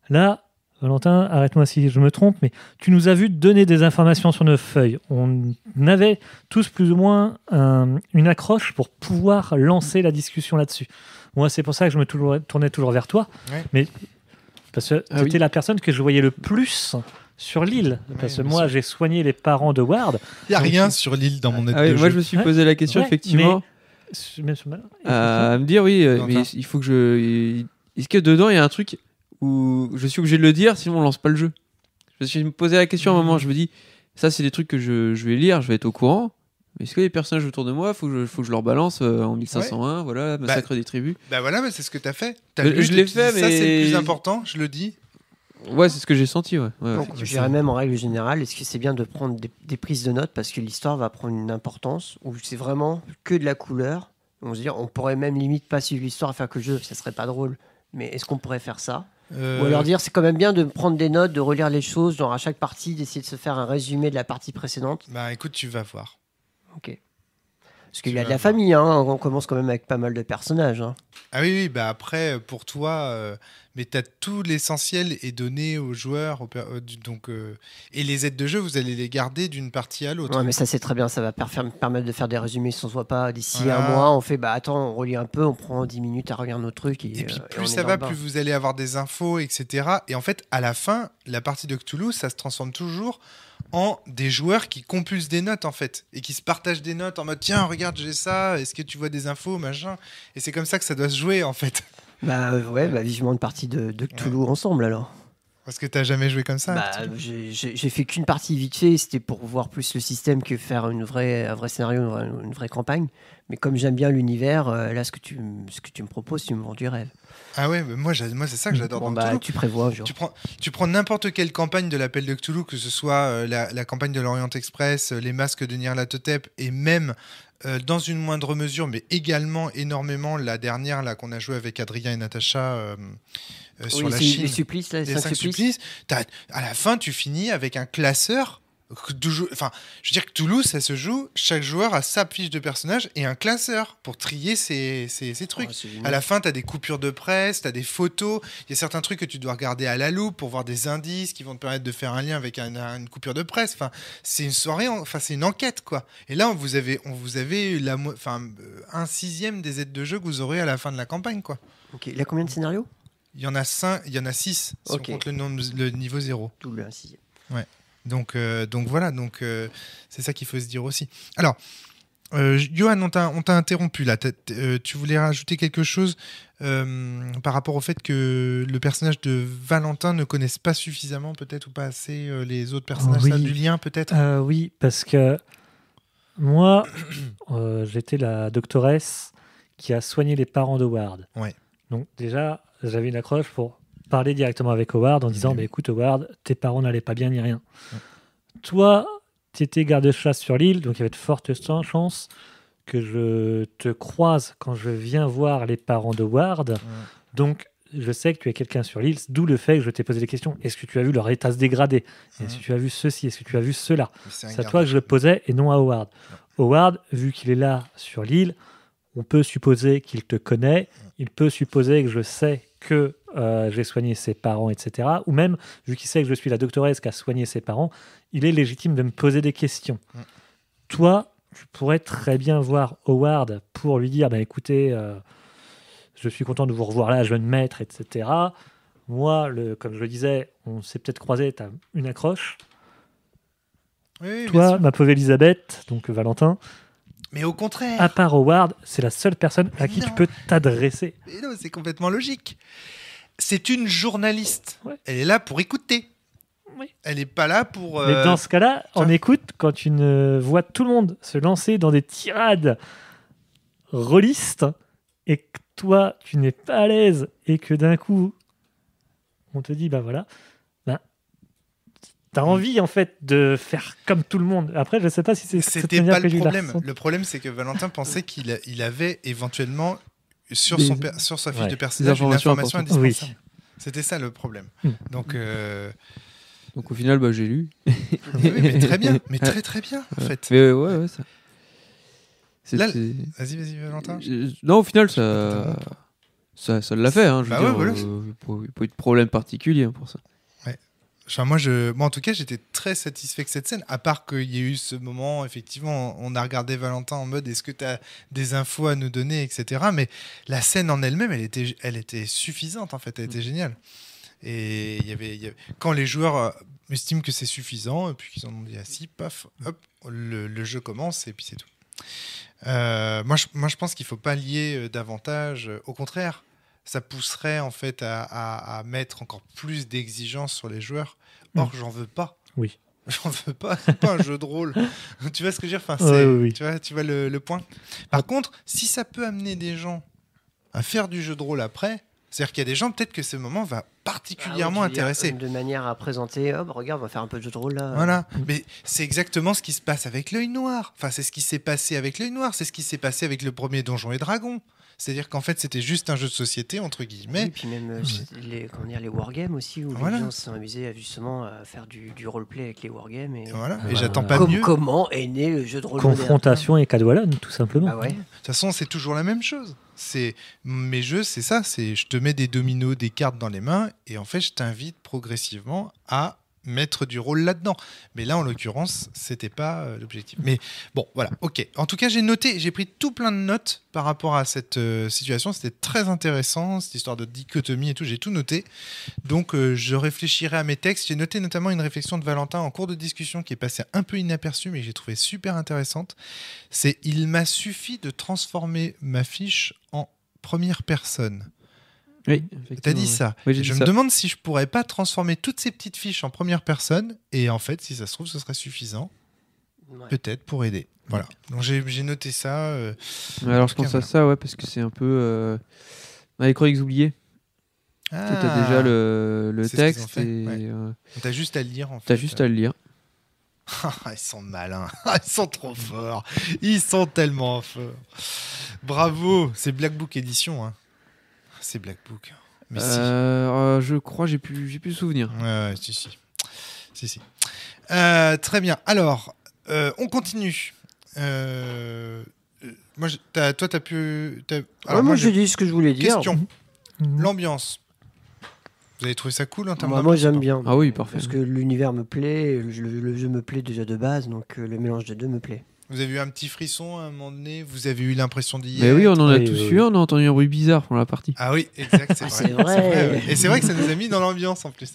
Là, Valentin, arrête-moi si je me trompe, mais tu nous as vu donner des informations sur nos feuilles. On avait tous plus ou moins une accroche pour pouvoir lancer la discussion là-dessus. Moi, c'est pour ça que je me tournais toujours vers toi, Ouais. mais parce que Ah tu oui. étais la personne que je voyais le plus sur l'île. Parce que bien moi, sûr. j'ai soigné les parents de Ward. Il n'y a rien sur l'île dans mon aide Ah oui, de moi jeu. je me suis Ouais. posé la question Ouais, effectivement Même sur ma- à me dire oui, Quentin. mais il faut que je. Est-ce que dedans il y a un truc où je suis obligé de le dire sinon on lance pas le jeu? Je me suis posé la question à un moment, je me dis ça c'est des trucs que je vais lire, je vais être au courant. Mais est-ce que les personnages autour de moi, faut que je leur balance en 1501, voilà, massacre des tribus. Bah voilà, mais c'est ce que t'as fait. T'as Mais lu, je l'ai tu fait, dis, ça c'est le mais- plus important, je le dis. Ouais, c'est ce que j'ai senti, ouais. Ouais, Donc, ouais. je dirais même en règle générale, est-ce que c'est bien de prendre des prises de notes parce que l'histoire va prendre une importance ou c'est vraiment que de la couleur? On se dit, on pourrait même limite pas suivre l'histoire à faire que le jeu, ça serait pas drôle. Mais est-ce qu'on pourrait faire ça? Ou alors dire, c'est quand même bien de prendre des notes, de relire les choses, genre à chaque partie, d'essayer de se faire un résumé de la partie précédente. Bah écoute, tu vas voir. Ok. Parce qu'il Tu y a vas de la voir. famille, hein. On commence quand même avec pas mal de personnages. Hein. Ah oui, bah après, pour toi, mais t'as tout l'essentiel est donné aux joueurs, et les aides de jeu, vous allez les garder d'une partie à l'autre. Ouais, mais ça c'est très bien, ça va permettre de faire des résumés si on se voit pas d'ici Voilà. un mois. On fait, bah attends, on relit un peu, on prend 10 minutes à regarder nos trucs. Et puis on plus est ça dans va, le bain. plus vous allez avoir des infos, etc. Et en fait, à la fin, la partie de Cthulhu, ça se transforme toujours en des joueurs qui compulsent des notes, en fait. Et qui se partagent des notes en mode, tiens, regarde, j'ai ça, est-ce que tu vois des infos, machin. Et c'est comme ça que ça doit se jouer, en fait. Bah ouais, bah vivement une partie de Cthulhu ensemble alors. Parce que t'as jamais joué comme ça. Bah, Cthulhu j'ai fait qu'une partie vite fait, c'était pour voir plus le système que faire un vrai scénario, une vraie campagne. Mais comme j'aime bien l'univers, là, ce que tu me proposes, tu me vends du rêve. Ah ouais, mais moi c'est ça que j'adore Bon, dans bah, Cthulhu. tu prévois un jour. Tu prends n'importe quelle campagne de l'appel de Cthulhu, que ce soit la campagne de l'Orient Express, les masques de Nyarlathotep, et même dans une moindre mesure, mais également énormément la dernière là qu'on a joué avec Adrien et Natacha sur la Chine. Les supplices, là, Les 5 supplices. supplices. À la fin, tu finis avec un classeur. Enfin, je veux dire que Toulouse, ça se joue. Chaque joueur a sa fiche de personnage et un classeur pour trier ses trucs. Oh, c'est génial. À la fin, tu as des coupures de presse, tu as des photos. Il y a certains trucs que tu dois regarder à la loupe pour voir des indices qui vont te permettre de faire un lien avec une coupure de presse. Enfin, c'est une soirée, c'est une enquête, quoi. Et là, on vous avez un sixième des aides de jeu que vous aurez à la fin de la campagne, quoi. Ok, il y a combien de scénarios? Il y en a 6 si Ok. on compte le niveau 0. Double un sixième. Donc voilà, c'est ça qu'il faut se dire aussi. Alors, Johan, on t'a interrompu là. Tu voulais rajouter quelque chose par rapport au fait que le personnage de Valentin ne connaisse pas suffisamment, peut-être, ou pas assez les autres personnages, Oui. ça a du lien, peut-être. Oui, parce que moi, j'étais la doctoresse qui a soigné les parents d'Howard. Ouais. Donc déjà, j'avais une accroche pour parler directement avec Howard en disant bah, écoute Howard, tes parents n'allaient pas bien ni rien. Ouais. Toi, tu étais garde-chasse sur l'île, donc il y avait de fortes chances que je te croise quand je viens voir les parents d'Howard. Donc je sais que tu es quelqu'un sur l'île, d'où le fait que je t'ai posé des questions. Est-ce que tu as vu leur état se dégrader? Est-ce que tu as vu ceci? Est-ce que tu as vu cela? C'est à toi que je le posais et non à Howard. Howard, vu qu'il est là sur l'île, on peut supposer qu'il te connaît, il peut supposer que je sais que j'ai soigné ses parents, etc. Ou même, vu qu'il sait que je suis la doctoresse qui a soigné ses parents, il est légitime de me poser des questions. Toi, tu pourrais très bien voir Howard pour lui dire, bah, écoutez, je suis content de vous revoir là, jeune maître, etc. Moi, comme je le disais, on s'est peut-être croisés, tu as une accroche. Oui, Toi, ma pauvre Elisabeth, donc Valentin, mais au contraire. à part Howard, c'est la seule personne à qui non. tu peux t'adresser. Mais non, c'est complètement logique. C'est une journaliste. Ouais. Elle est là pour écouter. Oui. Elle n'est pas là pour... Mais dans ce cas-là, on tiens. écoute quand tu vois tout le monde se lancer dans des tirades rôlistes et que toi, tu n'es pas à l'aise et que d'un coup, on te dit, bah voilà, bah, t'as envie en fait de faire comme tout le monde. Après, je sais pas si c'est cette C'était manière pas que le j'ai eu la problème. ressenti. Le problème, c'est que Valentin pensait qu'il avait éventuellement sur sa fiche Ouais. de personnage Des une informations information importantes. indispensable. Oui. C'était ça le problème. Mm. Donc, Donc au final, bah, j'ai lu. oui, mais très bien, mais très très bien en fait. Mais ouais, ça. Là, C'était- Vas-y, Valentin. Non, au final, ça l'a fait. Hein, je veux Bah dire, ouais, voilà. il n'y a pas eu de problème particulier hein, pour ça. Enfin, moi, en tout cas, j'étais très satisfait de cette scène, à part qu'il y ait eu ce moment, effectivement, on a regardé Valentin en mode est-ce que tu as des infos à nous donner, etc. Mais la scène en elle-même, elle était suffisante, en fait, elle était géniale. Et il y avait quand les joueurs estiment que c'est suffisant, et puis qu'ils en ont dit assis, paf, hop, le jeu commence, et puis c'est tout. Moi, je pense qu'il ne faut pas lier davantage. Au contraire, ça pousserait en fait à mettre encore plus d'exigences sur les joueurs. Or, j'en veux pas. Oui. J'en veux pas. C'est pas un jeu de rôle. Tu vois ce que je veux dire? Enfin, Oui. Tu vois le point. Par contre, si ça peut amener des gens à faire du jeu de rôle après, c'est-à-dire qu'il y a des gens, peut-être que ce moment va particulièrement intéresser. De manière à présenter, oh, bah, regarde, on va faire un peu de jeu de rôle là. Voilà, mais c'est exactement ce qui se passe avec l'œil noir. Enfin, c'est ce qui s'est passé avec l'œil noir, c'est ce qui s'est passé avec le premier Donjons et Dragons. C'est-à-dire qu'en fait, c'était juste un jeu de société, entre guillemets. Oui, puis même les wargames aussi, où Voilà. les gens se sont amusés justement à faire du roleplay avec les wargames. Et Voilà, et Voilà. j'attends pas mieux. De comment est né le jeu de rôle Confrontation et Cadwallon, tout simplement. moderne. Ah ouais. toute façon, c'est toujours la même chose. Mes jeux, c'est ça. Je te mets des dominos, des cartes dans les mains, et en fait, je t'invite progressivement à mettre du rôle là-dedans. Mais là, en l'occurrence, c'était pas l'objectif. Mais bon, voilà, ok. En tout cas, j'ai pris tout plein de notes par rapport à cette situation. C'était très intéressant, cette histoire de dichotomie et tout. J'ai tout noté. Donc, je réfléchirai à mes textes. J'ai noté notamment une réflexion de Valentin en cours de discussion qui est passée un peu inaperçue, mais que j'ai trouvé super intéressante. C'est « Il m'a suffi de transformer ma fiche en première personne ». Oui, T'as dit ça. Oui, j'ai Je dit me ça. demande si je pourrais pas transformer toutes ces petites fiches en première personne et en fait, si ça se trouve, ce serait suffisant, Ouais. peut-être pour aider. Voilà. Donc j'ai noté ça. Alors, en je tout cas, pense à ça, ouais, parce que c'est un peu dans les chroniques oubliées. Tu as déjà le c'est ce qu'ils ont texte fait, et ouais. T'as juste à le lire en fait. t'as juste à le lire. Ils sont malins, ils sont trop forts, ils sont tellement forts. Bravo, c'est Black Book édition. Hein. C'est Black Book. Mais Je crois, j'ai plus souvenir. si. Ouais, si. Très bien. Alors, on continue. Moi, toi, t'as pu. Alors, moi, j'ai dit ce que je voulais dire. question. Mhm. L'ambiance. Vous avez trouvé ça cool en termes Moi, d'ambiance j'aime bien. Ah oui, parfait. Parce que l'univers me plaît, le jeu me plaît déjà de base, donc le mélange des deux me plaît. Vous avez eu un petit frisson à un moment donné. Vous avez eu l'impression d'y Mais être. oui, on en a Oui, tous oui, eu. oui. On a entendu un bruit bizarre pendant la partie. Ah oui, exact, c'est Ah, vrai. c'est vrai. Ouais. Et c'est vrai que ça nous a mis dans l'ambiance en plus.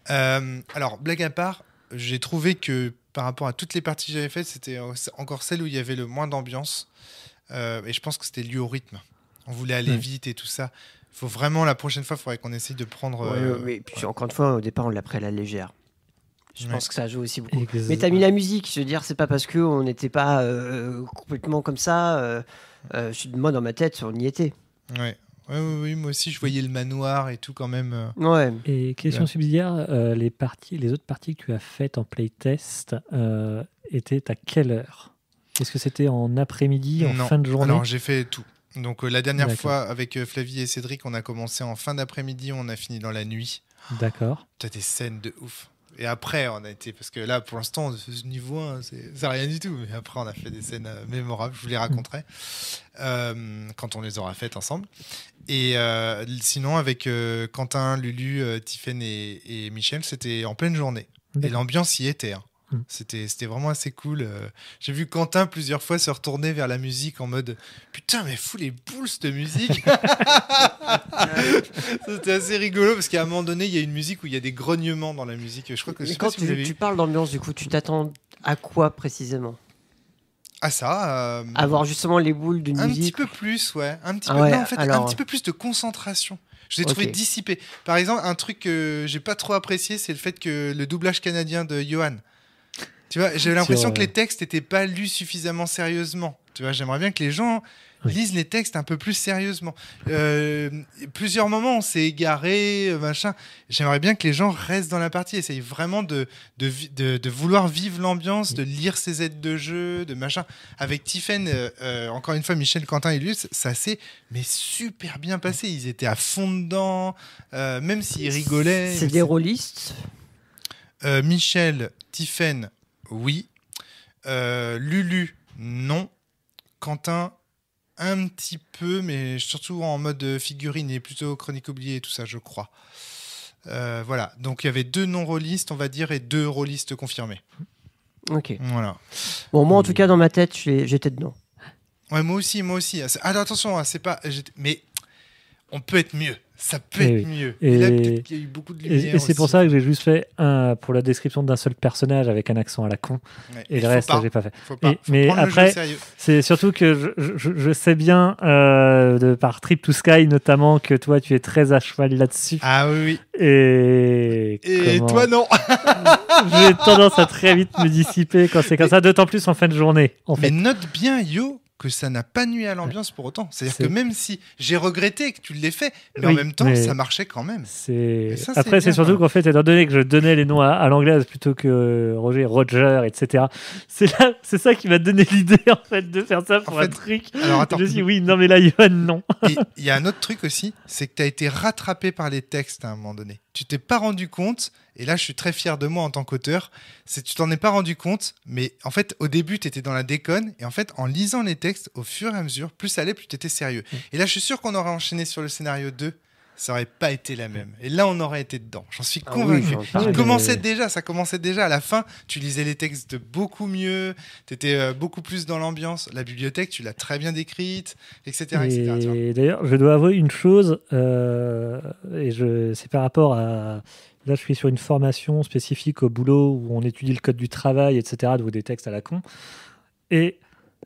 Alors, blague à part, j'ai trouvé que par rapport à toutes les parties que j'avais faites, c'était encore celle où il y avait le moins d'ambiance. Et je pense que c'était lié au rythme. On voulait aller vite et tout ça. Il faut vraiment, la prochaine fois, il faudrait qu'on essaye de prendre. Mais puis, encore une fois, au départ, on l'a pris à la légère. Je Ouais. pense que ça joue aussi beaucoup. Exact. Mais t'as mis la musique, je veux dire, c'est pas parce qu'on n'était pas complètement comme ça. Moi, dans ma tête, on y était. Ouais. Oui, moi aussi, je voyais le manoir et tout quand même. Ouais. Et question Ouais. subsidiaire, les autres parties que tu as faites en playtest étaient à quelle heure? Est-ce que c'était en après-midi, en Non. fin de journée? Alors, j'ai fait tout. Donc, la dernière D'accord. fois, avec Flavie et Cédric, on a commencé en fin d'après-midi, on a fini dans la nuit. D'accord. T'as des scènes de ouf. Et après, on a été. Parce que là, pour l'instant, ce niveau 1, c'est rien du tout. Mais après, on a fait des scènes mémorables. Je vous les raconterai quand on les aura faites ensemble. Et sinon, avec Quentin, Lulu, Tiffaine et Michel, c'était en pleine journée. Et D'accord. l'ambiance y était. Hein. C'était vraiment assez cool. J'ai vu Quentin plusieurs fois se retourner vers la musique en mode putain, mais fous les boules cette musique. C'était assez rigolo parce qu'à un moment donné, il y a une musique où il y a des grognements dans la musique. Je crois que je Mais sais pas quand si vous l'avez tu vu. parles d'ambiance, du coup, tu t'attends à quoi précisément? Ah ça. Avoir justement les boules de Un petit musique. peu plus, ouais. Un petit Ah peu. ouais, Non, en fait, un alors- petit peu plus de concentration. Je l'ai trouvé Ok. dissipé. Par exemple, un truc que j'ai pas trop apprécié, c'est le fait que le doublage canadien de Johan. Tu vois, j'ai l'impression que les textes n'étaient pas lus suffisamment sérieusement. Tu vois, j'aimerais bien que les gens lisent les textes un peu plus sérieusement. Plusieurs moments, on s'est égaré, machin. J'aimerais bien que les gens restent dans la partie, essayent vraiment de vouloir vivre l'ambiance, de lire ses aides de jeu, de machin. Avec Tiffaine, encore une fois, Michel, Quentin et Luce, ça s'est super bien passé. Ils étaient à fond dedans, même s'ils rigolaient. C'est des rôlistes. Michel, Tiffaine, oui. Lulu, non. Quentin, un petit peu, mais surtout en mode figurine et plutôt chronique oubliée et tout ça, je crois. Voilà. Donc il y avait 2 non-rôlistes, on va dire, et 2 rôlistes confirmés. Ok. Voilà. Bon, moi, en tout cas, dans ma tête, j'étais dedans. Ouais, moi aussi. Ah, attention, c'est pas. Mais on peut être mieux. Ça peut Eh être oui. mieux. Et- Et là, peut-être qu'il y a eu beaucoup de lumière. Et c'est pour aussi. ça que j'ai juste fait un pour la description d'un seul personnage avec un accent à la con. Ouais. Et le faut reste, pas. j'ai pas fait. Faut pas. Et- Faut mais prendre le après, jeu au sérieux. C'est surtout que je sais bien, par Trip to Sky notamment, que toi, tu es très à cheval là-dessus. Ah oui, oui. Et comment- toi, non. J'ai tendance à très vite me dissiper quand c'est comme ça, d'autant plus en fin de journée. En Mais fait. note bien, Yo, que ça n'a pas nuit à l'ambiance pour autant. C'est-à-dire C'est- que même si j'ai regretté que tu l'aies fait, mais en Oui, même temps, mais- ça marchait quand même. Et ça, c'est Après, c'est bien, surtout quoi. qu'en fait, étant donné que je donnais les noms à l'anglaise plutôt que Roger, etc., c'est ça qui m'a donné l'idée en fait de faire ça pour En un fait, truc. Alors attends, Je me suis dit, oui, non, mais là, Johan, non. et il y a un autre truc aussi, c'est que tu as été rattrapé par les textes à un moment donné. Tu t'es pas rendu compte, et là je suis très fier de moi en tant qu'auteur, c'est que tu t'en es pas rendu compte, mais en fait au début tu étais dans la déconne, et en fait en lisant les textes, au fur et à mesure, plus ça allait, plus tu étais sérieux. Et là je suis sûr qu'on aurait enchaîné sur le scénario 2, ça aurait pas été la même. Et là on aurait été dedans, j'en suis Ah convaincu. oui, pareil. Ça commençait déjà à la fin, tu lisais les textes beaucoup mieux, tu étais beaucoup plus dans l'ambiance, la bibliothèque tu l'as très bien décrite, etc. etc. tu vois. Et d'ailleurs, je dois avouer une chose, c'est par rapport à. Là, je suis sur une formation spécifique au boulot où on étudie le code du travail, etc., d'où des textes à la con. Et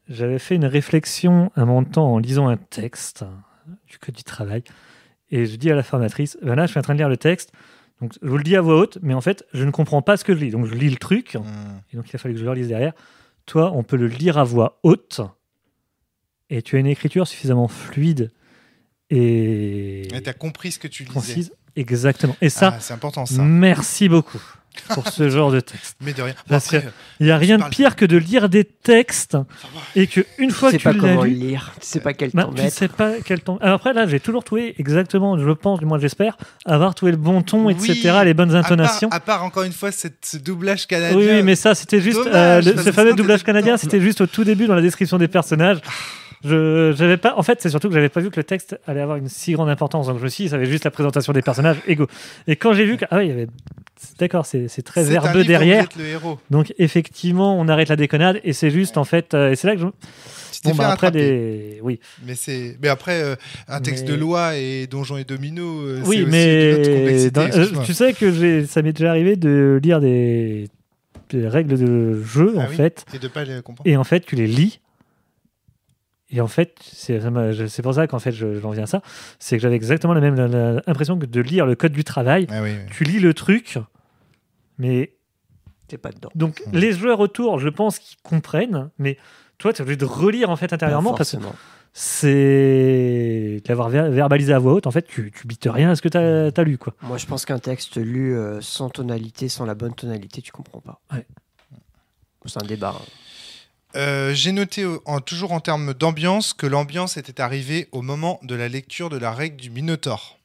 j'avais fait une réflexion un moment de temps en lisant un texte du code du travail. Et je dis à la formatrice, ben là, je suis en train de lire le texte. Donc, je vous le dis à voix haute, mais en fait, je ne comprends pas ce que je lis. Donc, je lis le truc. Et donc, il a fallu que je le relise derrière. Toi, on peut le lire à voix haute. Et tu as une écriture suffisamment fluide et tu as compris ce que tu lisais. concise. Exactement. Et ça, c'est important, ça. merci beaucoup pour ce genre de texte. Mais de rien. Parce Après, Il n'y a rien de parle- pire que de lire des textes et qu'une fois Tu que sais tu pas l'as comment le lu, lire, tu sais pas quel bah, temps tu mettre. sais pas quel ton. Alors après, là, j'ai toujours trouvé exactement, je pense, du moins j'espère, avoir trouvé le bon ton, etc., Oui, les bonnes intonations. À part encore une fois, ce doublage canadien. Oui, mais ça, c'était juste. Dommage, parce Ce que fameux sinon, doublage t'étais canadien, dedans. c'était juste au tout début dans la description des personnages. J'avais pas. En fait, c'est surtout que j'avais pas vu que le texte allait avoir une si grande importance. Donc je me suis dit, ça avait juste la présentation des personnages égaux. Et quand j'ai vu que. Ah oui, il y avait. D'accord, c'est très C'est un verbeux livre où derrière. vous êtes le héros. Donc effectivement, on arrête la déconnade et c'est juste en fait. Et c'est là que je. Tu t'es Bon, fait bah, après, rattraper. oui. Mais après, un texte Mais- de loi et Donjons et Dominos, c'est Oui, aussi mais d'une autre complexité. excuse-moi. tu sais que ça m'est déjà arrivé de lire des règles de jeu, Ah en oui, fait, et de pas les comprendre. et en fait, tu les lis. Et en fait, c'est pour ça qu'en fait, j'en viens à ça. C'est que j'avais exactement la même impression que de lire le code du travail. Ah oui, oui. Tu lis le truc, mais. T'es pas dedans. Donc, Mhm. les joueurs autour, je pense qu'ils comprennent, mais toi, tu es obligé de relire en fait intérieurement Pas parce que forcément. c'est l'avoir verbalisé à voix haute. En fait, tu bites rien à ce que tu as lu, quoi. Moi, je pense qu'un texte lu sans tonalité, sans la bonne tonalité, tu comprends pas. Ouais. C'est un débat. J'ai noté, toujours en termes d'ambiance, que l'ambiance était arrivée au moment de la lecture de la règle du Minotaure.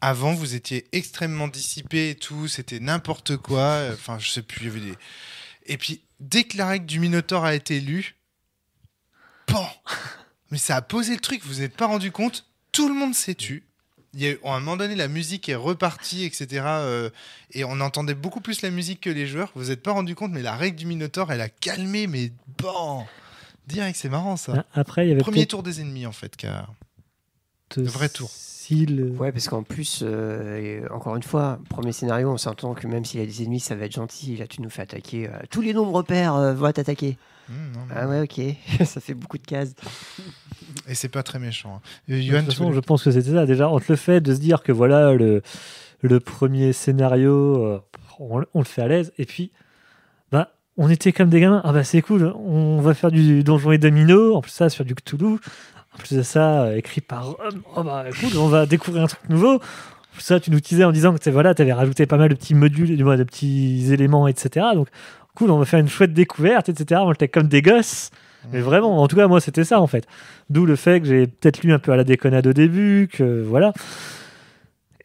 Avant, vous étiez extrêmement dissipé et tout, c'était n'importe quoi. Enfin, je sais plus, il y avait des... Et puis, dès que la règle du Minotaure a été lue, pan, mais ça a posé le truc, vous vous êtes pas rendu compte, tout le monde s'est tu. Il y a, à un moment donné, la musique est repartie, etc. Et on entendait beaucoup plus la musique que les joueurs. Vous n'êtes pas rendu compte, mais la règle du Minotaure, elle a calmé, mais bon, direct, c'est marrant ça. Après, il y avait Premier peut-être tour des ennemis, en fait, car... le vrai tour. Ouais, parce qu'en plus, encore une fois, premier scénario, on s'entend que même s'il y a des ennemis, ça va être gentil. Là, tu nous fais attaquer. Tous les nombres pairs vont t'attaquer. Non. Ah ouais, ok. Ça fait beaucoup de cases. Et c'est pas très méchant. De Yoann, toute tu façon, voulais- je pense que c'était ça. Déjà, entre le fait de se dire que voilà, le premier scénario, on le fait à l'aise. Et puis, bah, on était comme des gamins. Ah bah c'est cool, on va faire du Donjons et Dominos. En plus, ça, sur du Cthulhu. En plus de ça, écrit par Rome. Oh bah cool, on va découvrir un truc nouveau. En plus, ça, tu nous teasais en disant que voilà, tu avais rajouté pas mal de petits modules, de petits éléments, etc. Donc, cool, on va faire une chouette découverte, etc. On était comme des gosses. Mais vraiment, en tout cas, moi, c'était ça, en fait. D'où le fait que j'ai peut-être lu un peu à la déconnade au début, que voilà.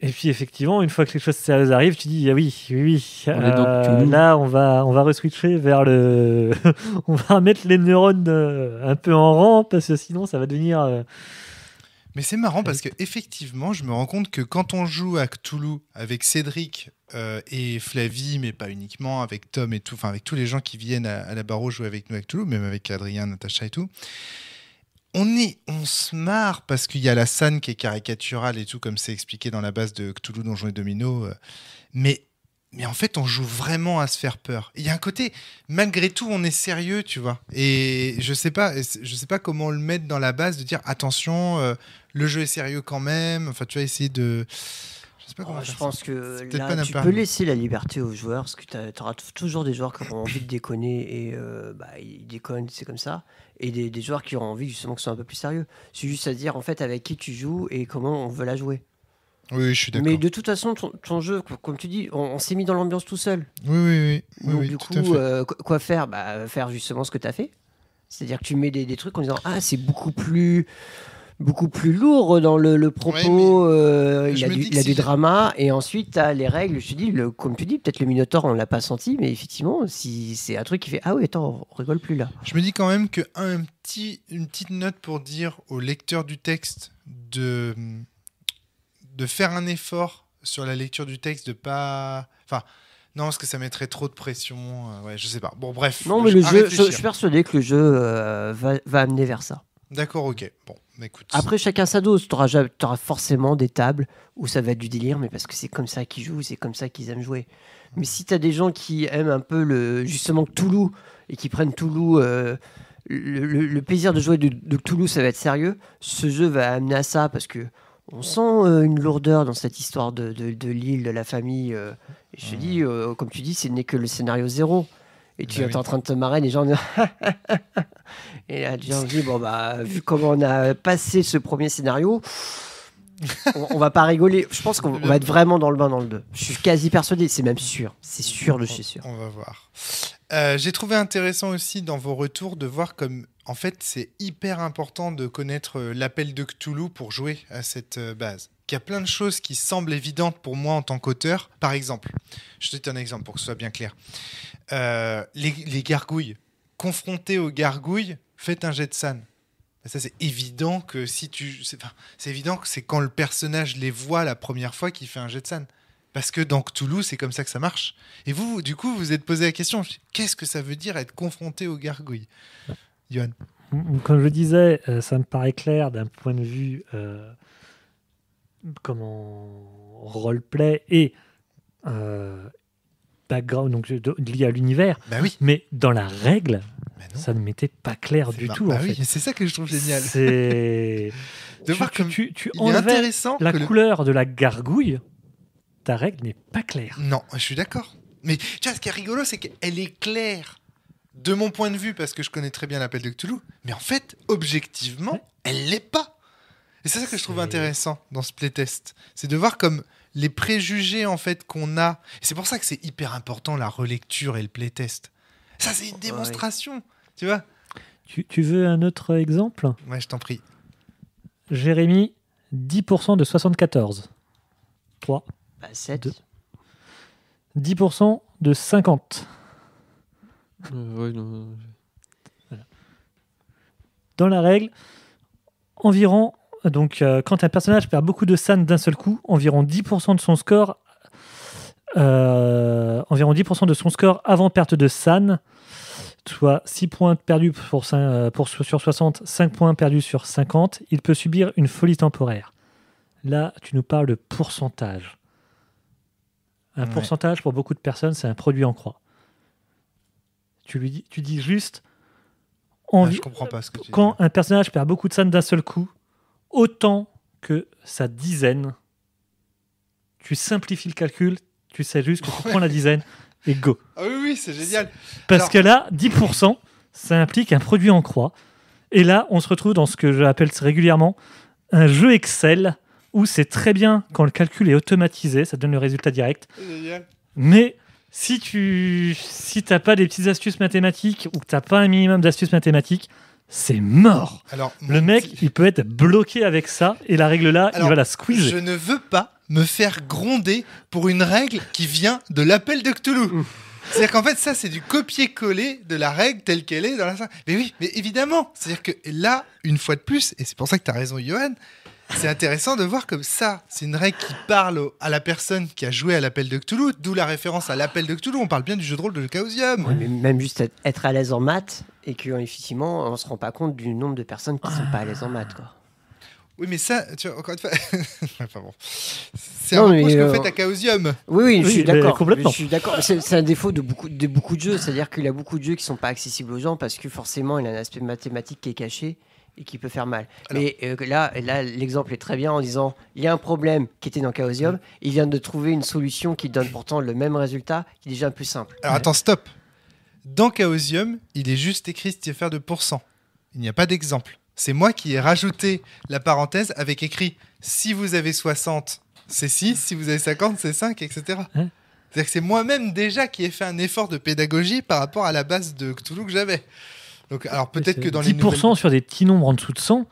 Et puis, effectivement, une fois que les choses sérieuses arrivent, tu dis, ah oui. On est dans Cthulhu. Là, on va re-switcher vers le... on va mettre les neurones un peu en rang, parce que sinon, ça va devenir... Mais c'est marrant parce que effectivement, je me rends compte que quand on joue à Cthulhu avec Cédric et Flavie, mais pas uniquement, avec Tom et tout, enfin avec tous les gens qui viennent à la Barreau jouer avec nous à Cthulhu, même avec Adrien, Natacha et tout, on se marre parce qu'il y a la scène qui est caricaturale et tout, comme c'est expliqué dans la base de Cthulhu, Donjons et Dominos, mais en fait, on joue vraiment à se faire peur. Il y a un côté, malgré tout, on est sérieux, tu vois. Et je sais pas comment le mettre dans la base, de dire attention, le jeu est sérieux quand même. Enfin, tu vas essayer de. Je sais pas comment Je faire pense ça. que C'est peut-être là, pas tu n'importe- peux laisser la liberté aux joueurs, parce que tu auras toujours des joueurs qui auront envie de déconner et ils déconnent, c'est comme ça. Et des joueurs qui auront envie justement que ce soit un peu plus sérieux. C'est juste à dire en fait avec qui tu joues et comment on veut la jouer. Oui, je suis d'accord. Mais de toute façon, ton jeu, comme tu dis, on s'est mis dans l'ambiance tout seul. Oui, Donc du tout à coup, fait. quoi faire ? Faire justement ce que tu as fait. C'est-à-dire que tu mets des trucs en disant « Ah, c'est beaucoup plus lourd dans le propos, mais il je me dis y que a si du j'ai- drama, et ensuite tu as les règles. » Je te dis, comme tu dis, peut-être le Minotaure, on l'a pas senti, mais effectivement, si c'est un truc qui fait « Ah oui, attends, on rigole plus là. Je me dis quand même une petite note pour dire au lecteur du texte de faire un effort sur la lecture du texte, de pas... Enfin, non, parce que ça mettrait trop de pression. Ouais, je sais pas. Bon, bref. » Non, mais à le jeu, je réfléchir. suis persuadé que le jeu va amener vers ça. D'accord, ok. Bon, écoute. Après, chacun sa dose. Tu auras forcément des tables où ça va être du délire, mais parce que c'est comme ça qu'ils jouent, c'est comme ça qu'ils aiment jouer. Mais si tu as des gens qui aiment un peu justement Cthulhu et qui prennent Cthulhu, le plaisir de jouer de Cthulhu, ça va être sérieux. Ce jeu va amener à ça parce que On sent une lourdeur dans cette histoire de l'île, de la famille. Et je te dis, comme tu dis, ce n'est que le scénario 0. Et tu es en train de te marrer, les gens... Et là, les gens se disent, bon, bah, vu comment on a passé ce premier scénario, on va pas rigoler. Je pense qu'on va être vraiment dans le bain dans le 2. Je suis quasi persuadé, c'est même sûr. C'est sûr de chez sûr. On va voir. J'ai trouvé intéressant aussi dans vos retours de voir comme, en fait, c'est hyper important de connaître l'appel de Cthulhu pour jouer à cette base. Qu'il y a plein de choses qui semblent évidentes pour moi en tant qu'auteur. Par exemple, je te donne un exemple pour que ce soit bien clair. Les gargouilles. Confronté aux gargouilles, faites un jet de san. Ça, c'est évident que c'est évident que c'est quand le personnage les voit la première fois qu'il fait un jet de san. Parce que dans Cthulhu, c'est comme ça que ça marche. Et vous, du coup, vous êtes posé la question, qu'est-ce que ça veut dire être confronté aux gargouilles, Johan? Comme je disais, ça me paraît clair d'un point de vue roleplay et background, donc lié à l'univers. Bah oui. Mais dans la règle, ça ne m'était pas clair du tout. Bah en oui, fait. c'est ça que je trouve génial. C'est de voir comme tu il est enlevais intéressant la que couleur de la gargouille. Ta règle n'est pas claire. Non, je suis d'accord. Mais tu vois, ce qui est rigolo, c'est qu'elle est claire de mon point de vue, parce que je connais très bien l'appel de Cthulhu, mais en fait, objectivement, elle l'est pas. Et c'est ça que je trouve intéressant dans ce playtest. C'est de voir comme les préjugés en fait qu'on a. Et c'est pour ça que c'est hyper important la relecture et le playtest. Ça, c'est une démonstration, tu vois. Tu veux un autre exemple ? Ouais, je t'en prie. Jérémy, 10% de 74. 3. 7. 2. 10% de 50. Voilà. Dans la règle, environ, donc quand un personnage perd beaucoup de san d'un seul coup, environ 10% de son score, avant perte de san, soit 6 points perdus sur 60, 5 points perdus sur 50, il peut subir une folie temporaire. Là, tu nous parles de pourcentage. Un pourcentage, pour beaucoup de personnes, c'est un produit en croix. Tu dis juste... je comprends pas ce que tu dis. Quand un personnage perd beaucoup de san d'un seul coup, autant que sa dizaine, tu simplifies le calcul, tu sais juste que tu prends la dizaine et go. Ah oui, c'est génial. Parce que là, 10%, ça implique un produit en croix. Et là, on se retrouve dans ce que j'appelle régulièrement un jeu Excel, où c'est très bien quand le calcul est automatisé, ça donne le résultat direct. Génial. Mais si t'as pas des petites astuces mathématiques ou que t'as pas un minimum d'astuces mathématiques, c'est mort. Alors, le mec, il peut être bloqué avec ça et la règle là, il va la squeezer. Je ne veux pas me faire gronder pour une règle qui vient de l'appel de Cthulhu. C'est-à-dire qu'en fait, ça, c'est du copier-coller de la règle telle qu'elle est dans la... Mais oui, mais évidemment. C'est-à-dire que là, une fois de plus, et c'est pour ça que tu as raison, Johan, c'est intéressant de voir comme ça. C'est une règle qui parle à la personne qui a joué à l'appel de Cthulhu, d'où la référence à l'appel de Cthulhu. On parle bien du jeu de rôle de Chaosium. Ouais, mais même juste être à l'aise en maths et qu'effectivement, on se rend pas compte du nombre de personnes qui sont pas à l'aise en maths, quoi. Oui, mais ça, tu vois, encore une fois... enfin bon. C'est un reproche que vous faites à Chaosium. Oui, je suis d'accord. Complètement. Je suis d'accord. C'est un défaut de beaucoup de jeux. C'est-à-dire qu'il y a beaucoup de jeux qui sont pas accessibles aux gens parce que forcément, il y a un aspect mathématique qui est caché et qui peut faire mal. Alors, mais là, l'exemple est très bien en disant il y a un problème qui était dans Chaosium, il vient de trouver une solution qui donne pourtant le même résultat, qui est déjà plus simple. Alors attends, stop. Dans Chaosium, il est juste écrit cette affaire de pourcent. Il n'y a pas d'exemple. C'est moi qui ai rajouté la parenthèse avec écrit si vous avez 60, c'est 6, si vous avez 50, c'est 5, etc. C'est-à-dire que c'est moi-même déjà qui ai fait un effort de pédagogie par rapport à la base de Cthulhu que j'avais. Donc, alors peut-être que dans 10% les nouvelles... sur des petits nombres en dessous de 100,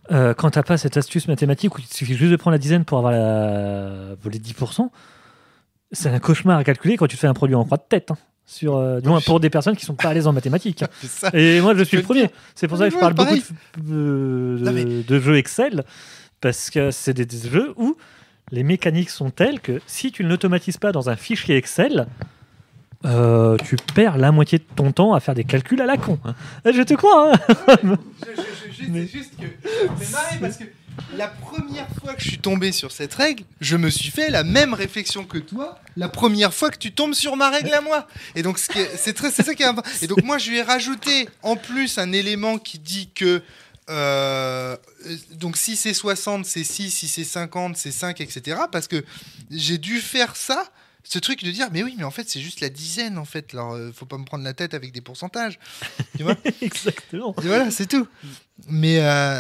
quand t'as pas cette astuce mathématique où il suffit juste de prendre la dizaine pour avoir les 10%, c'est un cauchemar à calculer quand tu fais un produit en croix de tête. Du moins pour des personnes qui sont pas à l'aise en mathématiques. Et moi, je suis le premier. C'est pour ça que je parle beaucoup de jeux Excel, parce que c'est des jeux où les mécaniques sont telles que si tu ne l'automatises pas dans un fichier Excel, tu perds la moitié de ton temps à faire des calculs à la con. Je te crois. C'est juste que ça me fait marrer parce que la première fois que je suis tombé sur cette règle, je me suis fait la même réflexion que toi la première fois que tu tombes sur ma règle à moi. Et donc c'est ça qui est important. Et donc moi je lui ai rajouté en plus un élément qui dit que donc si c'est 60, c'est 6, si c'est 50, c'est 5, etc. Parce que j'ai dû faire ça, ce truc de dire, mais oui, mais en fait, c'est juste la dizaine, en fait. Alors, faut pas me prendre la tête avec des pourcentages. Tu vois. Exactement. Et voilà, c'est tout. Mais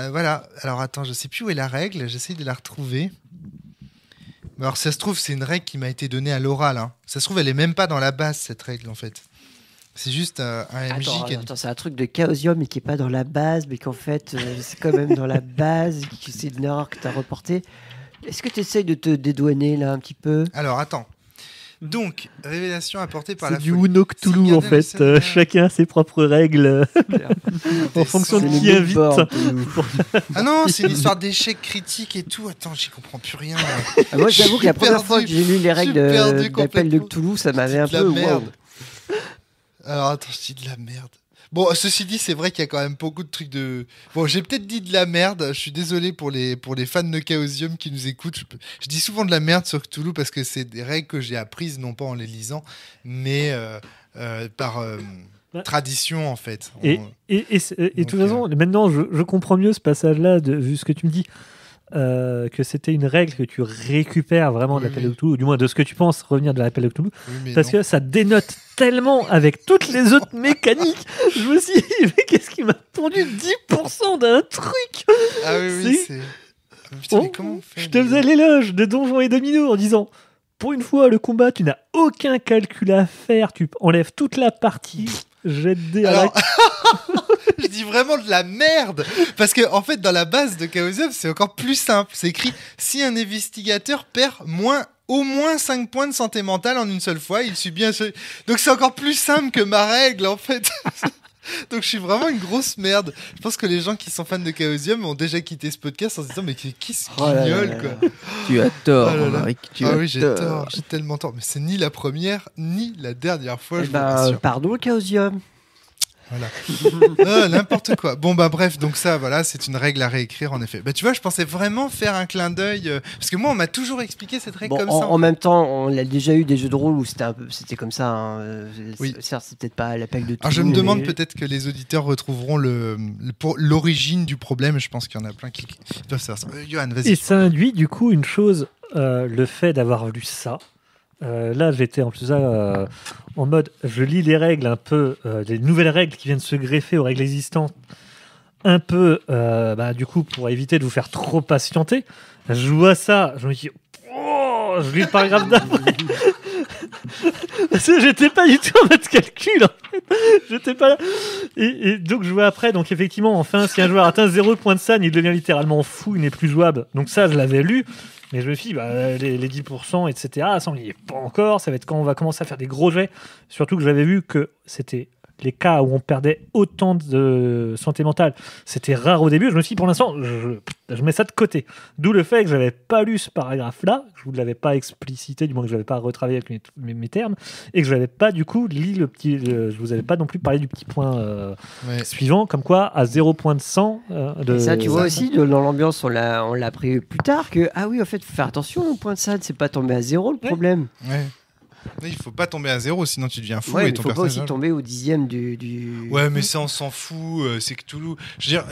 voilà. Alors, attends, je sais plus où est la règle. J'essaie de la retrouver. Mais alors, ça se trouve, c'est une règle qui m'a été donnée à l'oral. Hein. Ça se trouve, elle est même pas dans la base, cette règle, en fait. C'est juste un MJ qui a dit... Attends, c'est un truc de Chaosium mais qui est pas dans la base, mais qu'en fait, c'est quand même dans la base, que c'est une erreur que tu as reportée. Est-ce que tu essayes de te dédouaner là un petit peu? Alors, attends. Donc, révélation apportée par la C'est du folie. Uno Cthulhu S'il en gardait le fait. scénario- Chacun a ses propres règles en fonction de C'est qui le invite. moodboard. Ah non, c'est une histoire d'échec critique et tout. Attends, j'y comprends plus rien. Ah, moi, j'avoue que la Je suis première perdu. fois que j'ai lu les règles Je suis perdu d'appel de complètement. Cthulhu, ça m'avait un C'est de peu... la merde. wow. Alors attends, je dis de la merde. Bon, ceci dit, c'est vrai qu'il y a quand même beaucoup de trucs de... Bon, j'ai peut-être dit de la merde. Je suis désolé pour les fans de Chaosium qui nous écoutent. Je dis souvent de la merde sur Cthulhu parce que c'est des règles que j'ai apprises, non pas en les lisant, mais par tradition, en fait. Et de toute façon, maintenant, je comprends mieux ce passage-là, vu ce que tu me dis, que c'était une règle que tu récupères vraiment de Oui, l'appel oui. de Cthulhu, ou du moins de ce que tu penses revenir de l'appel de Cthulhu, Oui, mais parce non. que ça dénote tellement avec toutes les autres mécaniques. Je me suis dit, mais qu'est-ce qui m'a pondu 10% d'un truc? Ah oui, oui, c'est- c'est... Ah, putain, mais comment on fait Je te faisais l'éloge de Donjons et Dominos en disant, pour une fois, le combat, tu n'as aucun calcul à faire, tu enlèves toute la partie, jet de dés à la... Alors, je dis vraiment de la merde parce que en fait dans la base de Chaosium c'est encore plus simple, c'est écrit si un investigateur perd au moins 5 points de santé mentale en une seule fois, il subit un seul... Donc c'est encore plus simple que ma règle en fait. Donc je suis vraiment une grosse merde. Je pense que les gens qui sont fans de Chaosium ont déjà quitté ce podcast en se disant mais qui se Oh là là guignole là quoi. là. Tu as tort, Oh là là. Romaric, tu Ah as oui, j'ai tort. tort, j'ai tellement tort. Mais c'est ni la première ni la dernière fois, Eh je vous ben, rassure. pardon, Chaosium. Voilà. Ah, n'importe quoi. Bon, bah bref, donc ça, voilà, c'est une règle à réécrire en effet. Bah tu vois, je pensais vraiment faire un clin d'œil. Parce que moi, on m'a toujours expliqué cette règle Bon, comme en, ça. en même temps, on a déjà eu des jeux de rôle où c'était comme ça. Hein. Oui. Certes, c'est peut-être pas l'appel de tout. Alors je me mais- demande peut-être que les auditeurs retrouveront pour l'origine du problème. Je pense qu'il y en a plein qui doivent savoir ça. Johan, vas-y. Et ça induit du coup une chose, le fait d'avoir lu ça. Là, j'étais en plus en mode, je lis les règles un peu, des nouvelles règles qui viennent se greffer aux règles existantes, un peu, du coup, pour éviter de vous faire trop patienter. Je vois ça, je me dis, oh, je lis le paragraphe d'après. Parce que j'étais pas du tout en mode calcul, en fait. J'étais pas là. Et donc, je vois après, donc effectivement, enfin, si un joueur atteint 0 point de SAN, il devient littéralement fou, il n'est plus jouable. Donc ça, je l'avais lu. Mais je me suis dit, les 10%, etc., ça, on n'y est pas encore. Ça va être quand on va commencer à faire des gros jets. Surtout que j'avais vu que c'était les cas où on perdait autant de santé mentale. C'était rare au début. Je me suis dit, pour l'instant, je mets ça de côté. D'où le fait que je n'avais pas lu ce paragraphe-là, que je ne vous l'avais pas explicité, du moins que je n'avais pas retravaillé avec mes termes, et que je n'avais pas, du coup, lu le petit... je vous avais pas non plus parlé du petit point Ouais. suivant, comme quoi, à 0 point de 100... Et ça, tu vois aussi, dans l'ambiance, on l'a appris plus tard que, ah oui, en fait, faut faire attention au point de SAD, c'est pas tomber à 0 le problème. Ouais. Oui, il faut pas tomber à 0, sinon tu deviens fou Ouais, et mais ton faut pas personnage. aussi tomber au 10e du... Ouais, mais ça, on s'en fout. C'est Cthulhu. Je veux dire,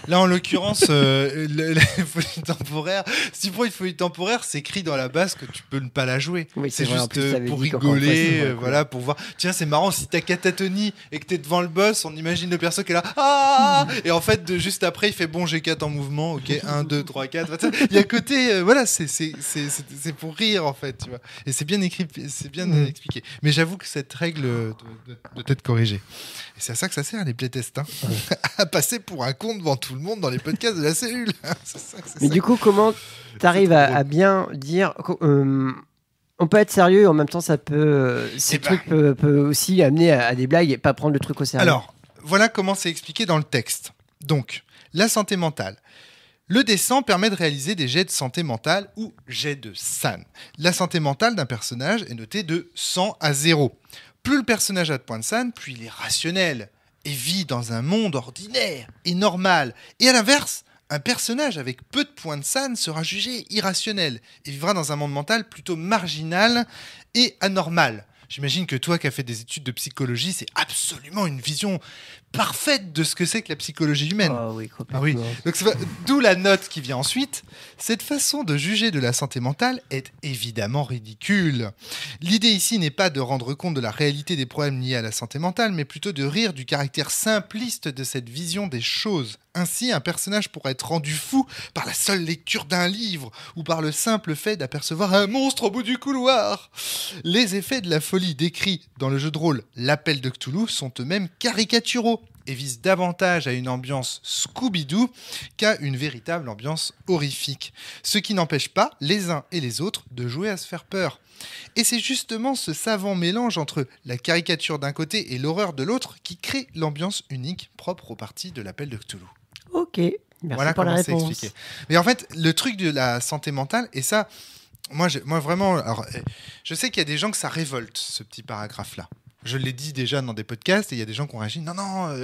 là en l'occurrence, la folie temporaire, si pour une folie temporaire, c'est écrit dans la base que tu peux ne pas la jouer. Oui, c'est vrai, en juste plus, t'avais pour dit qu'encore une fois, rigoler, c'est vrai, voilà, pour voir. Tiens, c'est marrant, si t'as catatonie et que t'es devant le boss, on imagine le perso qui est là. Ah et en fait, juste après, il fait bon, j'ai 4 en mouvement. Ok, 1, 2, 3, 4. Il y a côté, voilà, c'est pour rire en fait, tu vois. Et c'est bien écrit, c'est bien expliqué. Mais j'avoue que cette règle doit être corrigée. Et c'est à ça que ça sert, les playtests. Hein. À passer pour un con devant tout le monde dans les podcasts de la cellule. Mais du coup, comment t'arrives à bien dire... on peut être sérieux et en même temps, ça peut... ces trucs peuvent aussi amener à des blagues et pas prendre le truc au sérieux. Alors, voilà comment c'est expliqué dans le texte. Donc, la santé mentale. Le dessin permet de réaliser des jets de santé mentale ou jets de SAN. La santé mentale d'un personnage est notée de 100 à 0. Plus le personnage a de points de SAN, plus il est rationnel et vit dans un monde ordinaire et normal. Et à l'inverse, un personnage avec peu de points de SAN sera jugé irrationnel et vivra dans un monde mental plutôt marginal et anormal. j'imagine que toi qui as fait des études de psychologie, c'est absolument une vision parfaite de ce que c'est que la psychologie humaine. Ah oui, complètement. Ah oui. Donc, d'où la note qui vient ensuite. Cette façon de juger de la santé mentale est évidemment ridicule. L'idée ici n'est pas de rendre compte de la réalité des problèmes liés à la santé mentale, mais plutôt de rire du caractère simpliste de cette vision des choses. Ainsi, un personnage pourrait être rendu fou par la seule lecture d'un livre ou par le simple fait d'apercevoir un monstre au bout du couloir. Les effets de la folie décrits dans le jeu de rôle L'Appel de Cthulhu sont eux-mêmes caricaturaux et visent davantage à une ambiance Scooby-Doo qu'à une véritable ambiance horrifique. Ce qui n'empêche pas les uns et les autres de jouer à se faire peur. Et c'est justement ce savant mélange entre la caricature d'un côté et l'horreur de l'autre qui crée l'ambiance unique propre aux parties de l'Appel de Cthulhu. Ok, merci Voilà pour la comment c'est réponse. expliqué. Mais en fait, le truc de la santé mentale, et ça, moi vraiment, alors, je sais qu'il y a des gens que ça révolte, ce petit paragraphe-là. Je l'ai dit déjà dans des podcasts, et il y a des gens qui ont réagi, non,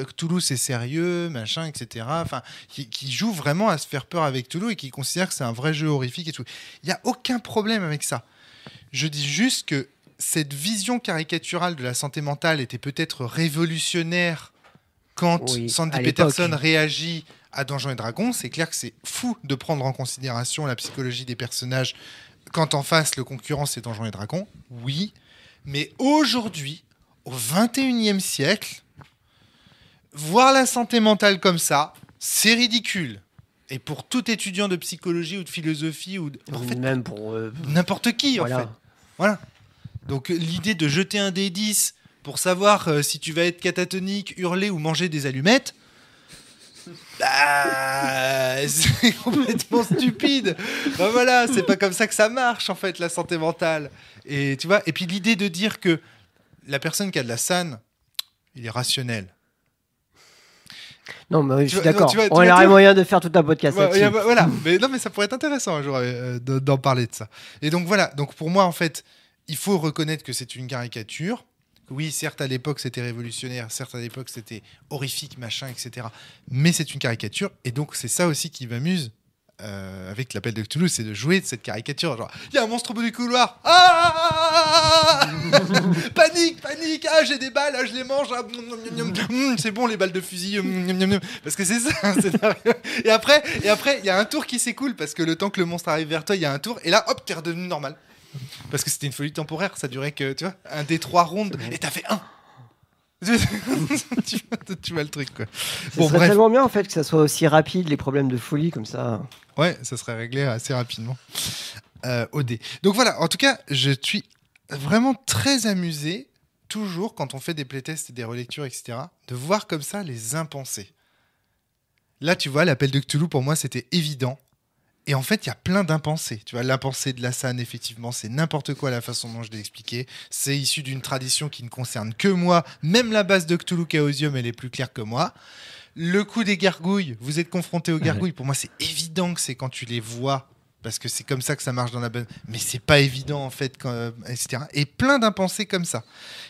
Cthulhu c'est sérieux, machin, etc. Enfin, qui jouent vraiment à se faire peur avec Cthulhu et qui considèrent que c'est un vrai jeu horrifique et tout. Il n'y a aucun problème avec ça. Je dis juste que cette vision caricaturale de la santé mentale était peut-être révolutionnaire quand Oui, Sandy à l'époque. Peterson réagit à Donjons et Dragons. C'est clair que c'est fou de prendre en considération la psychologie des personnages quand en face le concurrent c'est Donjons et Dragons. Oui, mais aujourd'hui, au 21e siècle, voir la santé mentale comme ça, c'est ridicule. Et pour tout étudiant de psychologie ou de philosophie ou en fait, Même pour... n'importe qui voilà. en fait. Voilà. Donc l'idée de jeter un dé 10 pour savoir si tu vas être catatonique, hurler ou manger des allumettes, bah, c'est complètement stupide. Ben voilà, c'est pas comme ça que ça marche en fait la santé mentale. Et tu vois, et puis l'idée de dire que la personne qui a de la SAN, il est rationnel. Non, mais je suis Tu vois- d'accord. tu vois- tu On vois aurait tout. moyen de faire tout un podcast là-dessus. Voilà, mais non, mais ça pourrait être intéressant un jour d'en parler de ça. Et donc voilà, donc pour moi en fait, il faut reconnaître que c'est une caricature. Oui, certes à l'époque c'était révolutionnaire, certes à l'époque c'était horrifique, machin, etc. Mais c'est une caricature, et donc c'est ça aussi qui m'amuse avec l'Appel de Cthulhu, c'est de jouer de cette caricature. Genre, il y a un monstre au bout du couloir. Ah panique, ah j'ai des balles, ah, je les mange. Ah, c'est bon les balles de fusil. Parce que c'est ça un scénario. Et après, il y a un tour qui s'écoule parce que le temps que le monstre arrive vers toi, il y a un tour, et là, hop, t'es redevenu normal. Parce que c'était une folie temporaire, ça durait que, tu vois, un des 3 rondes, et t'as fait 1. tu vois le truc, quoi. Ce serait tellement bien en fait que ça soit aussi rapide, les problèmes de folie comme ça. Ouais, ça serait réglé assez rapidement au dé. Donc voilà, en tout cas, je suis vraiment très amusé, toujours quand on fait des playtests et des relectures, etc., de voir comme ça les impensés. Là, tu vois, l'Appel de Cthulhu, pour moi, c'était évident. Et en fait, il y a plein d'impensés. Tu vois, l'impensé de la SAN, effectivement, c'est n'importe quoi la façon dont je l'ai expliqué. C'est issu d'une tradition qui ne concerne que moi. Même la base de Cthulhu Chaosium, elle est plus claire que moi. Le coup des gargouilles, vous êtes confronté aux gargouilles. Pour moi, c'est évident que c'est quand tu les vois, parce que c'est comme ça que ça marche dans la bonne. Mais c'est pas évident, en fait, etc. Et plein d'impensés comme ça.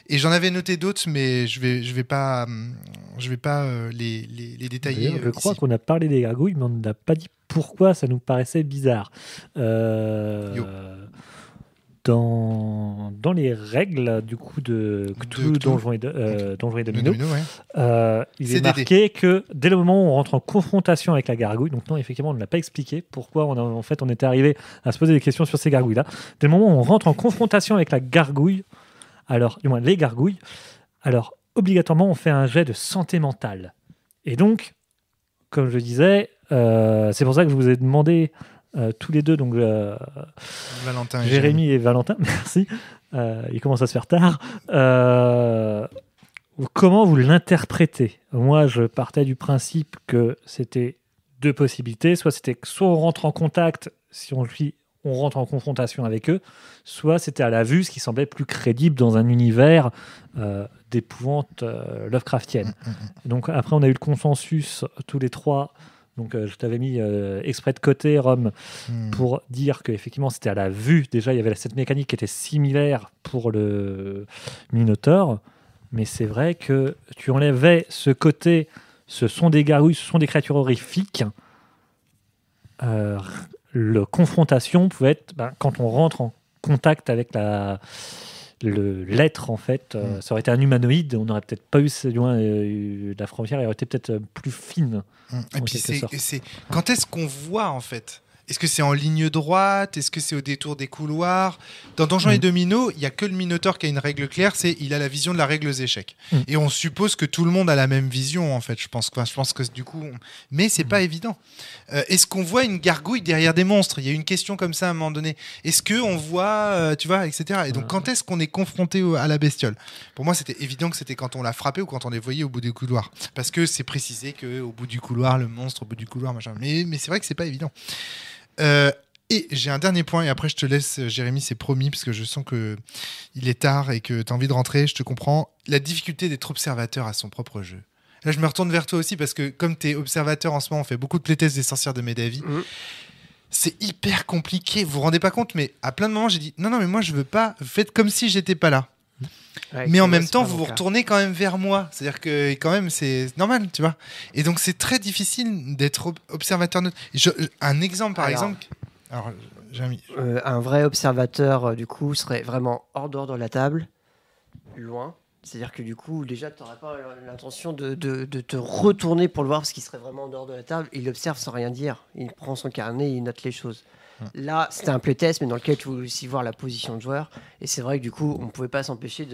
Et j'en avais noté d'autres, mais je vais pas les détailler. D'ailleurs, je crois ici. qu'on a parlé des gargouilles, mais on n'a pas dit pourquoi ça nous paraissait bizarre. Dans les règles du coup de Cthulhu, Donjons et Dominos, ouais. il C'est est marqué que dès le moment où on rentre en confrontation avec la gargouille, donc non, effectivement, on ne l'a pas expliqué pourquoi on était arrivé à se poser des questions sur ces gargouilles-là. Dès le moment où on rentre en confrontation avec la gargouille, alors, du moins les gargouilles, alors obligatoirement on fait un jet de santé mentale. Et donc, comme je disais, c'est pour ça que je vous ai demandé tous les deux, donc Valentin Jérémy et Valentin, merci. Il commence à se faire tard. Comment vous l'interprétez ? Moi, je partais du principe que c'était 2 possibilités. Soit on rentre en contact, si on rentre en confrontation avec eux, soit c'était à la vue, ce qui semblait plus crédible dans un univers d'épouvante Lovecraftienne. Donc après, on a eu le consensus tous les 3. Donc je t'avais mis exprès de côté, Rome, pour dire qu'effectivement c'était à la vue. Déjà, il y avait cette mécanique qui était similaire pour le Minotaure. Mais c'est vrai que tu enlevais ce côté, ce sont des gargouilles, ce sont des créatures horrifiques. La confrontation pouvait être quand on rentre en contact avec l'être, en fait, ça aurait été un humanoïde, on n'aurait peut-être pas eu si loin la frontière, elle aurait été peut-être plus fine. Et puis quand est-ce qu'on voit, en fait? Est-ce que c'est en ligne droite? Est-ce que c'est au détour des couloirs? Dans Donjons et Dominos, il n'y a que le Minotaure qui a une règle claire, c'est il a la vision de la règle aux échecs. Et on suppose que tout le monde a la même vision, en fait. Je pense que du coup... Mais c'est pas évident. Est-ce qu'on voit une gargouille derrière des monstres? Il y a une question comme ça à un moment donné. Est-ce qu'on voit... tu vois, etc. Et donc, quand est-ce qu'on est confronté à la bestiole? Pour moi, c'était évident que c'était quand on l'a frappé ou quand on les voyait au bout du couloir. Parce que c'est précisé qu'au bout du couloir, le monstre au bout du couloir, machin. Mais c'est vrai que c'est pas évident. Et j'ai un dernier point, et après je te laisse, Jérémy, c'est promis, parce que je sens qu'il est tard et que tu as envie de rentrer, je te comprends. La difficulté d'être observateur à son propre jeu. Là, je me retourne vers toi aussi, parce que comme tu es observateur en ce moment, on fait beaucoup de playtests des sorcières de Médavie. C'est hyper compliqué, vous vous rendez pas compte, mais à plein de moments, j'ai dit non, mais moi je veux pas, faites comme si j'étais pas là. Ouais, mais en même temps, vous vous retournez quand même vers moi. C'est-à-dire que quand même, c'est normal, tu vois. Et donc, c'est très difficile d'être observateur. Un exemple, par exemple. Alors, un vrai observateur, du coup, serait vraiment hors dehors de la table, loin. C'est-à-dire que du coup, déjà, tu n'aurais pas l'intention de te retourner pour le voir parce qu'il serait vraiment en dehors de la table. Il observe sans rien dire. Il prend son carnet et il note les choses. Là, c'était un playtest, mais dans lequel tu voulais aussi voir la position de joueur. Et c'est vrai que du coup, on ne pouvait pas s'empêcher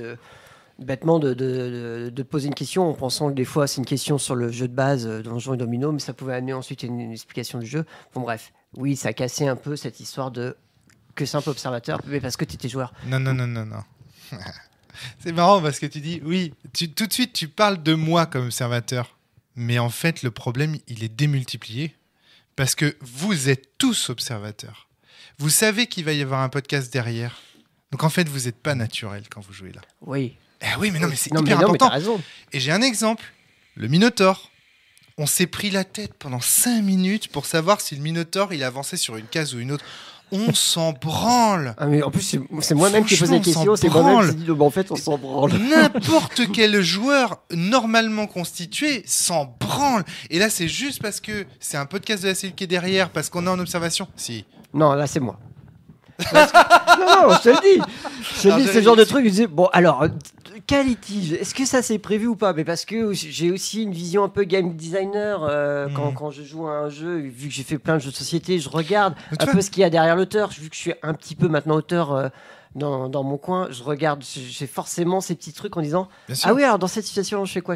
bêtement de poser une question en pensant que des fois, c'est une question sur le jeu de base Donjons et Dominos, mais ça pouvait amener ensuite une explication du jeu. Bon, bref, oui, ça cassait un peu cette histoire de que simple observateur, mais parce que tu étais joueur. Non. C'est marrant parce que tu dis, oui, tout de suite, tu parles de moi comme observateur. Mais en fait, le problème, il est démultiplié. Parce que vous êtes tous observateurs. Vous savez qu'il va y avoir un podcast derrière. Donc en fait, vous n'êtes pas naturel quand vous jouez là. Oui. Oui, mais non, mais c'est hyper important. Mais t'as raison. Et j'ai un exemple. Le Minotaure. On s'est pris la tête pendant 5 minutes pour savoir si le Minotaure, il avançait sur une case ou une autre. On s'en branle. Ah mais en plus, c'est moi-même qui ai posé la question. C'est moi-même qui ai dit, en fait, on s'en branle. N'importe quel joueur normalement constitué s'en branle. Et là, c'est juste parce que c'est un podcast de la cellule qui est derrière, parce qu'on est en observation. Si. Non, là, c'est moi. Non, je te le dis. Je te dis, ce genre de truc. Je dis, bon, alors, quel litige? Est-ce que ça c'est prévu ou pas? Mais parce que j'ai aussi une vision un peu game designer quand je joue à un jeu, vu que j'ai fait plein de jeux de société, je regarde un peu ce qu'il y a derrière l'auteur. Vu que je suis un petit peu maintenant auteur dans mon coin, je regarde, j'ai forcément ces petits trucs en disant ah oui, alors dans cette situation, je fais quoi?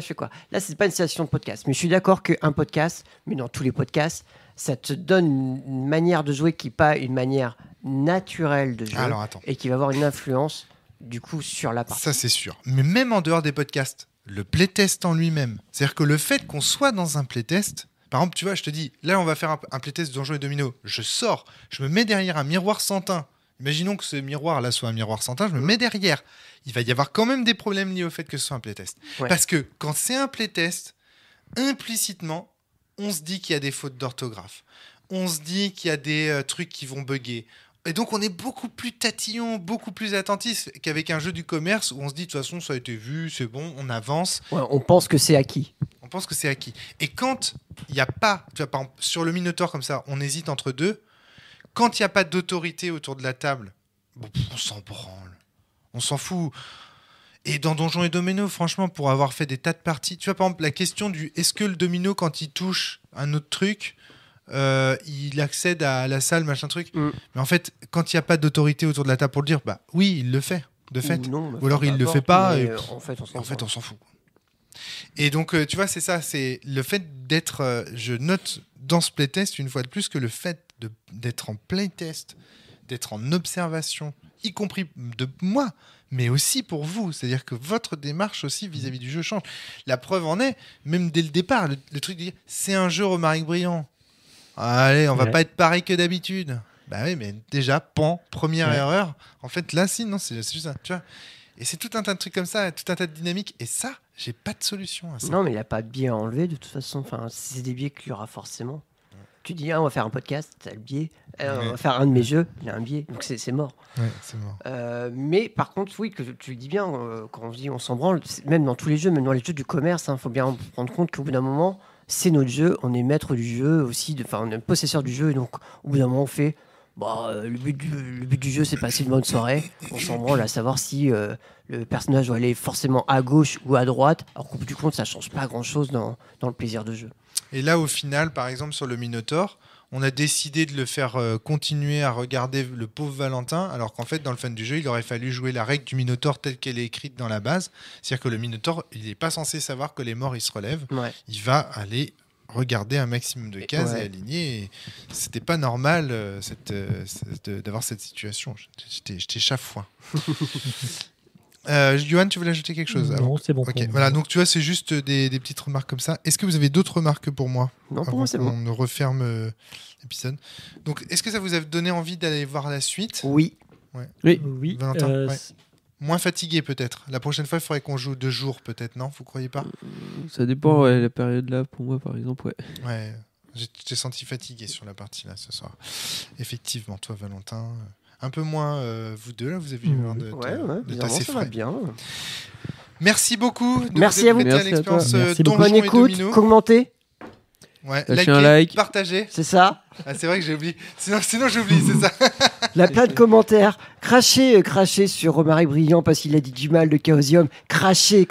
Là, c'est pas une situation de podcast, mais je suis d'accord qu'un podcast, mais dans tous les podcasts, ça te donne une manière de jouer qui n'est pas une manière naturelle de jouer et qui va avoir une influence du coup sur la partie. Ça, c'est sûr. Mais même en dehors des podcasts, le playtest en lui-même, c'est-à-dire que le fait qu'on soit dans un playtest, par exemple, tu vois, je te dis, là, on va faire un playtest de Donjons et Dominos. Je sors, je me mets derrière un miroir sans teint. Imaginons que ce miroir-là soit un miroir sans teint, je me mets derrière. Il va y avoir quand même des problèmes liés au fait que ce soit un playtest. Ouais. Parce que quand c'est un playtest, implicitement, on se dit qu'il y a des fautes d'orthographe. On se dit qu'il y a des trucs qui vont bugger. Et donc, on est beaucoup plus tatillon, beaucoup plus attentif qu'avec un jeu du commerce où on se dit, de toute façon, ça a été vu, c'est bon, on avance. Ouais, on pense que c'est acquis. On pense que c'est acquis. Et quand il n'y a pas, tu vois, par exemple, sur le Minotaure comme ça, on hésite entre deux. Quand il n'y a pas d'autorité autour de la table, bon, on s'en branle. On s'en fout. Et dans Donjons et Dominos, franchement, pour avoir fait des tas de parties, tu vois, par exemple, la question du est-ce que le domino, quand il touche un autre truc, il accède à la salle, machin truc. Mais en fait, quand il n'y a pas d'autorité autour de la table pour le dire, bah oui, il le fait, de fait. Ou alors il ne le fait pas. Et en fait, on s'en fout. Et donc, tu vois, c'est ça, c'est le fait d'être... je note dans ce playtest, une fois de plus, que le fait d'être en playtest, d'être en observation, y compris de moi, mais aussi pour vous. C'est-à-dire que votre démarche aussi vis-à-vis du jeu change. La preuve en est, même dès le départ, le truc de dire, c'est un jeu Romaric Brillant. Allez, on va pas être pareil que d'habitude. Bah oui, mais déjà, première erreur. En fait, là, si, non, c'est juste ça, tu vois. Et c'est tout un tas de trucs comme ça, tout un tas de dynamiques. Et ça, j'ai pas de solution à ça. Non, mais il n'y a pas de biais à enlever, de toute façon. Enfin, c'est des biais qu'il y aura forcément. Tu dis, on va faire un podcast, t'as le biais. On va faire un de mes jeux, il y a un biais. Donc, c'est mort. Ouais, c'est mort. Mais par contre, oui, que tu le dis bien, quand on dit on s'en branle, même dans tous les jeux, même dans les jeux du commerce, il faut bien prendre compte qu'au bout d'un moment, c'est notre jeu, on est maître du jeu aussi, on est possesseur du jeu. Et donc, au bout d'un moment, on fait... le but du jeu, c'est passer une bonne soirée. On s'en branle à savoir si le personnage doit aller forcément à gauche ou à droite. Alors qu'au bout du compte, ça change pas grand-chose dans le plaisir de jeu. Et là, au final, par exemple, sur le Minotaur, on a décidé de le faire continuer à regarder le pauvre Valentin, alors qu'en fait, dans le fun du jeu, il aurait fallu jouer la règle du Minotaur telle qu'elle est écrite dans la base. C'est-à-dire que le Minotaur, il n'est pas censé savoir que les morts, ils se relèvent. Ouais. Il va aller regarder un maximum de cases et aligner. Et c'était pas normal d'avoir cette situation. J'étais chafouin. Johan, tu voulais ajouter quelque chose? Non, c'est bon. Ok, voilà, donc tu vois, c'est juste des petites remarques comme ça. Est-ce que vous avez d'autres remarques pour moi? Non, pour moi, c'est bon. On ne referme l'épisode. Donc, est-ce que ça vous a donné envie d'aller voir la suite? Oui. Oui. Valentin, ouais. Moins fatigué peut-être. La prochaine fois, il faudrait qu'on joue 2 jours peut-être, non? Vous croyez pas? Ça dépend, ouais, la période là, pour moi par exemple, ouais. Ouais, j'ai senti fatigué sur la partie là ce soir. Effectivement, toi Valentin, un peu moins vous deux là, vous avez eu de tasser ça va frais. bien. Merci beaucoup. Merci à vous. Merci à l'expérience Merci beaucoup. Bonne Donjons et écoute, Dominos. commentez, Ouais, Lâchez un like. partagez. c'est ça. Ah, c'est vrai que j'ai oublié. Sinon j'oublie, c'est ça. La plein de commentaires. Crachez sur Romaric Brillant parce qu'il a dit du mal de Chaosium. Crachez.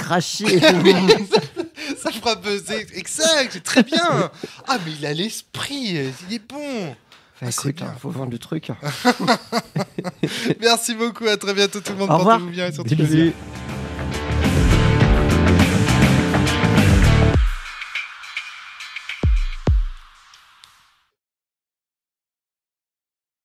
Ça fera buzzer. Exact, c'est très bien. Ah, mais il a l'esprit, il est bon. Enfin, c'est écoute, bien. faut vendre le truc. Merci beaucoup, à très bientôt tout le monde. Au revoir. Portez-vous bien et surtout Bisous. plaisir.